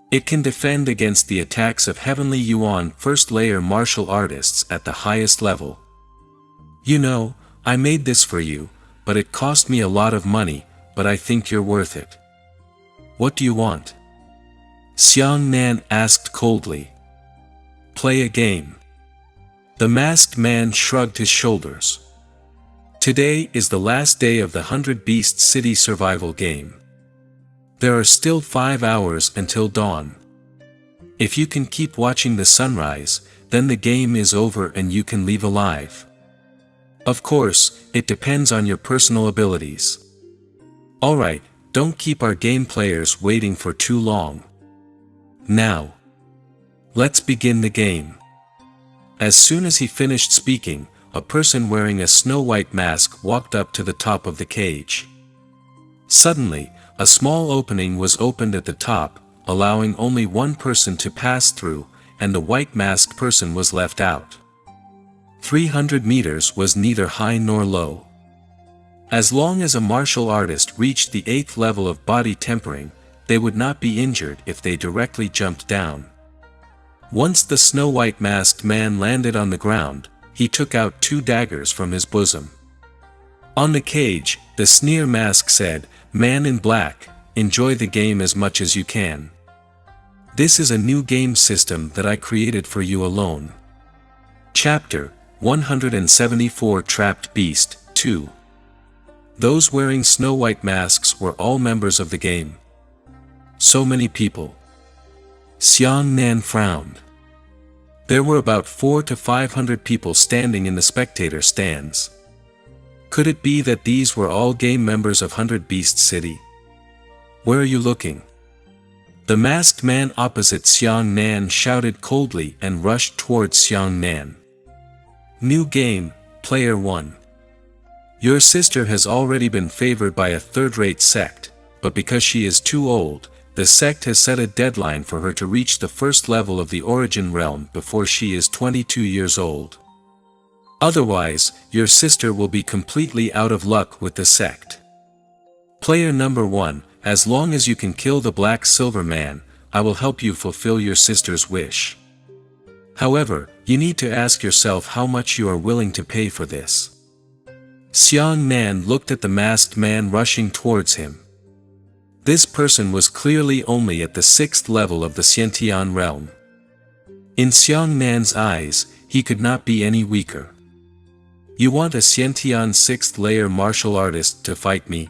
It can defend against the attacks of heavenly yuan first-layer martial artists at the highest level. You know, I made this for you, but it cost me a lot of money, but I think you're worth it. What do you want?" Xiang Nan asked coldly. "Play a game." The masked man shrugged his shoulders. "Today is the last day of the 100 Beast City survival game. There are still 5 hours until dawn. If you can keep watching the sunrise, then the game is over and you can leave alive. Of course, it depends on your personal abilities. Alright, don't keep our game players waiting for too long. Now, let's begin the game." As soon as he finished speaking, a person wearing a snow-white mask walked up to the top of the cage. Suddenly, a small opening was opened at the top, allowing only one person to pass through, and the white-masked person was left out. 300 meters was neither high nor low. As long as a martial artist reached the 8th level of body tempering, they would not be injured if they directly jumped down. Once the snow-white masked man landed on the ground, he took out 2 daggers from his bosom. On the cage, the sneer mask said, "Man in black, enjoy the game as much as you can. This is a new game system that I created for you alone." Chapter 174 Trapped Beast 2. Those wearing snow-white masks were all members of the game. So many people. Xiang Nan frowned. There were about 400 to 500 people standing in the spectator stands. Could it be that these were all game members of 100 Beast City? "Where are you looking?" The masked man opposite Xiang Nan shouted coldly and rushed towards Xiang Nan. New game, Player 1. Your sister has already been favored by a third-rate sect, but because she is too old, the sect has set a deadline for her to reach the first level of the origin realm before she is 22 years old. Otherwise, your sister will be completely out of luck with the sect. Player number 1, as long as you can kill the Black Silver Man, I will help you fulfill your sister's wish. However, you need to ask yourself how much you are willing to pay for this." Xiang Nan looked at the masked man rushing towards him. This person was clearly only at the 6th level of the Xiantian realm. In Xiang Nan's eyes, he could not be any weaker. "You want a Xiantian 6th layer martial artist to fight me?"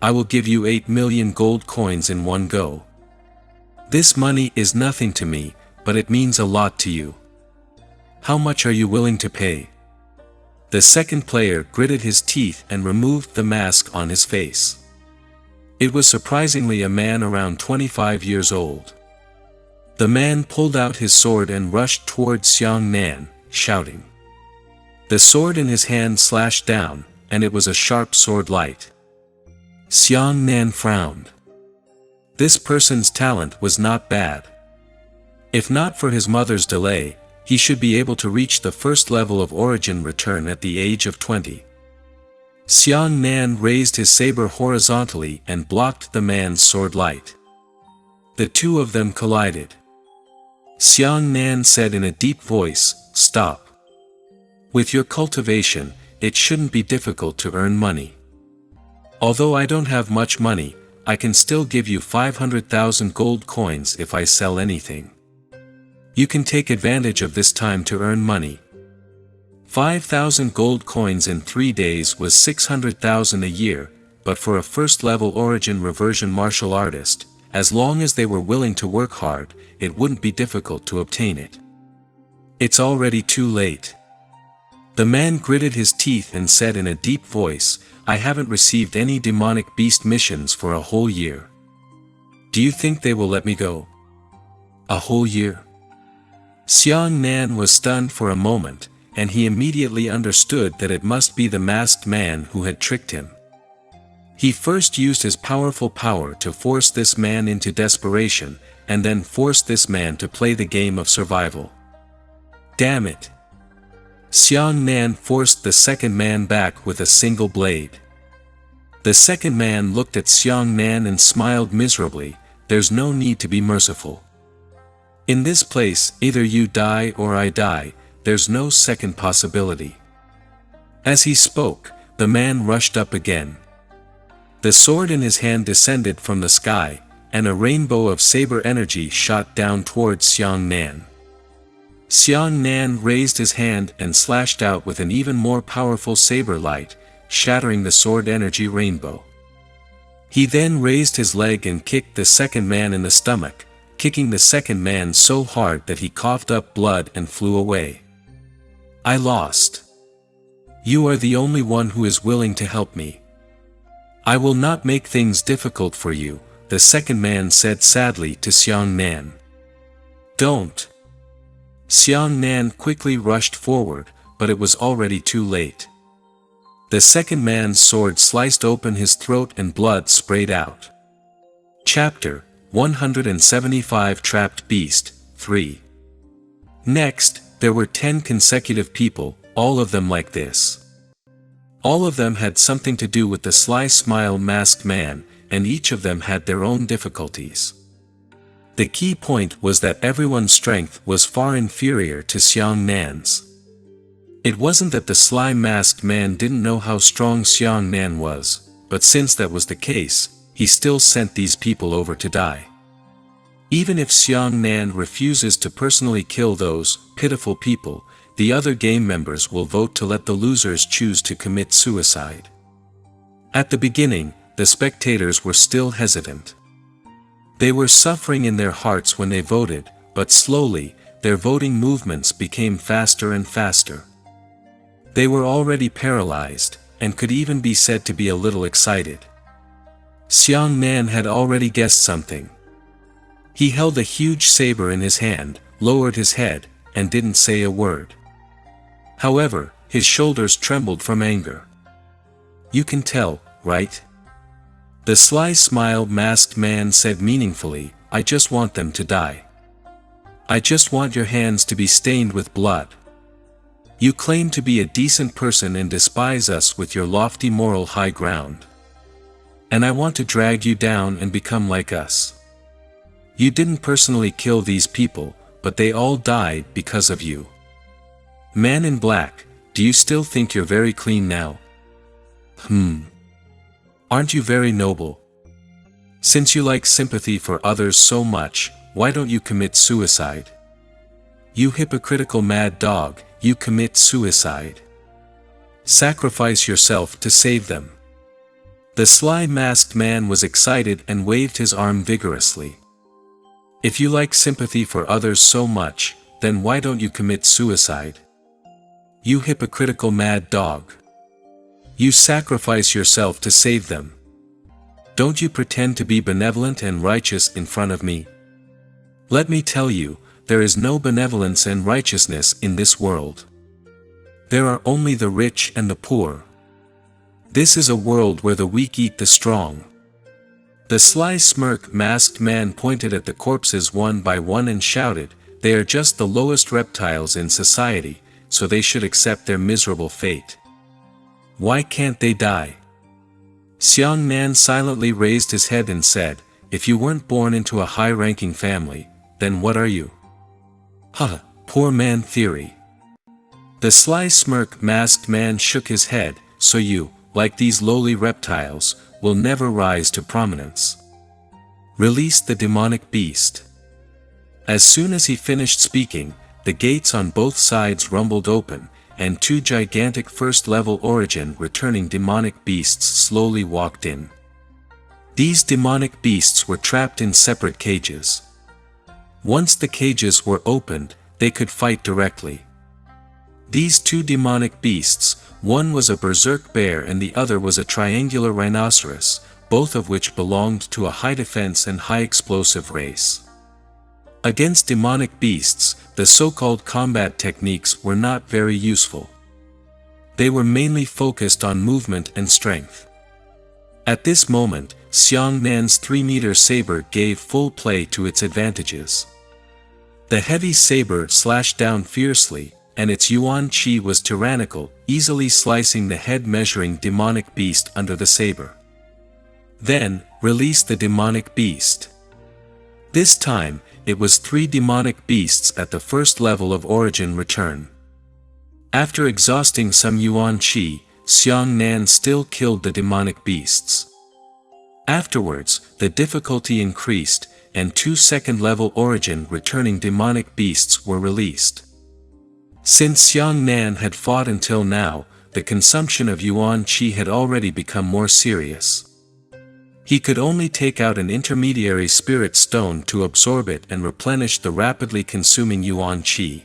I will give you 8 million gold coins in one go. This money is nothing to me, but it means a lot to you. How much are you willing to pay?" The second player gritted his teeth and removed the mask on his face. It was surprisingly a man around 25 years old. The man pulled out his sword and rushed toward Xiang Nan, shouting. The sword in his hand slashed down, and it was a sharp sword light. Xiang Nan frowned. This person's talent was not bad. If not for his mother's delay, he should be able to reach the first level of origin return at the age of 20. Xiang Nan raised his saber horizontally and blocked the man's sword light. The two of them collided. Xiang Nan said in a deep voice, "Stop. With your cultivation, it shouldn't be difficult to earn money. Although I don't have much money, I can still give you 500,000 gold coins if I sell anything. You can take advantage of this time to earn money." 5,000 gold coins in 3 days was 600,000 a year, but for a first-level origin reversion martial artist, as long as they were willing to work hard, it wouldn't be difficult to obtain it. "It's already too late." The man gritted his teeth and said in a deep voice, "I haven't received any demonic beast missions for a whole year. Do you think they will let me go?" "A whole year?" Xiang Nan was stunned for a moment, and he immediately understood that it must be the masked man who had tricked him. He first used his powerful power to force this man into desperation, and then forced this man to play the game of survival. Damn it! Xiang Nan forced the second man back with a single blade. The second man looked at Xiang Nan and smiled miserably. "There's no need to be merciful. In this place, either you die or I die, there's no second possibility." As he spoke, the man rushed up again. The sword in his hand descended from the sky, and a rainbow of saber energy shot down towards Xiang Nan. Xiang Nan raised his hand and slashed out with an even more powerful saber light, shattering the sword energy rainbow. He then raised his leg and kicked the second man in the stomach, kicking the second man so hard that he coughed up blood and flew away. "I lost. You are the only one who is willing to help me. I will not make things difficult for you," the second man said sadly to Xiang Nan. "Don't." Xiang Nan quickly rushed forward, but it was already too late. The second man's sword sliced open his throat and blood sprayed out. Chapter 175 Trapped Beast 3. Next, there were 10 consecutive people, all of them like this. All of them had something to do with the sly smile masked man, and each of them had their own difficulties. The key point was that everyone's strength was far inferior to Xiang Nan's. It wasn't that the sly masked man didn't know how strong Xiang Nan was, but since that was the case, he still sent these people over to die. Even if Xiang Nan refuses to personally kill those pitiful people, the other game members will vote to let the losers choose to commit suicide. At the beginning, the spectators were still hesitant. They were suffering in their hearts when they voted, but slowly, their voting movements became faster and faster. They were already paralyzed, and could even be said to be a little excited. Xiang Nan had already guessed something. He held a huge saber in his hand, lowered his head, and didn't say a word. However, his shoulders trembled from anger. "You can tell, right?" The sly smile masked man said meaningfully, "I just want them to die. I just want your hands to be stained with blood. You claim to be a decent person and despise us with your lofty moral high ground. And I want to drag you down and become like us. You didn't personally kill these people, but they all died because of you. Man in black, do you still think you're very clean now? Aren't you very noble? Since you like sympathy for others so much, why don't you commit suicide? You hypocritical mad dog, you commit suicide. Sacrifice yourself to save them. The sly masked man was excited and waved his arm vigorously. If you like sympathy for others so much, then why don't you commit suicide? You hypocritical mad dog. You sacrifice yourself to save them. Don't you pretend to be benevolent and righteous in front of me? Let me tell you, there is no benevolence and righteousness in this world. There are only the rich and the poor. This is a world where the weak eat the strong. The sly masked man pointed at the corpses one by one and shouted, "They are just the lowest reptiles in society, so they should accept their miserable fate. Why can't they die?" Xiang Nan silently raised his head and said, "If you weren't born into a high-ranking family, then what are you?" Poor man theory. The sly masked man shook his head, "So you, like these lowly reptiles, will never rise to prominence. Release the demonic beast." As soon as he finished speaking, the gates on both sides rumbled open, and two gigantic first-level origin returning demonic beasts slowly walked in. These demonic beasts were trapped in separate cages. Once the cages were opened, they could fight directly. These two demonic beasts, one was a berserk bear and the other was a triangular rhinoceros, both of which belonged to a high defense and high explosive race. Against demonic beasts, the so-called combat techniques were not very useful. They were mainly focused on movement and strength. At this moment, Xiang Nan's 3-meter saber gave full play to its advantages. The heavy saber slashed down fiercely, and its yuan qi was tyrannical, easily slicing the head-measuring demonic beast under the saber. Then, release the demonic beast. This time, it was 3 demonic beasts at the first level of origin return. After exhausting some yuan qi, Xiang Nan still killed the demonic beasts. Afterwards, the difficulty increased, and 2 second-level origin returning demonic beasts were released. Since Xiang Nan had fought until now, the consumption of yuan qi had already become more serious. He could only take out an intermediary spirit stone to absorb it and replenish the rapidly consuming yuan qi.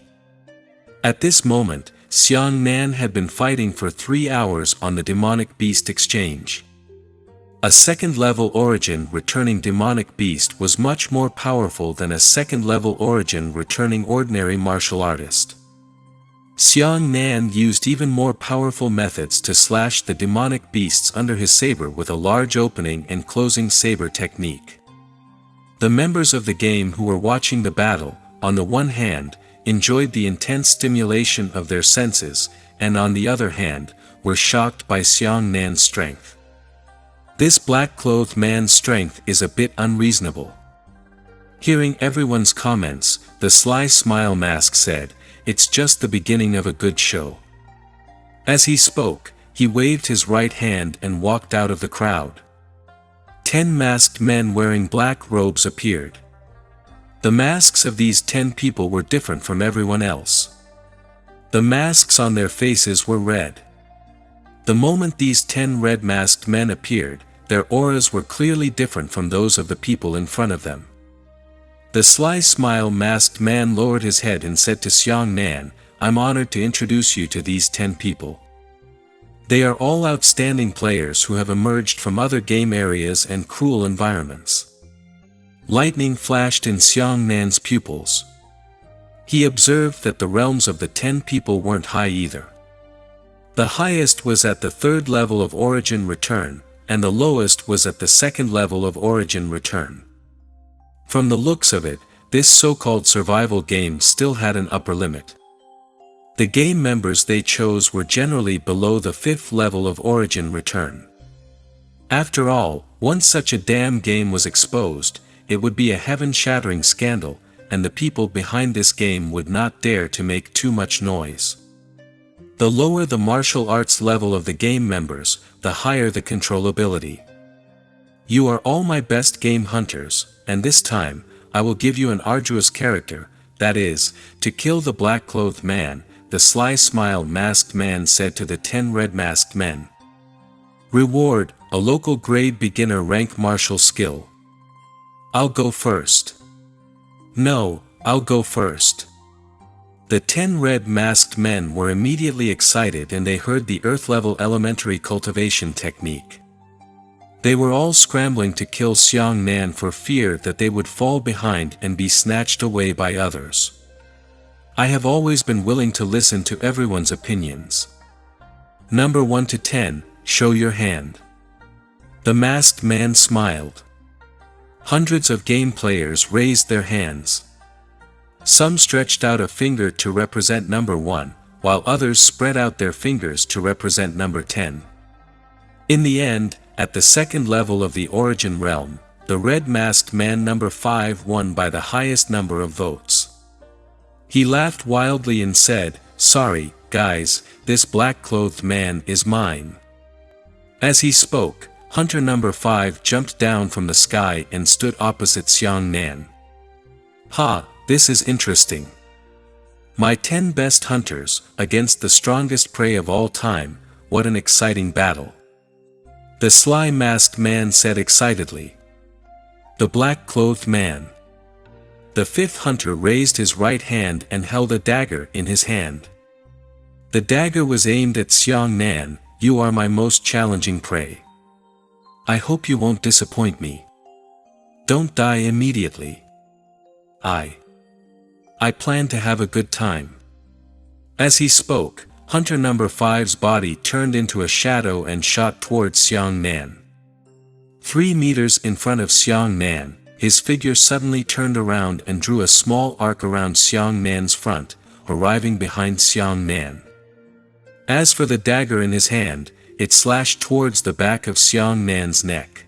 At this moment, Xiang Nan had been fighting for 3 hours on the demonic beast exchange. A second-level origin returning demonic beast was much more powerful than a second-level origin returning ordinary martial artist. Xiang Nan used even more powerful methods to slash the demonic beasts under his saber with a large opening and closing saber technique. The members of the game who were watching the battle, on the one hand, enjoyed the intense stimulation of their senses, and on the other hand, were shocked by Xiang Nan's strength. This black-clothed man's strength is a bit unreasonable. Hearing everyone's comments, the sly smile mask said, "It's just the beginning of a good show." As he spoke, he waved his right hand and walked out of the crowd. 10 masked men wearing black robes appeared. The masks of these 10 people were different from everyone else. The masks on their faces were red. The moment these 10 red-masked men appeared, their auras were clearly different from those of the people in front of them. The sly smile masked man lowered his head and said to Xiang Nan, "I'm honored to introduce you to these 10 people. They are all outstanding players who have emerged from other game areas and cruel environments." Lightning flashed in Xiang Nan's pupils. He observed that the realms of the 10 people weren't high either. The highest was at the 3rd level of origin return, and the lowest was at the 2nd level of origin return. From the looks of it, this so-called survival game still had an upper limit. The game members they chose were generally below the 5th level of origin return. After all, once such a damn game was exposed, it would be a heaven-shattering scandal, and the people behind this game would not dare to make too much noise. The lower the martial arts level of the game members, the higher the controllability. You are all my best game hunters, and this time, I will give you an arduous character, that is, to kill the black-clothed man, the sly smile masked man said to the 10 red-masked men. Reward, a local grade beginner rank martial skill. I'll go first. No, I'll go first. The 10 red-masked men were immediately excited and they heard the earth-level elementary cultivation technique. They were all scrambling to kill Xiang Nan for fear that they would fall behind and be snatched away by others. I have always been willing to listen to everyone's opinions. Number 1 to 10, show your hand. The masked man smiled. Hundreds of game players raised their hands. Some stretched out a finger to represent number 1, while others spread out their fingers to represent number 10. In the end, at the second level of the origin realm, the red-masked man number 5 won by the highest number of votes. He laughed wildly and said, "Sorry, guys, this black-clothed man is mine." As he spoke, hunter number 5 jumped down from the sky and stood opposite Xiang Nan. "Ha, this is interesting. My 10 best hunters, against the strongest prey of all time, what an exciting battle." The sly masked man said excitedly. The black-clothed man. The 5th hunter raised his right hand and held a dagger in his hand. The dagger was aimed at Xiang Nan. "You are my most challenging prey. I hope you won't disappoint me. Don't die immediately. I plan to have a good time." As he spoke, hunter number 5's body turned into a shadow and shot towards Xiang Nan. 3 meters in front of Xiang Nan, his figure suddenly turned around and drew a small arc around Xiang Nan's front, arriving behind Xiang Nan. As for the dagger in his hand, it slashed towards the back of Xiang Nan's neck.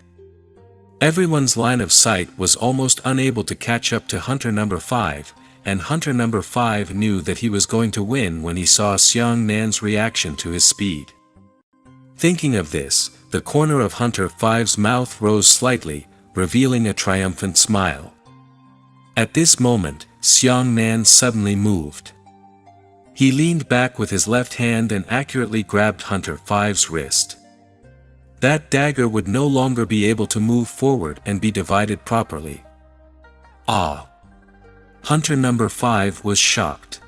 Everyone's line of sight was almost unable to catch up to hunter number 5, and hunter number 5 knew that he was going to win when he saw Xiang Nan's reaction to his speed. Thinking of this, the corner of hunter 5's mouth rose slightly, revealing a triumphant smile. At this moment, Xiang Nan suddenly moved. He leaned back with his left hand and accurately grabbed hunter 5's wrist. That dagger would no longer be able to move forward and be divided properly. Ah! Hunter number 5 was shocked.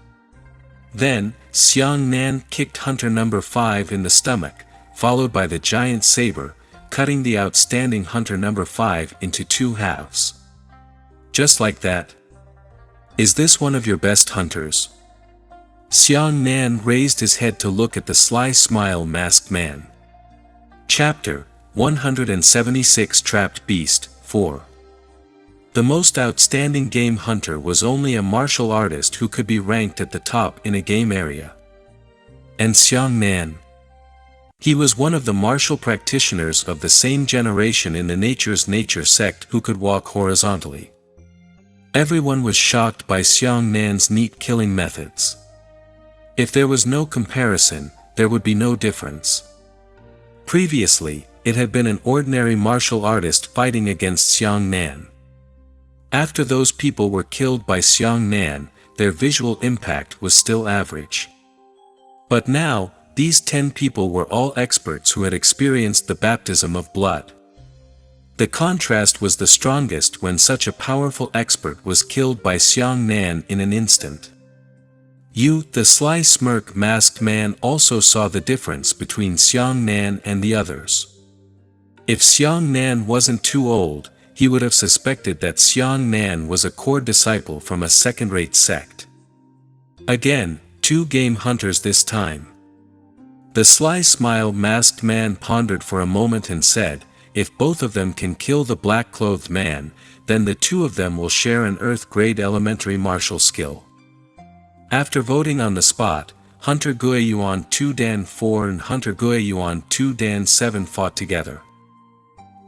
Then, Xiang Nan kicked hunter number 5 in the stomach, followed by the giant saber, cutting the outstanding hunter number 5 into 2 halves. Just like that. "Is this one of your best hunters?" Xiang Nan raised his head to look at the sly smile masked man. Chapter 176 Trapped Beast 4. The most outstanding game hunter was only a martial artist who could be ranked at the top in a game area. And Xiang Nan. He was one of the martial practitioners of the same generation in the Nature's Nature sect who could walk horizontally. Everyone was shocked by Xiang Nan's neat killing methods. If there was no comparison, there would be no difference. Previously, it had been an ordinary martial artist fighting against Xiang Nan. After those people were killed by Xiang Nan, their visual impact was still average. But now, these 10 people were all experts who had experienced the baptism of blood. The contrast was the strongest when such a powerful expert was killed by Xiang Nan in an instant. The sly smirk masked man also saw the difference between Xiang Nan and the others. If Xiang Nan wasn't too old, he would have suspected that Xiang Nan was a core disciple from a second-rate sect. Again, 2 game hunters this time. The sly smile masked man pondered for a moment and said, "If both of them can kill the black-clothed man, then the 2 of them will share an Earth-grade elementary martial skill." After voting on the spot, Hunter Guiyuan 2 Dan 4 and Hunter Guiyuan 2 Dan 7 fought together.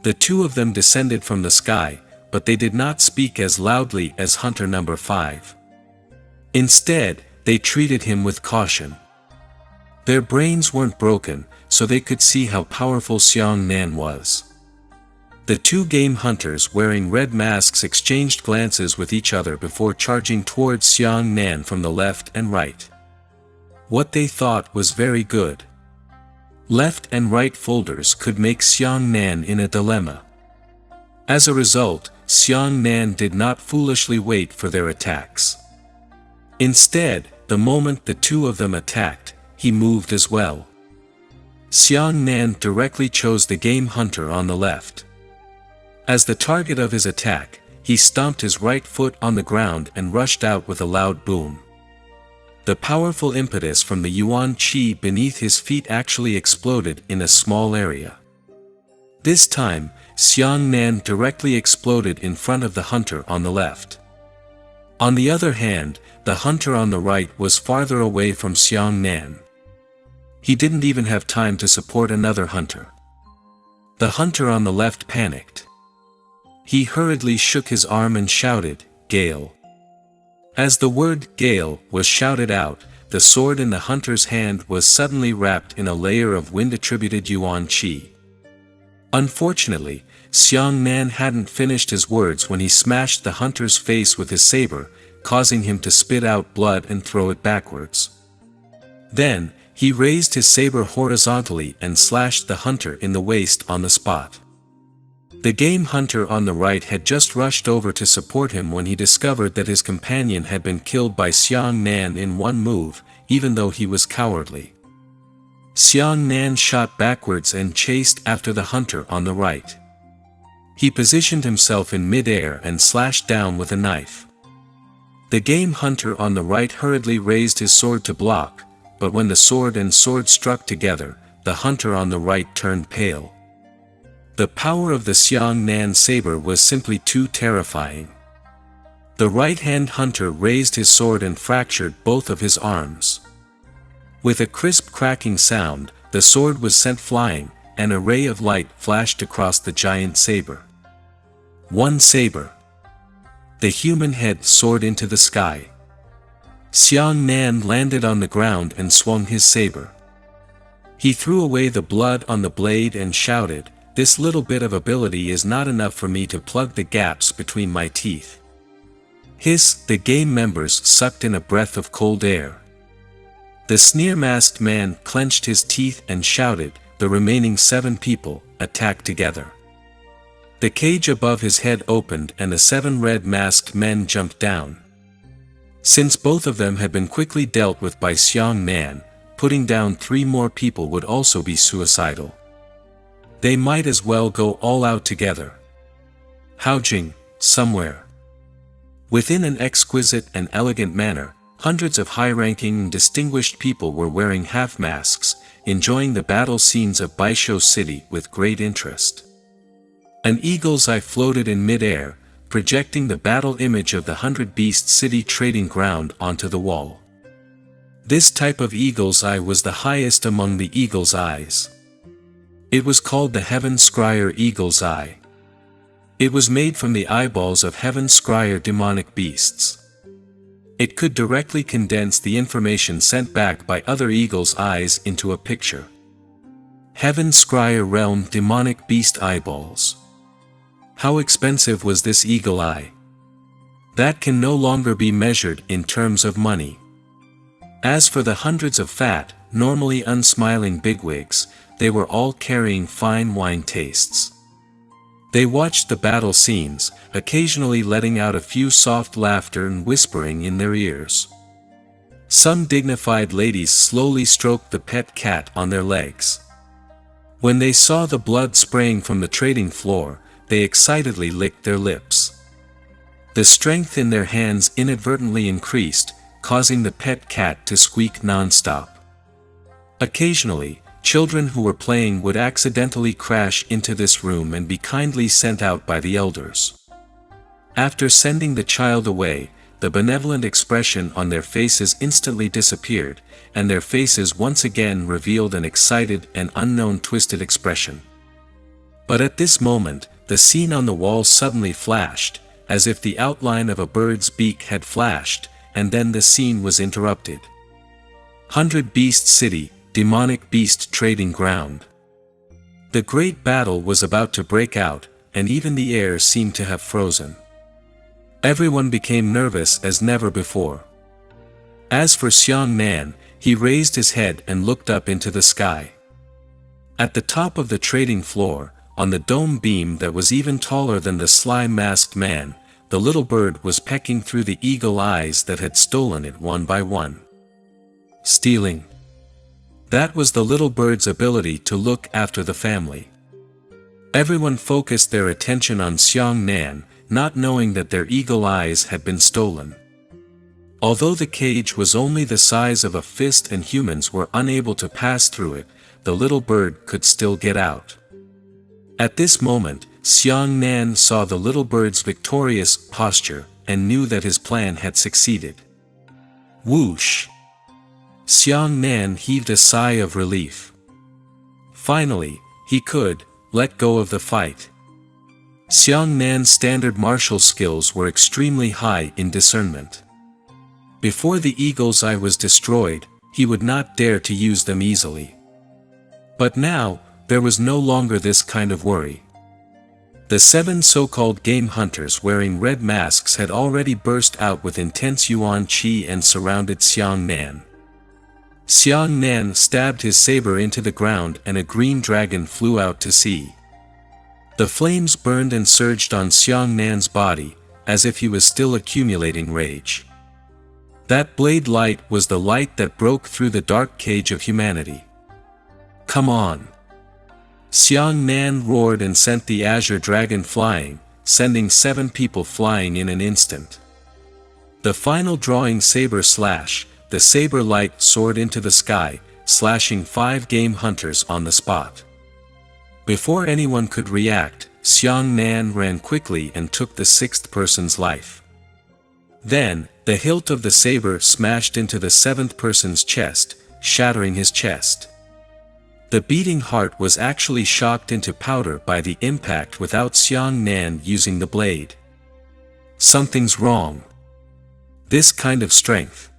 The 2 of them descended from the sky, but they did not speak as loudly as Hunter number 5. Instead, they treated him with caution. Their brains weren't broken, so they could see how powerful Xiang Nan was. The 2 game hunters wearing red masks exchanged glances with each other before charging towards Xiang Nan from the left and right. What they thought was very good. Left and right folders could make Xiang Nan in a dilemma. As a result, Xiang Nan did not foolishly wait for their attacks. Instead, the moment the two of them attacked, he moved as well. Xiang Nan directly chose the game hunter on the left. As the target of his attack, he stomped his right foot on the ground and rushed out with a loud boom. The powerful impetus from the yuan qi beneath his feet actually exploded in a small area. This time, Xiang Nan directly exploded in front of the hunter on the left. On the other hand, the hunter on the right was farther away from Xiang Nan. He didn't even have time to support another hunter. The hunter on the left panicked. He hurriedly shook his arm and shouted, "Gale." As the word "Gale" was shouted out, the sword in the hunter's hand was suddenly wrapped in a layer of wind-attributed yuan qi. Unfortunately, Xiang Nan hadn't finished his words when he smashed the hunter's face with his saber, causing him to spit out blood and throw it backwards. Then, he raised his saber horizontally and slashed the hunter in the waist on the spot. The game hunter on the right had just rushed over to support him when he discovered that his companion had been killed by Xiang Nan in one move, even though he was cowardly. Xiang Nan shot backwards and chased after the hunter on the right. He positioned himself in mid-air and slashed down with a knife. The game hunter on the right hurriedly raised his sword to block, but when the sword and sword struck together, the hunter on the right turned pale. The power of the Xiang Nan saber was simply too terrifying. The right-hand hunter raised his sword and fractured both of his arms. With a crisp cracking sound, the sword was sent flying, and a ray of light flashed across the giant saber. One saber. The human head soared into the sky. Xiang Nan landed on the ground and swung his saber. He threw away the blood on the blade and shouted, "This little bit of ability is not enough for me to plug the gaps between my teeth." The game members sucked in a breath of cold air. The sneer-masked man clenched his teeth and shouted, "The remaining 7 people, attack together." The cage above his head opened and the 7 red-masked men jumped down. Since both of them had been quickly dealt with by Xiang Nan, putting down 3 more people would also be suicidal. They might as well go all out together. Haojing, somewhere. Within an exquisite and elegant manner, hundreds of high-ranking and distinguished people were wearing half-masks, enjoying the battle scenes of Baisho City with great interest. An eagle's eye floated in mid-air, projecting the battle image of the 100-beast city trading ground onto the wall. This type of eagle's eye was the highest among the eagle's eyes. It was called the Heaven Scryer Eagle's Eye. It was made from the eyeballs of Heaven Scryer demonic beasts. It could directly condense the information sent back by other eagle's eyes into a picture. Heaven Scryer Realm demonic beast eyeballs. How expensive was this eagle eye? That can no longer be measured in terms of money. As for the hundreds of fat, normally unsmiling bigwigs, they were all carrying fine wine tastes. They watched the battle scenes, occasionally letting out a few soft laughter and whispering in their ears. Some dignified ladies slowly stroked the pet cat on their legs. When they saw the blood spraying from the trading floor, they excitedly licked their lips. The strength in their hands inadvertently increased, causing the pet cat to squeak non-stop. Occasionally, children who were playing would accidentally crash into this room and be kindly sent out by the elders. After sending the child away, the benevolent expression on their faces instantly disappeared, and their faces once again revealed an excited and unknown twisted expression. But at this moment, the scene on the wall suddenly flashed, as if the outline of a bird's beak had flashed, and then the scene was interrupted. 100 Beast City, demonic beast trading ground. The great battle was about to break out, and even the air seemed to have frozen. Everyone became nervous as never before. As for Xiang Nan, he raised his head and looked up into the sky. At the top of the trading floor, on the dome beam that was even taller than the sly masked man, the little bird was pecking through the eagle eyes that had stolen it one by one. Stealing. That was the little bird's ability to look after the family. Everyone focused their attention on Xiang Nan, not knowing that their eagle eyes had been stolen. Although the cage was only the size of a fist and humans were unable to pass through it, the little bird could still get out. At this moment, Xiang Nan saw the little bird's victorious posture and knew that his plan had succeeded. Whoosh! Xiang Nan heaved a sigh of relief. Finally, he could let go of the fight. Xiang Nan's standard martial skills were extremely high in discernment. Before the eagle's eye was destroyed, he would not dare to use them easily. But now, there was no longer this kind of worry. The 7 so-called game hunters wearing red masks had already burst out with intense yuan qi and surrounded Xiang Nan. Xiang Nan stabbed his saber into the ground and a green dragon flew out to sea. The flames burned and surged on Xiang Nan's body, as if he was still accumulating rage. That blade light was the light that broke through the dark cage of humanity. Come on! Xiang Nan roared and sent the azure dragon flying, sending 7 people flying in an instant. The final drawing saber slash, the saber light soared into the sky, slashing 5 game hunters on the spot. Before anyone could react, Xiang Nan ran quickly and took the 6th person's life. Then, the hilt of the saber smashed into the 7th person's chest, shattering his chest. The beating heart was actually shocked into powder by the impact without Xiang Nan using the blade. Something's wrong. This kind of strength.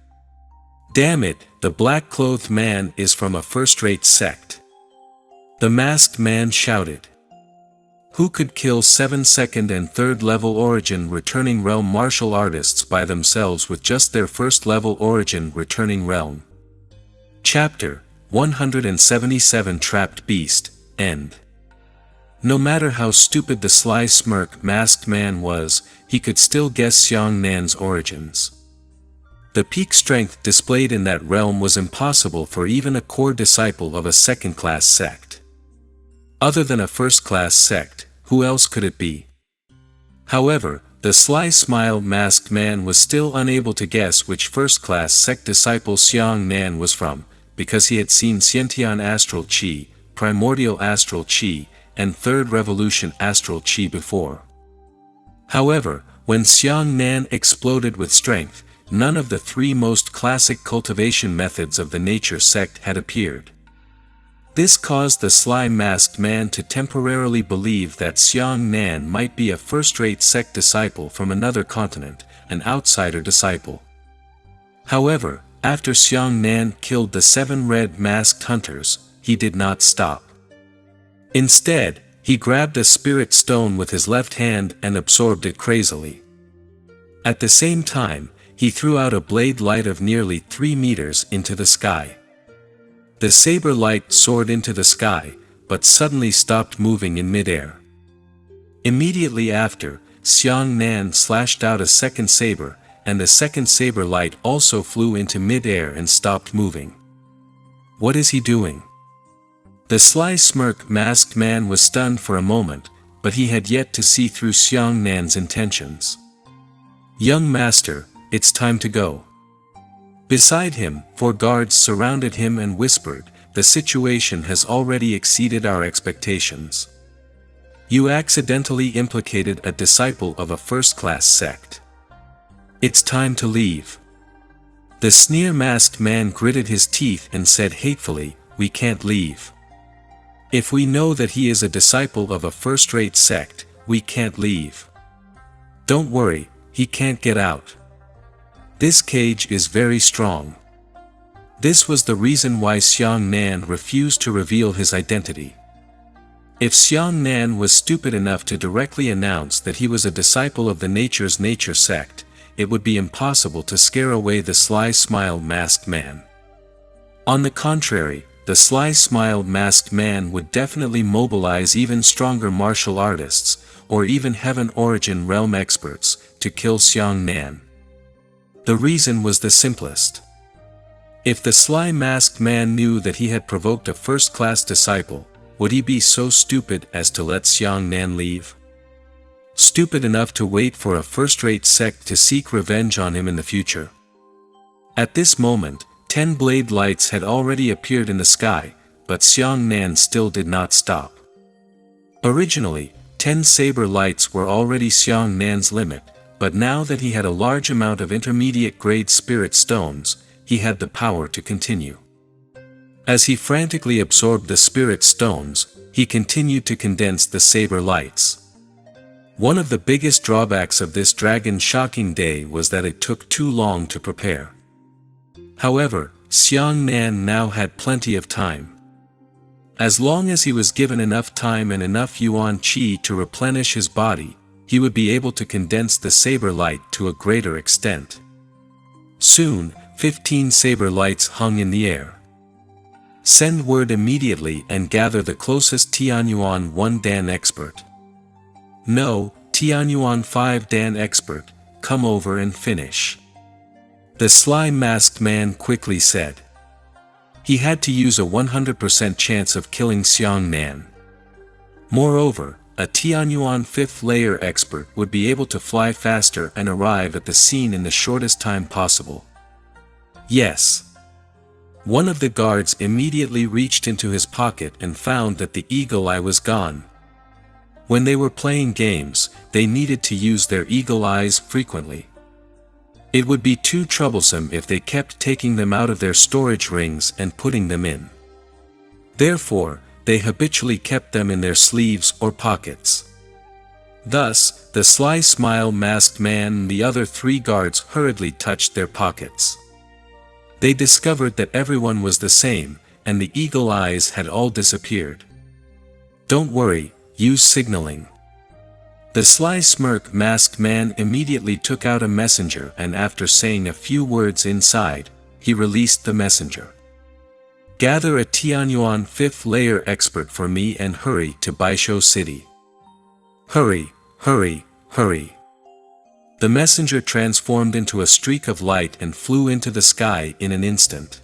Damn it, the black-clothed man is from a first-rate sect. The masked man shouted. Who could kill 7 second and third level origin returning realm martial artists by themselves with just their first level origin returning realm? Chapter 177 Trapped Beast, End. No matter how stupid the sly smirk masked man was, he could still guess Xiang Nan's origins. The peak strength displayed in that realm was impossible for even a core disciple of a second-class sect. Other than a first-class sect, who else could it be? However, the sly smile masked man was still unable to guess which first-class sect disciple Xiang Nan was from, because he had seen Xiantian Astral Qi, Primordial Astral Qi, and Third Revolution Astral Qi before. However, when Xiang Nan exploded with strength, none of the 3 most classic cultivation methods of the nature sect had appeared. This caused the sly masked man to temporarily believe that Xiang Nan might be a first-rate sect disciple from another continent, an outsider disciple. However, after Xiang Nan killed the 7 red masked hunters, he did not stop. Instead, he grabbed a spirit stone with his left hand and absorbed it crazily. At the same time, he threw out a blade light of nearly 3 meters into the sky. The saber light soared into the sky, but suddenly stopped moving in midair. Immediately after, Xiang Nan slashed out a second saber, and the second saber light also flew into midair and stopped moving. What is he doing? The sly smirk masked man was stunned for a moment, but he had yet to see through Xiang Nan's intentions. Young master, it's time to go. Beside him, 4 guards surrounded him and whispered, the situation has already exceeded our expectations. You accidentally implicated a disciple of a first-class sect. It's time to leave. The sneer-masked man gritted his teeth and said hatefully, we can't leave. If we know that he is a disciple of a first-rate sect, we can't leave. Don't worry, he can't get out. This cage is very strong. This was the reason why Xiang Nan refused to reveal his identity. If Xiang Nan was stupid enough to directly announce that he was a disciple of the Nature's Nature sect, it would be impossible to scare away the sly smile masked man. On the contrary, the sly smile masked man would definitely mobilize even stronger martial artists, or even Heaven Origin realm experts, to kill Xiang Nan. The reason was the simplest. If the sly masked man knew that he had provoked a first-class disciple, would he be so stupid as to let Xiang Nan leave? Stupid enough to wait for a first-rate sect to seek revenge on him in the future? At this moment, 10 blade lights had already appeared in the sky, but Xiang Nan still did not stop. Originally, 10 saber lights were already Xiang Nan's limit, but now that he had a large amount of intermediate-grade spirit stones, he had the power to continue. As he frantically absorbed the spirit stones, he continued to condense the saber lights. One of the biggest drawbacks of this dragon's shocking day was that it took too long to prepare. However, Xiang Nan now had plenty of time. As long as he was given enough time and enough yuan qi to replenish his body, he would be able to condense the saber light to a greater extent. Soon, 15 saber lights hung in the air. Send word immediately and gather the closest Tianyuan 1 Dan expert. No, Tianyuan 5 Dan expert, come over and finish. The sly masked man quickly said. He had to use a 100% chance of killing Xiang Nan. Moreover, a Tianyuan 5th layer expert would be able to fly faster and arrive at the scene in the shortest time possible. Yes. One of the guards immediately reached into his pocket and found that the eagle eye was gone. When they were playing games, they needed to use their eagle eyes frequently. It would be too troublesome if they kept taking them out of their storage rings and putting them in. Therefore, they habitually kept them in their sleeves or pockets. Thus, the sly smile masked man and the other 3 guards hurriedly touched their pockets. They discovered that everyone was the same, and the eagle eyes had all disappeared. Don't worry, use signaling. The sly smirk masked man immediately took out a messenger and after saying a few words inside, he released the messenger. Gather a Tianyuan 5th layer expert for me and hurry to Baisho City. Hurry, hurry, hurry. The messenger transformed into a streak of light and flew into the sky in an instant.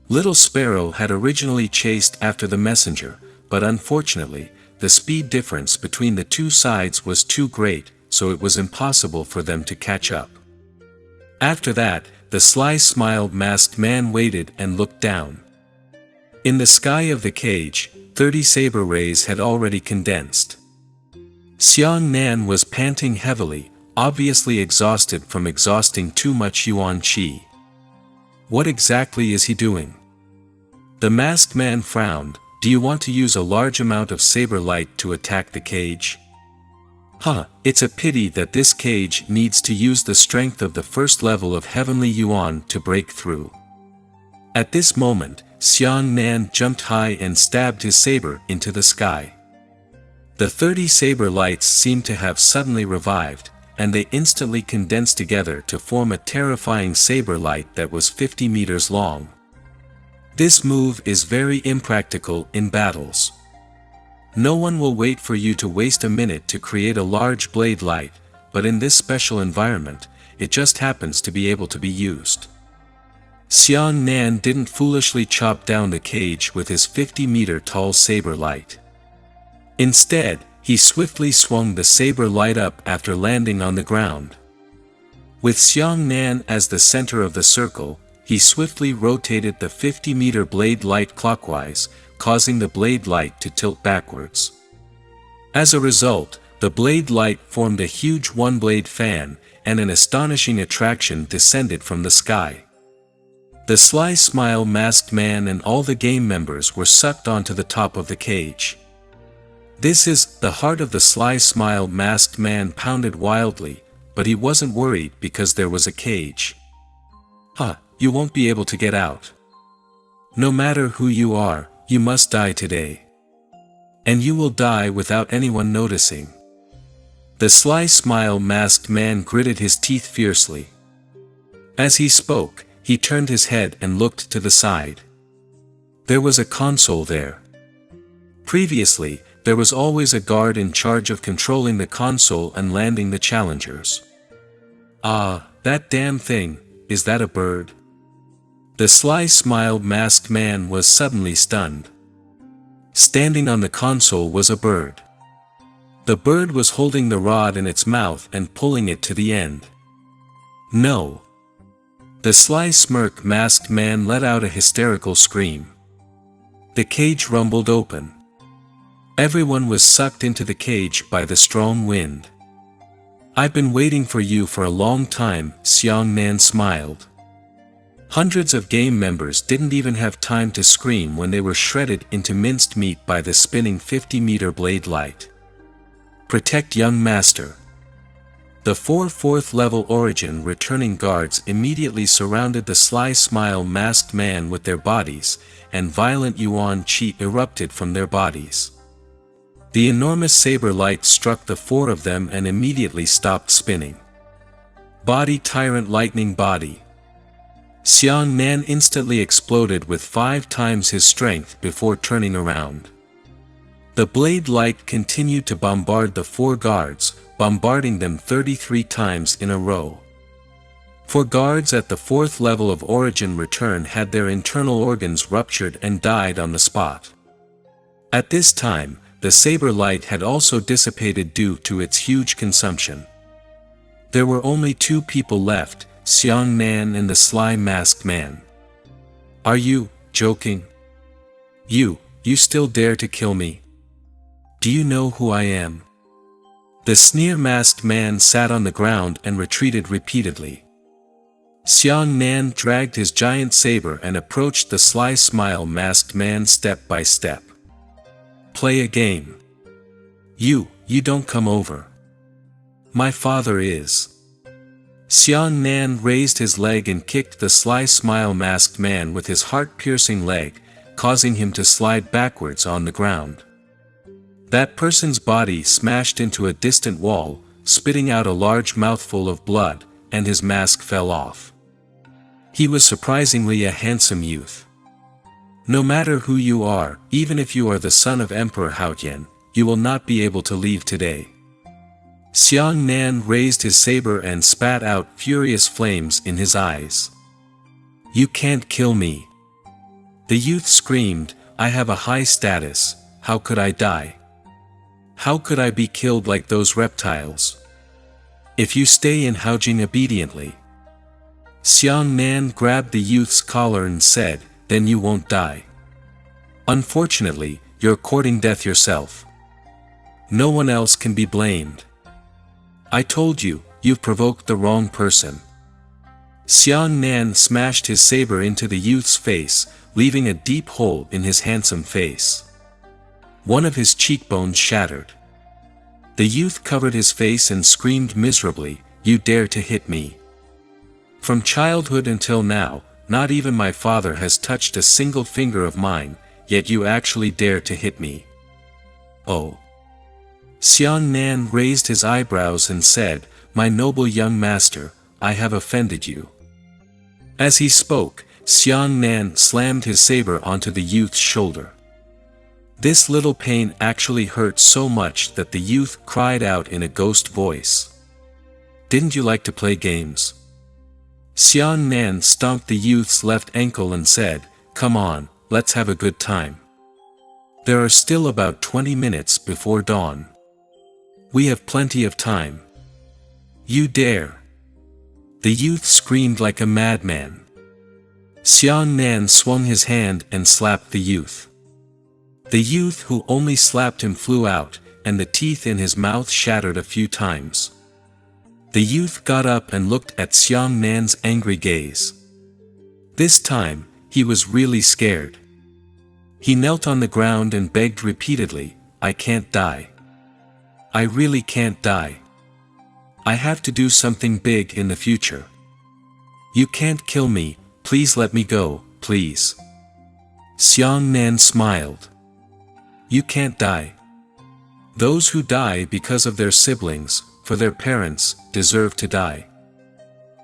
Little Sparrow had originally chased after the messenger, but unfortunately, the speed difference between the 2 sides was too great, so it was impossible for them to catch up. After that, the sly smiled masked man waited and looked down. In the sky of the cage, 30 saber rays had already condensed. Xiang Nan was panting heavily, obviously exhausted from exhausting too much yuan qi. What exactly is he doing? The masked man frowned. Do you want to use a large amount of saber light to attack the cage? It's a pity that this cage needs to use the strength of the first level of heavenly yuan to break through. At this moment, Xiang Nan jumped high and stabbed his saber into the sky. The 30 saber lights seemed to have suddenly revived, and they instantly condensed together to form a terrifying saber light that was 50 meters long. This move is very impractical in battles. No one will wait for you to waste a minute to create a large blade light, but in this special environment, it just happens to be able to be used. Xiang Nan didn't foolishly chop down the cage with his 50-meter tall saber light. Instead, he swiftly swung the saber light up after landing on the ground. With Xiang Nan as the center of the circle, he swiftly rotated the 50-meter blade light clockwise, causing the blade light to tilt backwards. As a result, the blade light formed a huge one-blade fan, and an astonishing attraction descended from the sky. The sly smile masked man and all the game members were sucked onto the top of the cage. This is the heart of the sly smile masked man pounded wildly, but he wasn't worried because there was a cage. You won't be able to get out. No matter who you are, you must die today. And you will die without anyone noticing. The sly smile masked man gritted his teeth fiercely. As he spoke, he turned his head and looked to the side. There was a console there. Previously, there was always a guard in charge of controlling the console and landing the challengers. Ah, that damn thing, is that a bird? The sly smile masked man was suddenly stunned. Standing on the console was a bird. The bird was holding the rod in its mouth and pulling it to the end. No. The sly smirk masked man let out a hysterical scream. The cage rumbled open. Everyone was sucked into the cage by the strong wind. I've been waiting for you for a long time, Xiang Nan smiled. Hundreds of game members didn't even have time to scream when they were shredded into minced meat by the spinning 50-meter blade light. Protect young master. The 4 4th-level origin returning guards immediately surrounded the sly smile masked man with their bodies, and violent yuan qi erupted from their bodies. The enormous saber light struck the 4 of them and immediately stopped spinning. Body tyrant lightning body. Xiang Nan instantly exploded with 5 times his strength before turning around. The blade light continued to bombard the 4 guards, bombarding them 33 times in a row. 4 guards at the 4th level of origin return had their internal organs ruptured and died on the spot. At this time, the saber light had also dissipated due to its huge consumption. There were only 2 people left, Xiang Nan and the sly masked man. Are you joking? You still dare to kill me? Do you know who I am? The sneer masked man sat on the ground and retreated repeatedly. Xiang Nan dragged his giant saber and approached the sly smile masked man step by step. Play a game. You don't come over. My father is. Xiang Nan raised his leg and kicked the sly smile masked man with his heart-piercing leg, causing him to slide backwards on the ground. That person's body smashed into a distant wall, spitting out a large mouthful of blood, and his mask fell off. He was surprisingly a handsome youth. No matter who you are, even if you are the son of Emperor Haotian, you will not be able to leave today. Xiang Nan raised his saber and spat out furious flames in his eyes. You can't kill me. The youth screamed, I have a high status, how could I die? How could I be killed like those reptiles? If you stay in Haojing obediently. Xiang Nan grabbed the youth's collar and said, then you won't die. Unfortunately, you're courting death yourself. No one else can be blamed. I told you, you've provoked the wrong person. Xiang Nan smashed his saber into the youth's face, leaving a deep hole in his handsome face. One of his cheekbones shattered. The youth covered his face and screamed miserably, you dare to hit me. From childhood until now, not even my father has touched a single finger of mine, yet you actually dare to hit me. Oh. Xiang Nan raised his eyebrows and said, my noble young master, I have offended you. As he spoke, Xiang Nan slammed his saber onto the youth's shoulder. This little pain actually hurt so much that the youth cried out in a ghost voice. Didn't you like to play games? Xiang Nan stomped the youth's left ankle and said, come on, let's have a good time. There are still about 20 minutes before dawn. We have plenty of time. You dare. The youth screamed like a madman. Xiang Nan swung his hand and slapped the youth. The youth who only slapped him flew out, and the teeth in his mouth shattered a few times. The youth got up and looked at Xiang Nan's angry gaze. This time, he was really scared. He knelt on the ground and begged repeatedly, I can't die. I really can't die. I have to do something big in the future. You can't kill me, please let me go, please. Xiang Nan smiled. You can't die. Those who die because of their siblings, for their parents, deserve to die.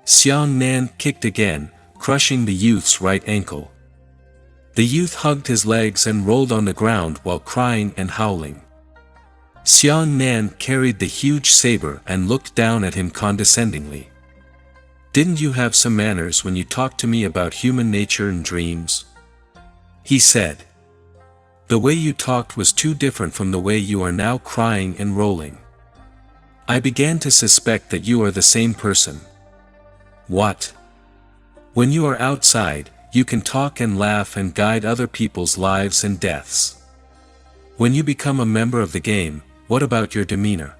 Xiang Nan kicked again, crushing the youth's right ankle. The youth hugged his legs and rolled on the ground while crying and howling. Xiang Nan carried the huge saber and looked down at him condescendingly. "Didn't you have some manners when you talked to me about human nature and dreams?" he said. "The way you talked was too different from the way you are now crying and rolling. I began to suspect that you are the same person." "What? When you are outside, you can talk and laugh and guide other people's lives and deaths. When you become a member of the game, what about your demeanor?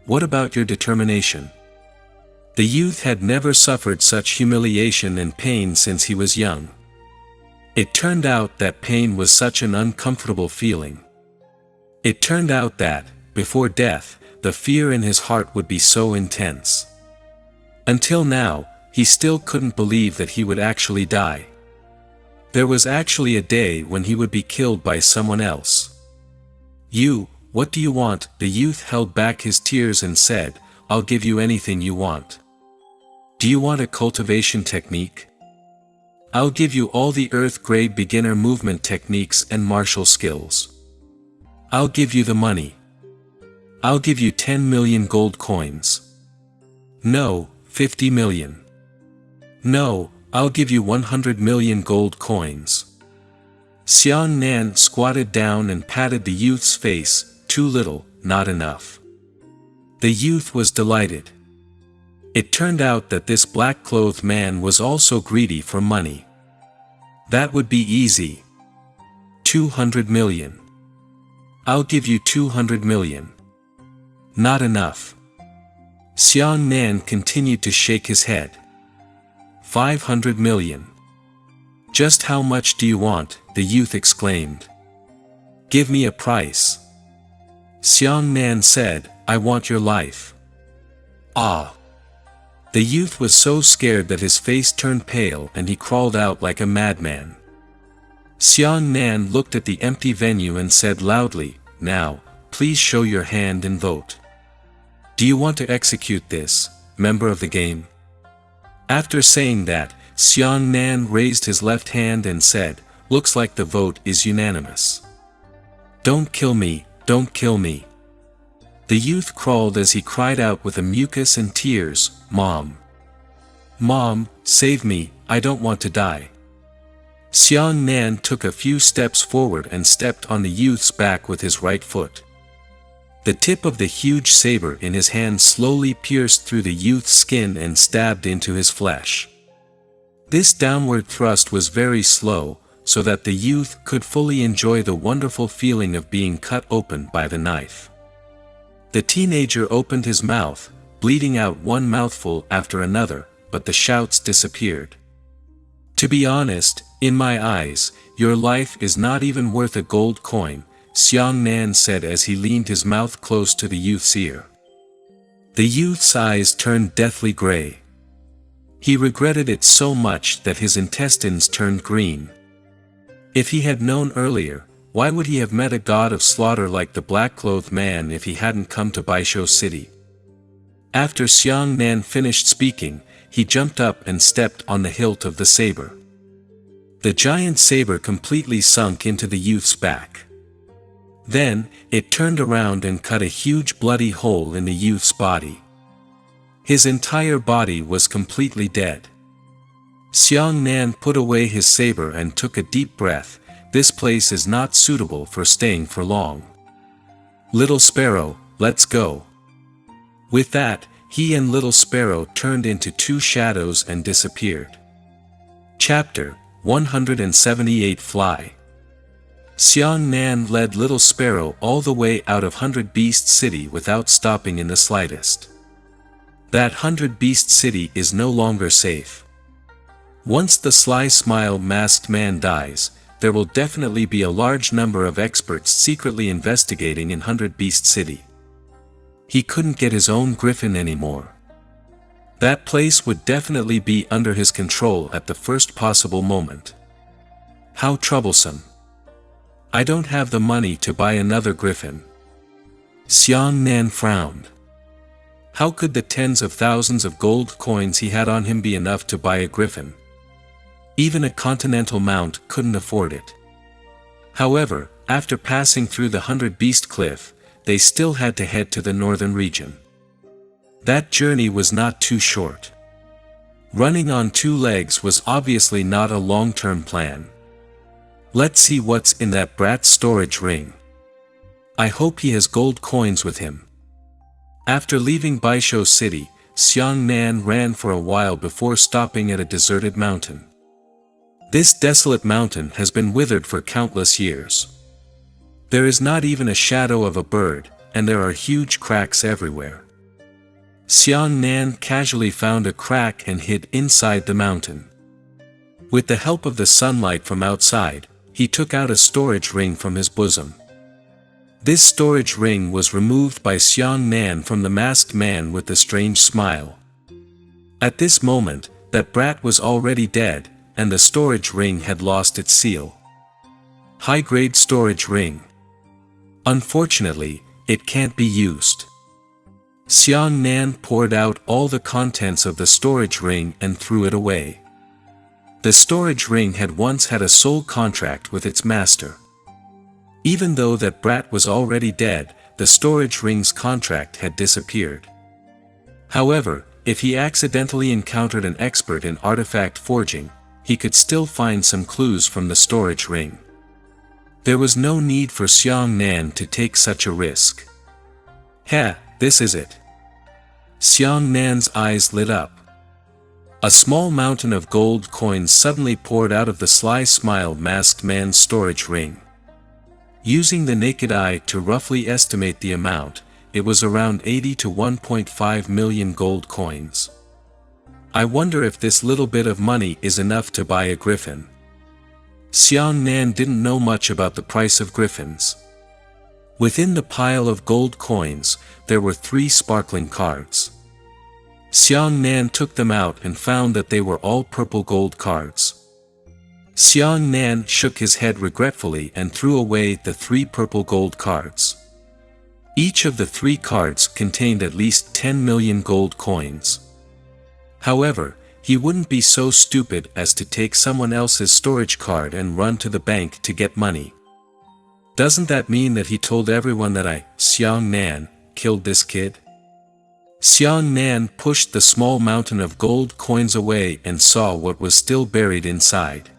What about your determination?" The youth had never suffered such humiliation and pain since he was young. It turned out that pain was such an uncomfortable feeling. It turned out that, before death, the fear in his heart would be so intense. Until now, he still couldn't believe that he would actually die. There was actually a day when he would be killed by someone else. What do you want?" The youth held back his tears and said, "I'll give you anything you want. Do you want a cultivation technique? I'll give you all the earth-grade beginner movement techniques and martial skills. I'll give you the money. I'll give you 10 million gold coins. No, 50 million. No, I'll give you 100 million gold coins." Xiang Nan squatted down and patted the youth's face. "Too little, not enough." The youth was delighted. It turned out that this black-clothed man was also greedy for money. That would be easy. 200 million. I'll give you 200 million. Not enough. Xiang Nan continued to shake his head. 500 million. Just how much do you want? The youth exclaimed. Give me a price. Xiang Nan said, I want your life. Ah! The youth was so scared that his face turned pale and he crawled out like a madman. Xiang Nan looked at the empty venue and said loudly, Now, please show your hand and vote. Do you want to execute this, member of the game? After saying that, Xiang Nan raised his left hand and said, Looks like the vote is unanimous. Don't kill me, don't kill me. The youth crawled as he cried out with a mucus and tears, Mom. Mom, save me, I don't want to die. Xiang Nan took a few steps forward and stepped on the youth's back with his right foot. The tip of the huge saber in his hand slowly pierced through the youth's skin and stabbed into his flesh. This downward thrust was very slow, so that the youth could fully enjoy the wonderful feeling of being cut open by the knife. The teenager opened his mouth, bleeding out one mouthful after another, but the shouts disappeared. To be honest, in my eyes, your life is not even worth a gold coin, Xiang Nan said as he leaned his mouth close to the youth's ear. The youth's eyes turned deathly gray. He regretted it so much that his intestines turned green. If he had known earlier, why would he have met a god of slaughter like the black-clothed man if he hadn't come to Baisho City? After Xiang Nan finished speaking, he jumped up and stepped on the hilt of the saber. The giant saber completely sunk into the youth's back. Then, it turned around and cut a huge bloody hole in the youth's body. His entire body was completely dead. Xiang Nan put away his saber and took a deep breath. This place is not suitable for staying for long. Little Sparrow, let's go. With that, he and Little Sparrow turned into two shadows and disappeared. Chapter 178 Fly. Xiang Nan led Little Sparrow all the way out of 100 Beast City without stopping in the slightest. That 100 Beast City is no longer safe. Once the Sly Smile masked man dies, there will definitely be a large number of experts secretly investigating in 100 Beast City. He couldn't get his own griffin anymore. That place would definitely be under his control at the first possible moment. How troublesome. I don't have the money to buy another griffin. Xiang Nan frowned. How could the tens of thousands of gold coins he had on him be enough to buy a griffin? Even a continental mount couldn't afford it. However, after passing through the 100-beast cliff, they still had to head to the northern region. That journey was not too short. Running on 2 legs was obviously not a long-term plan. Let's see what's in that brat's storage ring. I hope he has gold coins with him. After leaving Baisho City, Xiang Nan ran for a while before stopping at a deserted mountain. This desolate mountain has been withered for countless years. There is not even a shadow of a bird, and there are huge cracks everywhere. Xiang Nan casually found a crack and hid inside the mountain. With the help of the sunlight from outside, he took out a storage ring from his bosom. This storage ring was removed by Xiang Nan from the masked man with the strange smile. At this moment, that brat was already dead, and the storage ring had lost its seal. High-grade storage ring. Unfortunately, it can't be used. Xiang Nan poured out all the contents of the storage ring and threw it away. The storage ring had once had a soul contract with its master. Even though that brat was already dead, the storage ring's contract had disappeared. However, if he accidentally encountered an expert in artifact forging, he could still find some clues from the storage ring. There was no need for Xiang Nan to take such a risk. "Heh, this is it." Xiang Nan's eyes lit up. A small mountain of gold coins suddenly poured out of the sly smile masked man's storage ring. Using the naked eye to roughly estimate the amount, it was around 80 to 1.5 million gold coins. I wonder if this little bit of money is enough to buy a griffin. Xiang Nan didn't know much about the price of griffins. Within the pile of gold coins, there were 3 sparkling cards. Xiang Nan took them out and found that they were all purple gold cards. Xiang Nan shook his head regretfully and threw away the 3 purple gold cards. Each of the 3 cards contained at least 10 million gold coins. However, he wouldn't be so stupid as to take someone else's storage card and run to the bank to get money. Doesn't that mean that he told everyone that I, Xiang Nan, killed this kid? Xiang Nan pushed the small mountain of gold coins away and saw what was still buried inside.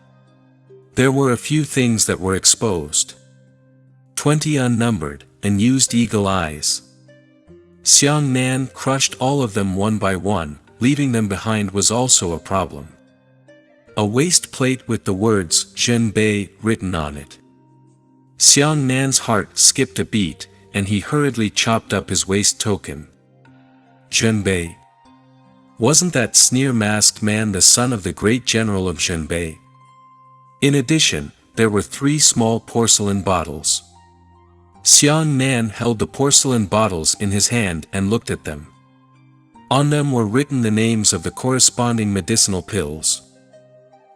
There were a few things that were exposed. 20 unnumbered, and used eagle eyes. Xiang Nan crushed all of them one by one. Leaving them behind was also a problem. A waist plate with the words Zhenbei written on it. Xiang Nan's heart skipped a beat, and he hurriedly chopped up his waist token. Zhenbei. Wasn't that sneer-masked man the son of the great general of Zhenbei? In addition, there were 3 small porcelain bottles. Xiang Nan held the porcelain bottles in his hand and looked at them. On them were written the names of the corresponding medicinal pills.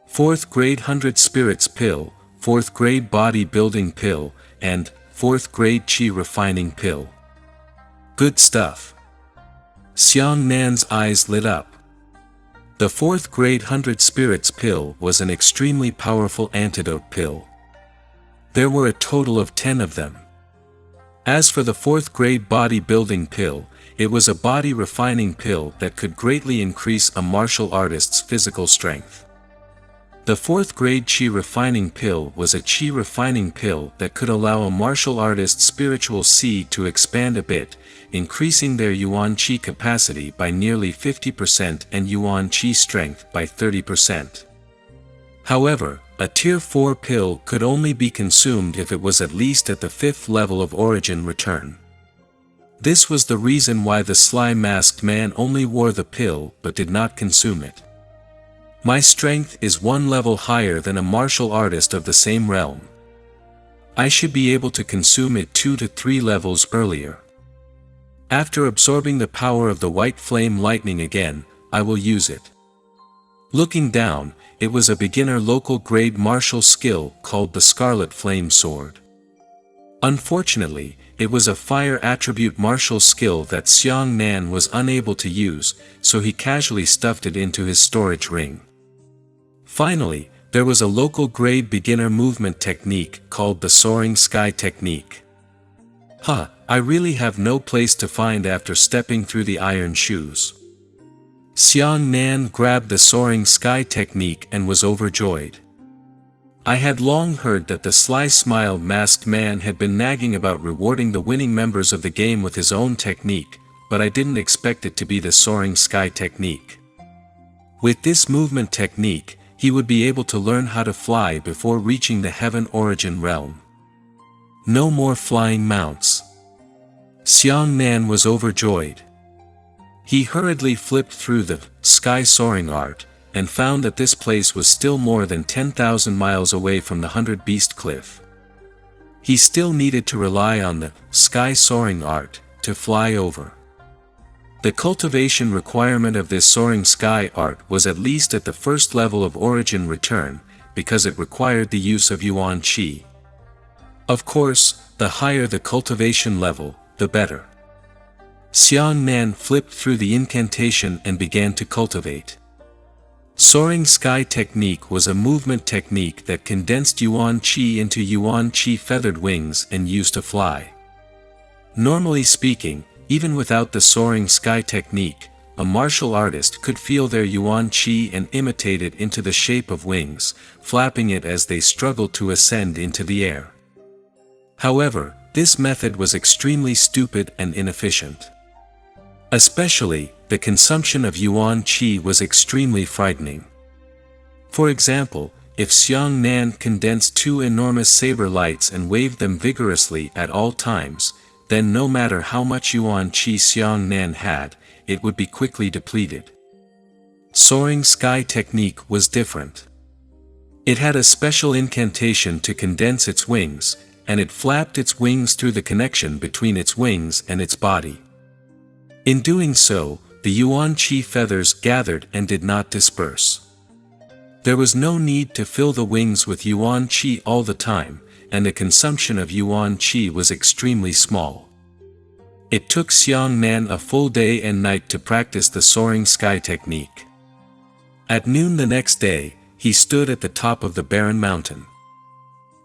4th grade 100 spirits pill, 4th grade body building pill, and 4th grade chi refining pill. Good stuff. Xiang Nan's eyes lit up. The 4th grade 100 spirits pill was an extremely powerful antidote pill. There were a total of 10 of them. As for the 4th grade body building pill, it was a body refining pill that could greatly increase a martial artist's physical strength. The 4th grade chi refining pill was a chi refining pill that could allow a martial artist's spiritual seed to expand a bit, increasing their yuan chi capacity by nearly 50% and yuan chi strength by 30%. However, a tier 4 pill could only be consumed if it was at least at the 5th level of origin return. This was the reason why the sly masked man only wore the pill but did not consume it. My strength is 1 level higher than a martial artist of the same realm. I should be able to consume it 2 to 3 levels earlier. After absorbing the power of the white flame lightning again, I will use it. Looking down, it was a beginner local grade martial skill called the Scarlet Flame Sword. Unfortunately, it was a fire attribute martial skill that Xiang Nan was unable to use, so he casually stuffed it into his storage ring. Finally, there was a local grade beginner movement technique called the soaring sky technique. I really have no place to find after stepping through the iron shoes. Xiang Nan grabbed the soaring sky technique and was overjoyed. I had long heard that the sly smile masked man had been nagging about rewarding the winning members of the game with his own technique, but I didn't expect it to be the soaring sky technique. With this movement technique, he would be able to learn how to fly before reaching the heaven origin realm. No more flying mounts. Xiang Nan was overjoyed. He hurriedly flipped through the sky soaring art, and found that this place was still more than 10,000 miles away from the 100 Beast Cliff. He still needed to rely on the sky soaring art to fly over. The cultivation requirement of this soaring sky art was at least at the first level of origin return, because it required the use of yuan qi. Of course, the higher the cultivation level, the better. Xiang Nan flipped through the incantation and began to cultivate. Soaring sky technique was a movement technique that condensed yuan qi into yuan qi feathered wings and used to fly. Normally speaking, even without the soaring sky technique, a martial artist could feel their yuan qi and imitate it into the shape of wings, flapping it as they struggled to ascend into the air. However, this method was extremely stupid and inefficient. Especially, the consumption of yuan qi was extremely frightening. For example, if Xiang Nan condensed two enormous saber lights and waved them vigorously at all times, then no matter how much yuan qi Xiang Nan had, it would be quickly depleted. Soaring sky technique was different. It had a special incantation to condense its wings, and it flapped its wings through the connection between its wings and its body. In doing so, the yuan qi feathers gathered and did not disperse. There was no need to fill the wings with yuan qi all the time, and the consumption of yuan qi was extremely small. It took Xiang Nan a full day and night to practice the soaring sky technique. At noon the next day, he stood at the top of the barren mountain.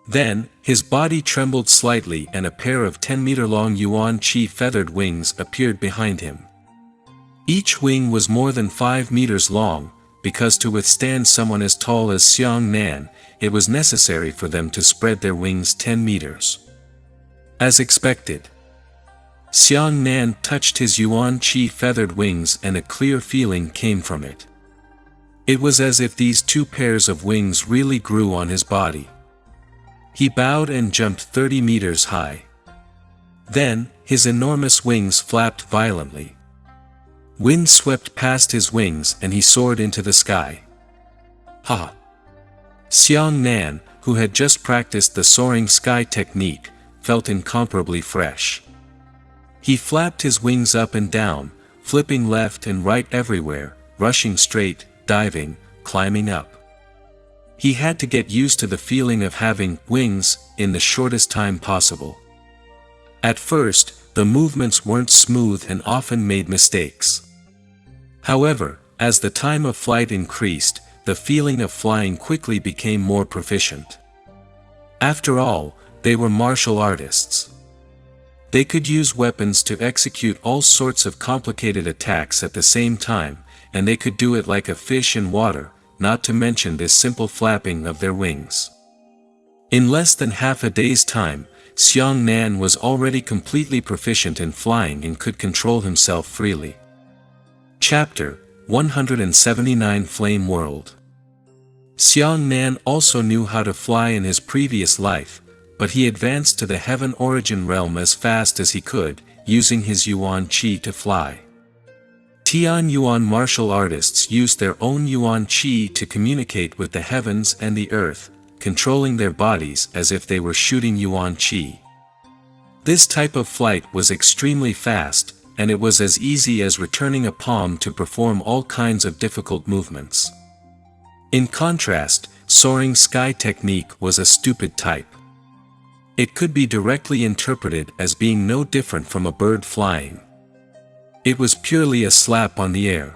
Then, his body trembled slightly and a pair of 10-meter-long yuan qi feathered wings appeared behind him. Each wing was more than 5 meters long, because to withstand someone as tall as Xiang Nan, it was necessary for them to spread their wings 10 meters. As expected, Xiang Nan touched his yuan qi feathered wings and a clear feeling came from it. It was as if these two pairs of wings really grew on his body. He bowed and jumped 30 meters high. Then, his enormous wings flapped violently. Wind swept past his wings and he soared into the sky. Xiang Nan, who had just practiced the soaring sky technique, felt incomparably fresh. He flapped his wings up and down, flipping left and right everywhere, rushing straight, diving, climbing up. He had to get used to the feeling of having wings in the shortest time possible. At first, the movements weren't smooth and often made mistakes. However, as the time of flight increased, the feeling of flying quickly became more proficient. After all, they were martial artists. They could use weapons to execute all sorts of complicated attacks at the same time, and they could do it like a fish in water, not to mention this simple flapping of their wings. In less than half a day's time, Xiang Nan was already completely proficient in flying and could control himself freely. Chapter 179 Flame World. Xiang Nan also knew how to fly in his previous life, but he advanced to the heaven origin realm as fast as he could, using his yuan qi to fly. Tian Yuan martial artists used their own yuan qi to communicate with the heavens and the earth, controlling their bodies as if they were shooting yuan qi. This type of flight was extremely fast, and it was as easy as returning a palm to perform all kinds of difficult movements. In contrast, soaring sky technique was a stupid type. It could be directly interpreted as being no different from a bird flying. It was purely a slap on the air.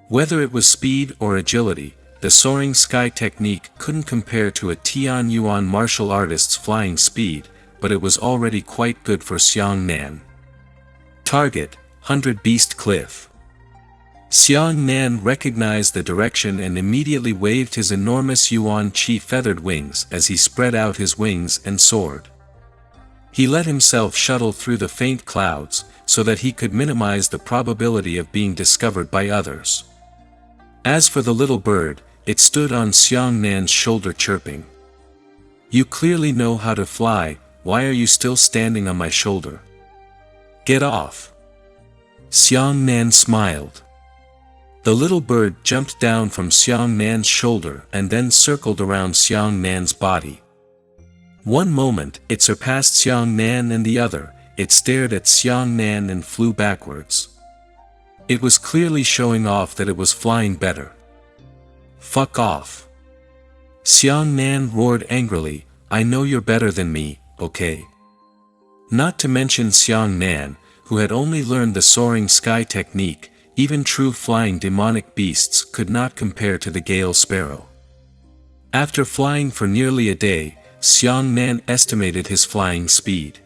Whether it was speed or agility, the soaring sky technique couldn't compare to a Tian Yuan martial artist's flying speed, but it was already quite good for Xiang Nan. Target: 100 Beast Cliff. Xiang Nan recognized the direction and immediately waved his enormous Yuan Qi feathered wings as he spread out his wings and soared. He let himself shuttle through the faint clouds, so that he could minimize the probability of being discovered by others. As for the little bird, it stood on Xiang Nan's shoulder chirping. "You clearly know how to fly, why are you still standing on my shoulder? Get off." Xiang Nan smiled. The little bird jumped down from Xiang Nan's shoulder and then circled around Xiang Nan's body. One moment, it surpassed Xiang Nan, and the other, it stared at Xiang Nan and flew backwards. It was clearly showing off that it was flying better. "Fuck off!" Xiang Nan roared angrily, "I know you're better than me, okay?" Not to mention Xiang Nan, who had only learned the soaring sky technique, even true flying demonic beasts could not compare to the Gale Sparrow. After flying for nearly a day, Xiang Nan estimated his flying speed.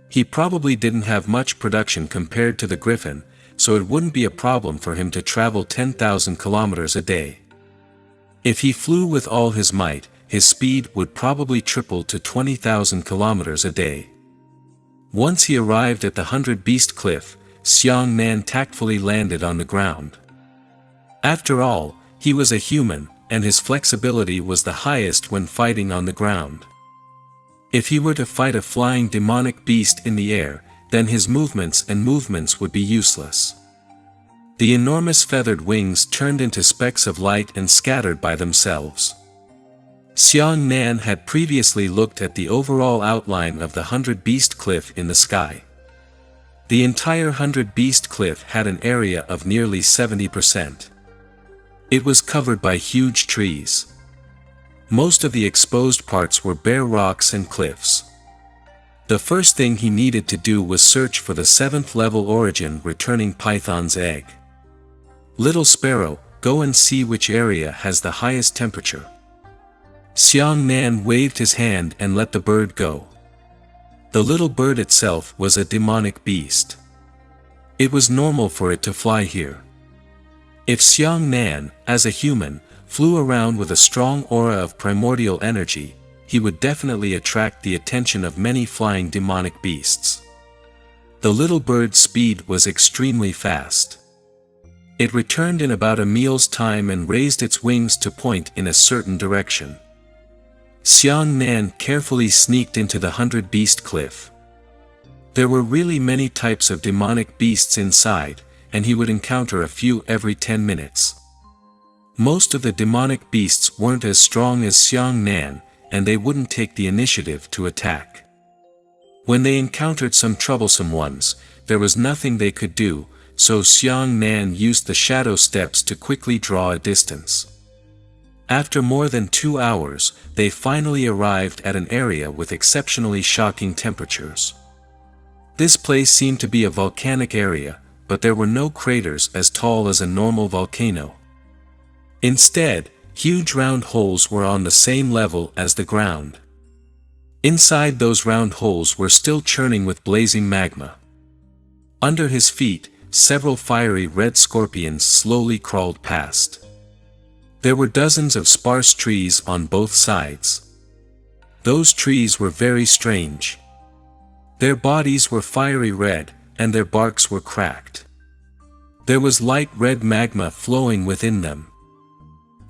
He probably didn't have much production compared to the Griffin, so it wouldn't be a problem for him to travel 10,000 kilometers a day. If he flew with all his might, his speed would probably triple to 20,000 kilometers a day. Once he arrived at the 100 Beast Cliff, Xiang Nan tactfully landed on the ground. After all, he was a human, and his flexibility was the highest when fighting on the ground. If he were to fight a flying demonic beast in the air, then his movements would be useless. The enormous feathered wings turned into specks of light and scattered by themselves. Xiang Nan had previously looked at the overall outline of the 100 Beast Cliff in the sky. The entire 100 Beast Cliff had an area of nearly 70%. It was covered by huge trees. Most of the exposed parts were bare rocks and cliffs. The first thing he needed to do was search for the 7th level origin returning python's egg. "Little sparrow, go and see which area has the highest temperature." Xiang Nan waved his hand and let the bird go. The little bird itself was a demonic beast. It was normal for it to fly here. If Xiang Nan, as a human, flew around with a strong aura of primordial energy, he would definitely attract the attention of many flying demonic beasts. The little bird's speed was extremely fast. It returned in about a meal's time and raised its wings to point in a certain direction. Xiang Nan carefully sneaked into the 100 Beast Cliff. There were really many types of demonic beasts inside, and he would encounter a few every 10 minutes. Most of the demonic beasts weren't as strong as Xiang Nan, and they wouldn't take the initiative to attack. When they encountered some troublesome ones, there was nothing they could do, so Xiang Nan used the shadow steps to quickly draw a distance. After more than 2 hours, they finally arrived at an area with exceptionally shocking temperatures. This place seemed to be a volcanic area, but there were no craters as tall as a normal volcano. Instead, huge round holes were on the same level as the ground. Inside those round holes were still churning with blazing magma. Under his feet, several fiery red scorpions slowly crawled past. There were dozens of sparse trees on both sides. Those trees were very strange. Their bodies were fiery red, and their barks were cracked. There was light red magma flowing within them.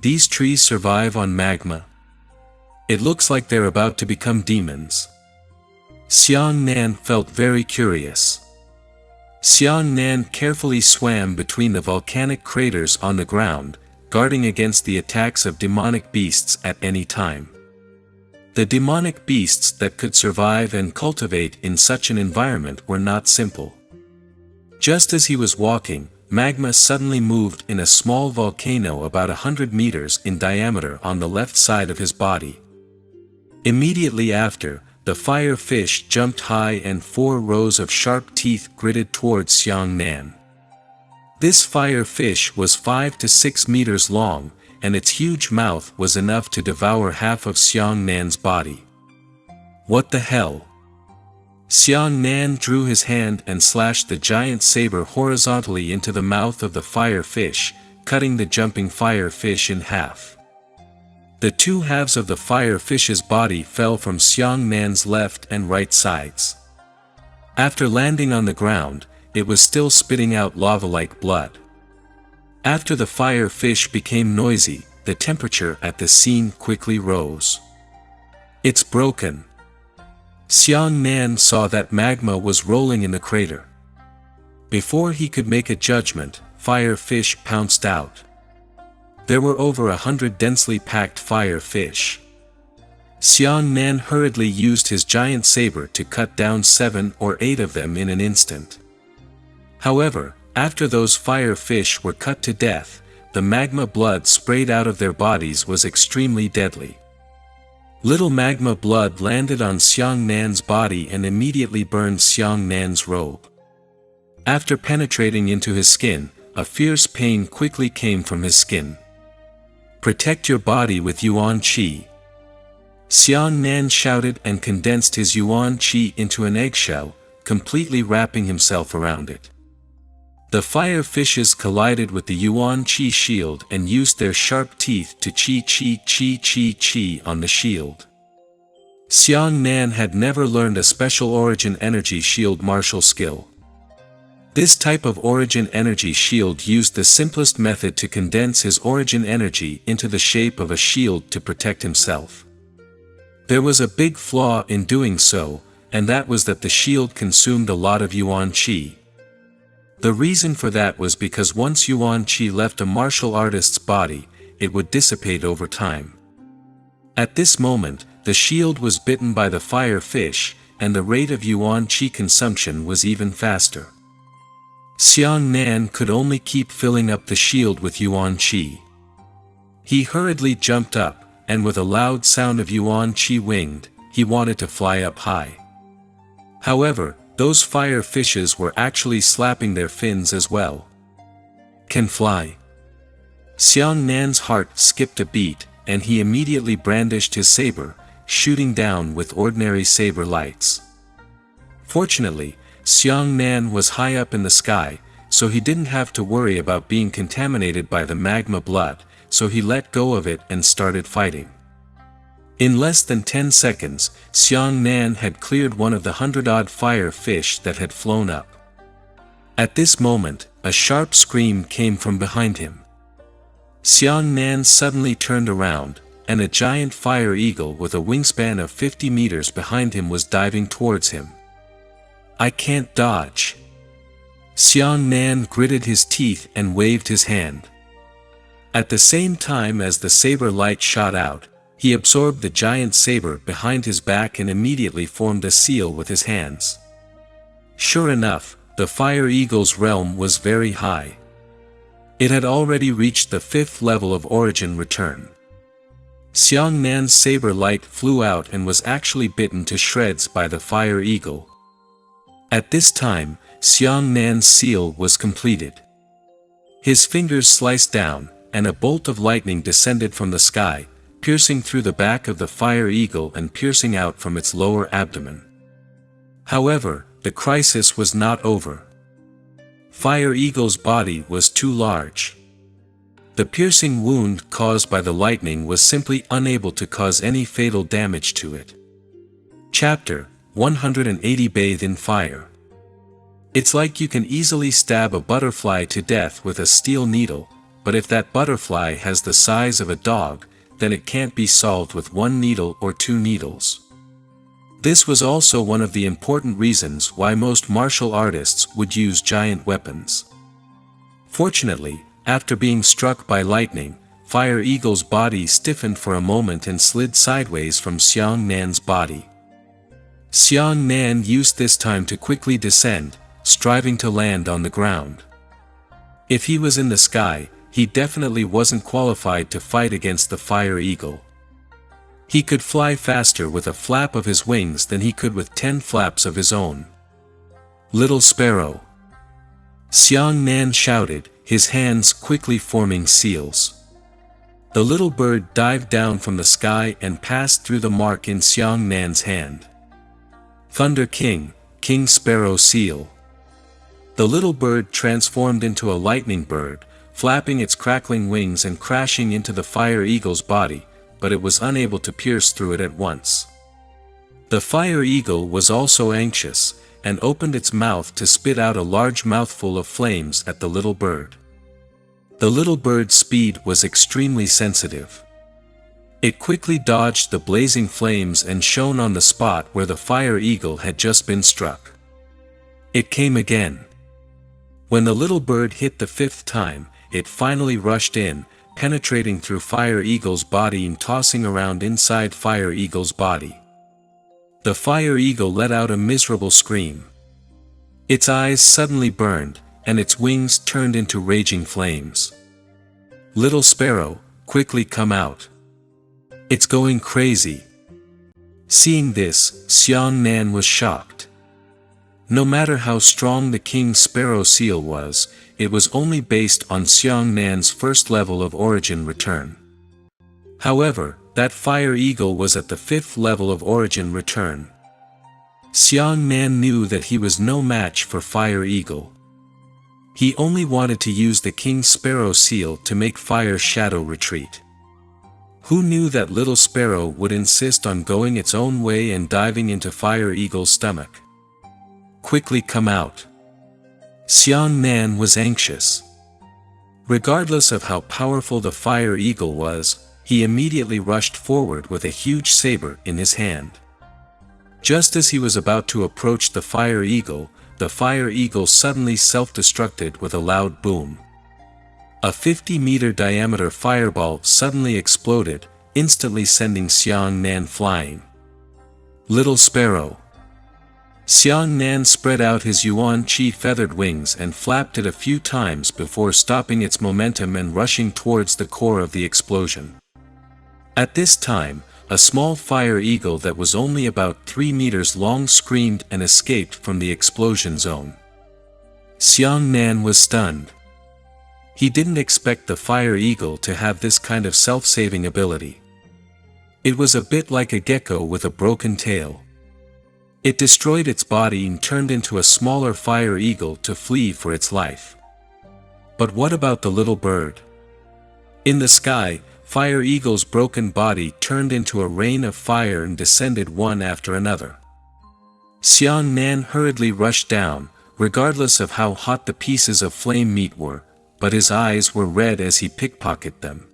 These trees survive on magma. It looks like they're about to become demons. Xiang Nan felt very curious. Xiang Nan carefully swam between the volcanic craters on the ground, guarding against the attacks of demonic beasts at any time. The demonic beasts that could survive and cultivate in such an environment were not simple. Just as he was walking, magma suddenly moved in a small volcano about 100 meters in diameter on the left side of his body. Immediately after, the fire fish jumped high and 4 rows of sharp teeth gritted towards Xiang Nan. This fire fish was 5 to 6 meters long, and its huge mouth was enough to devour half of Xiang Nan's body. What the hell? Xiang Nan drew his hand and slashed the giant saber horizontally into the mouth of the fire fish, cutting the jumping fire fish in half. The two halves of the fire fish's body fell from Xiang Nan's left and right sides. After landing on the ground, it was still spitting out lava-like blood. After the fire fish became noisy, the temperature at the scene quickly rose. It's broken. Xiang Nan saw that magma was rolling in the crater. Before he could make a judgment, fire fish pounced out. There were over 100 densely packed fire fish. Xiang Nan hurriedly used his giant saber to cut down 7 or 8 of them in an instant. However, after those fire fish were cut to death, the magma blood sprayed out of their bodies was extremely deadly. Little magma blood landed on Xiang Nan's body and immediately burned Xiang Nan's robe. After penetrating into his skin, a fierce pain quickly came from his skin. Protect your body with Yuan Qi. Xiang Nan shouted and condensed his Yuan Qi into an eggshell, completely wrapping himself around it. The fire fishes collided with the Yuan Qi shield and used their sharp teeth to Qi on the shield. Xiang Nan had never learned a special origin energy shield martial skill. This type of origin energy shield used the simplest method to condense his origin energy into the shape of a shield to protect himself. There was a big flaw in doing so, and that was that the shield consumed a lot of Yuan Qi. The reason for that was because once Yuan Qi left a martial artist's body, it would dissipate over time. At this moment, the shield was bitten by the fire fish, and the rate of Yuan Qi consumption was even faster. Xiang Nan could only keep filling up the shield with Yuan Qi. He hurriedly jumped up, and with a loud sound of Yuan Qi winged, he wanted to fly up high. However, those fire fishes were actually slapping their fins as well. Can fly. Xiang Nan's heart skipped a beat, and he immediately brandished his saber, shooting down with ordinary saber lights. Fortunately, Xiang Nan was high up in the sky, so he didn't have to worry about being contaminated by the magma blood, so he let go of it and started fighting. In less than 10 seconds, Xiang Nan had cleared one of the 100-odd fire fish that had flown up. At this moment, a sharp scream came from behind him. Xiang Nan suddenly turned around, and a giant fire eagle with a wingspan of 50 meters behind him was diving towards him. I can't dodge. Xiang Nan gritted his teeth and waved his hand. At the same time as the saber light shot out, he absorbed the giant saber behind his back and immediately formed a seal with his hands. Sure enough, the fire eagle's realm was very high. It had already reached the 5th level of origin return. Xiang Nan's saber light flew out and was actually bitten to shreds by the fire eagle. At this time, Xiang Nan's seal was completed. His fingers sliced down, and a bolt of lightning descended from the sky, piercing through the back of the fire eagle and piercing out from its lower abdomen. However, the crisis was not over. Fire Eagle's body was too large. The piercing wound caused by the lightning was simply unable to cause any fatal damage to it. Chapter 180 Bathe in Fire. It's like you can easily stab a butterfly to death with a steel needle, but if that butterfly has the size of a dog, then it can't be solved with 1 needle or 2 needles. This was also one of the important reasons why most martial artists would use giant weapons. Fortunately, after being struck by lightning, Fire Eagle's body stiffened for a moment and slid sideways from Xiang Nan's body. Xiang Nan used this time to quickly descend, striving to land on the ground. If he was in the sky, he definitely wasn't qualified to fight against the Fire Eagle. He could fly faster with a flap of his wings than he could with 10 flaps of his own. Little Sparrow. Xiang Nan shouted, his hands quickly forming seals. The little bird dived down from the sky and passed through the mark in Xiang Nan's hand. Thunder King, King Sparrow Seal. The little bird transformed into a lightning bird, flapping its crackling wings and crashing into the fire eagle's body, but it was unable to pierce through it at once. The fire eagle was also anxious, and opened its mouth to spit out a large mouthful of flames at the little bird. The little bird's speed was extremely sensitive. It quickly dodged the blazing flames and shone on the spot where the fire eagle had just been struck. It came again. When the little bird hit the fifth time, it finally rushed in, penetrating through Fire Eagle's body and tossing around inside Fire Eagle's body. The Fire Eagle let out a miserable scream. Its eyes suddenly burned, and its wings turned into raging flames. Little Sparrow, quickly come out. It's going crazy. Seeing this, Xiang Nan was shocked. No matter how strong the King Sparrow Seal was, it was only based on Xiang Nan's first level of origin return. However, that Fire Eagle was at the 5th level of origin return. Xiang Nan knew that he was no match for Fire Eagle. He only wanted to use the King Sparrow Seal to make Fire Shadow retreat. Who knew that little Sparrow would insist on going its own way and diving into Fire Eagle's stomach? Quickly come out. Xiang Nan was anxious. Regardless of how powerful the Fire Eagle was, he immediately rushed forward with a huge saber in his hand. Just as he was about to approach the Fire Eagle suddenly self-destructed with a loud boom. A 50-meter diameter fireball suddenly exploded, instantly sending Xiang Nan flying. Little Sparrow. Xiang Nan spread out his Yuan Qi feathered wings and flapped it a few times before stopping its momentum and rushing towards the core of the explosion. At this time, a small fire eagle that was only about 3 meters long screamed and escaped from the explosion zone. Xiang Nan was stunned. He didn't expect the fire eagle to have this kind of self-saving ability. It was a bit like a gecko with a broken tail. It destroyed its body and turned into a smaller fire eagle to flee for its life. But what about the little bird? In the sky, Fire Eagle's broken body turned into a rain of fire and descended one after another. Xiang Nan hurriedly rushed down, regardless of how hot the pieces of flame meat were, but his eyes were red as he pickpocketed them.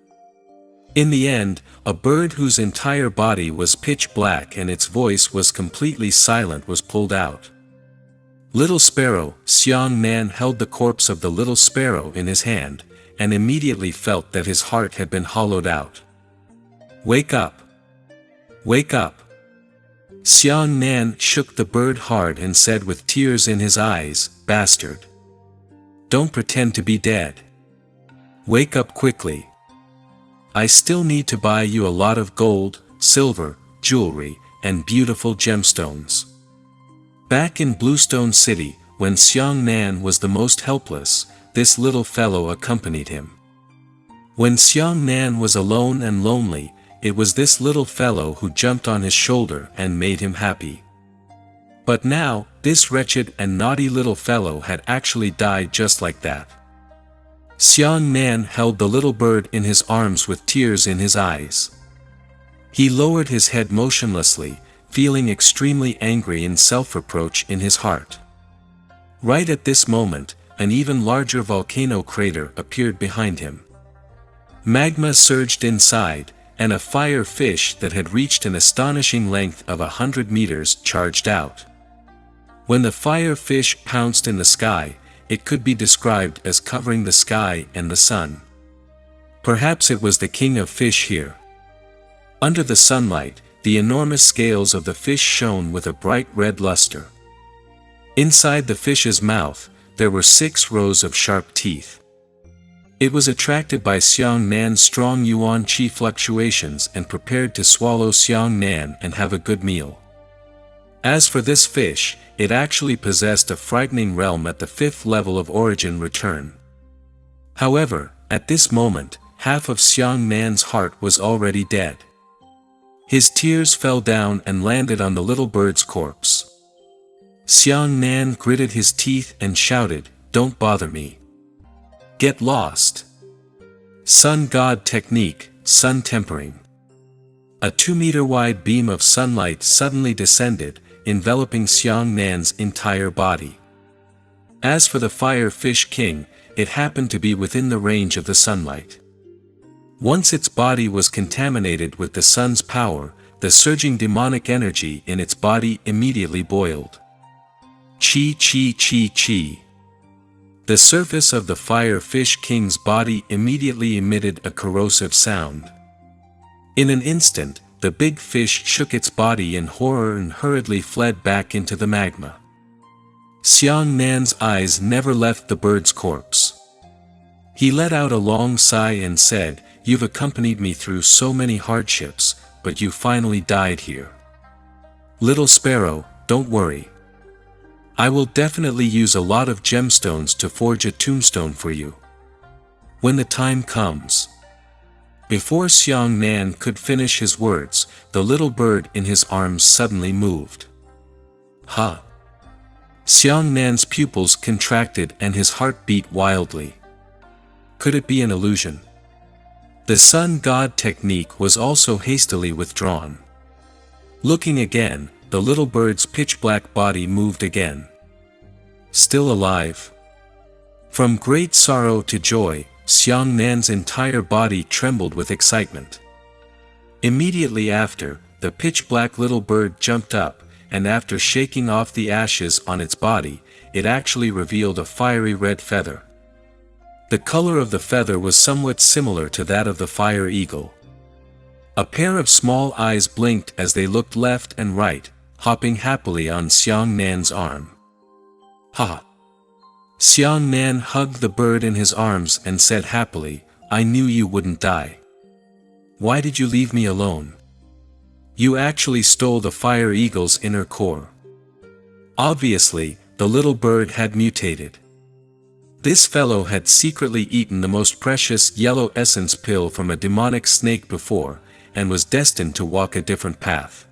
In the end, a bird whose entire body was pitch black and its voice was completely silent was pulled out. Little Sparrow, Xiang Nan held the corpse of the little sparrow in his hand, and immediately felt that his heart had been hollowed out. Wake up! Wake up! Xiang Nan shook the bird hard and said with tears in his eyes, Bastard! Don't pretend to be dead. Wake up quickly. I still need to buy you a lot of gold, silver, jewelry, and beautiful gemstones. Back in Bluestone City, when Xiang Nan was the most helpless, this little fellow accompanied him. When Xiang Nan was alone and lonely, it was this little fellow who jumped on his shoulder and made him happy. But now, this wretched and naughty little fellow had actually died just like that. Xiang Nan held the little bird in his arms with tears in his eyes. He lowered his head motionlessly, feeling extremely angry and self-reproach in his heart. Right at this moment, an even larger volcano crater appeared behind him. Magma surged inside, and a fire fish that had reached an astonishing length of 100 meters charged out. When the fire fish pounced in the sky, it could be described as covering the sky and the sun. Perhaps it was the king of fish here. Under the sunlight, the enormous scales of the fish shone with a bright red luster. Inside the fish's mouth, there were 6 rows of sharp teeth. It was attracted by Xiang Nan's strong Yuan Qi fluctuations and prepared to swallow Xiang Nan and have a good meal. As for this fish, it actually possessed a frightening realm at the 5th level of origin return. However, at this moment, half of Xiang Nan's heart was already dead. His tears fell down and landed on the little bird's corpse. Xiang Nan gritted his teeth and shouted, "Don't bother me. Get lost." Sun God Technique, Sun Tempering. A 2-meter-wide beam of sunlight suddenly descended, enveloping Xiang Nan's entire body. As for the Fire Fish King, it happened to be within the range of the sunlight. Once its body was contaminated with the sun's power, the surging demonic energy in its body immediately boiled. Chi chi chi chi. The surface of the Fire Fish King's body immediately emitted a corrosive sound. In an instant, the big fish shook its body in horror and hurriedly fled back into the magma. Xiang Nan's eyes never left the bird's corpse. He let out a long sigh and said, "You've accompanied me through so many hardships, but you finally died here. Little sparrow, don't worry. I will definitely use a lot of gemstones to forge a tombstone for you when the time comes." Before Xiang Nan could finish his words, the little bird in his arms suddenly moved. "Huh!" Xiang Nan's pupils contracted and his heart beat wildly. Could it be an illusion? The Sun God Technique was also hastily withdrawn. Looking again, the little bird's pitch-black body moved again. Still alive. From great sorrow to joy, Xiang Nan's entire body trembled with excitement. Immediately after, the pitch-black little bird jumped up, and after shaking off the ashes on its body, it actually revealed a fiery red feather. The color of the feather was somewhat similar to that of the fire eagle. A pair of small eyes blinked as they looked left and right, hopping happily on Xiang Nan's arm. "Ha!" Xiang Nan hugged the bird in his arms and said happily, "I knew you wouldn't die. Why did you leave me alone? You actually stole the fire eagle's inner core." Obviously, the little bird had mutated. This fellow had secretly eaten the most precious yellow essence pill from a demonic snake before, and was destined to walk a different path.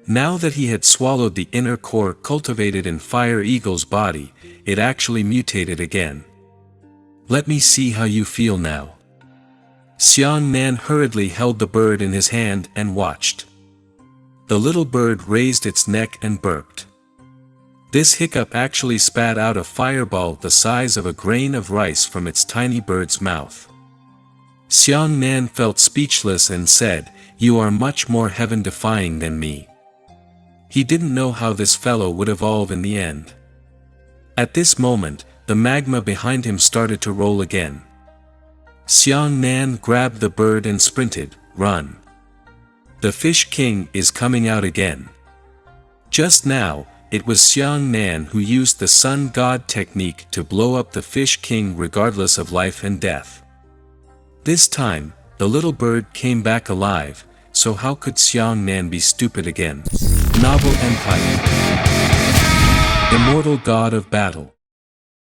Now that he had swallowed the inner core cultivated in Fire Eagle's body, it actually mutated again. "Let me see how you feel now." Xiang Nan hurriedly held the bird in his hand and watched. The little bird raised its neck and burped. This hiccup actually spat out a fireball the size of a grain of rice from its tiny bird's mouth. Xiang Nan felt speechless and said, "You are much more heaven-defying than me." He didn't know how this fellow would evolve in the end. At this moment, the magma behind him started to roll again. Xiang Nan grabbed the bird and sprinted, "Run! The Fish King is coming out again." Just now, it was Xiang Nan who used the Sun God Technique to blow up the Fish King regardless of life and death. This time, the little bird came back alive, so how could Xiang Nan be stupid again? Novel Empire. Immortal God of Battle.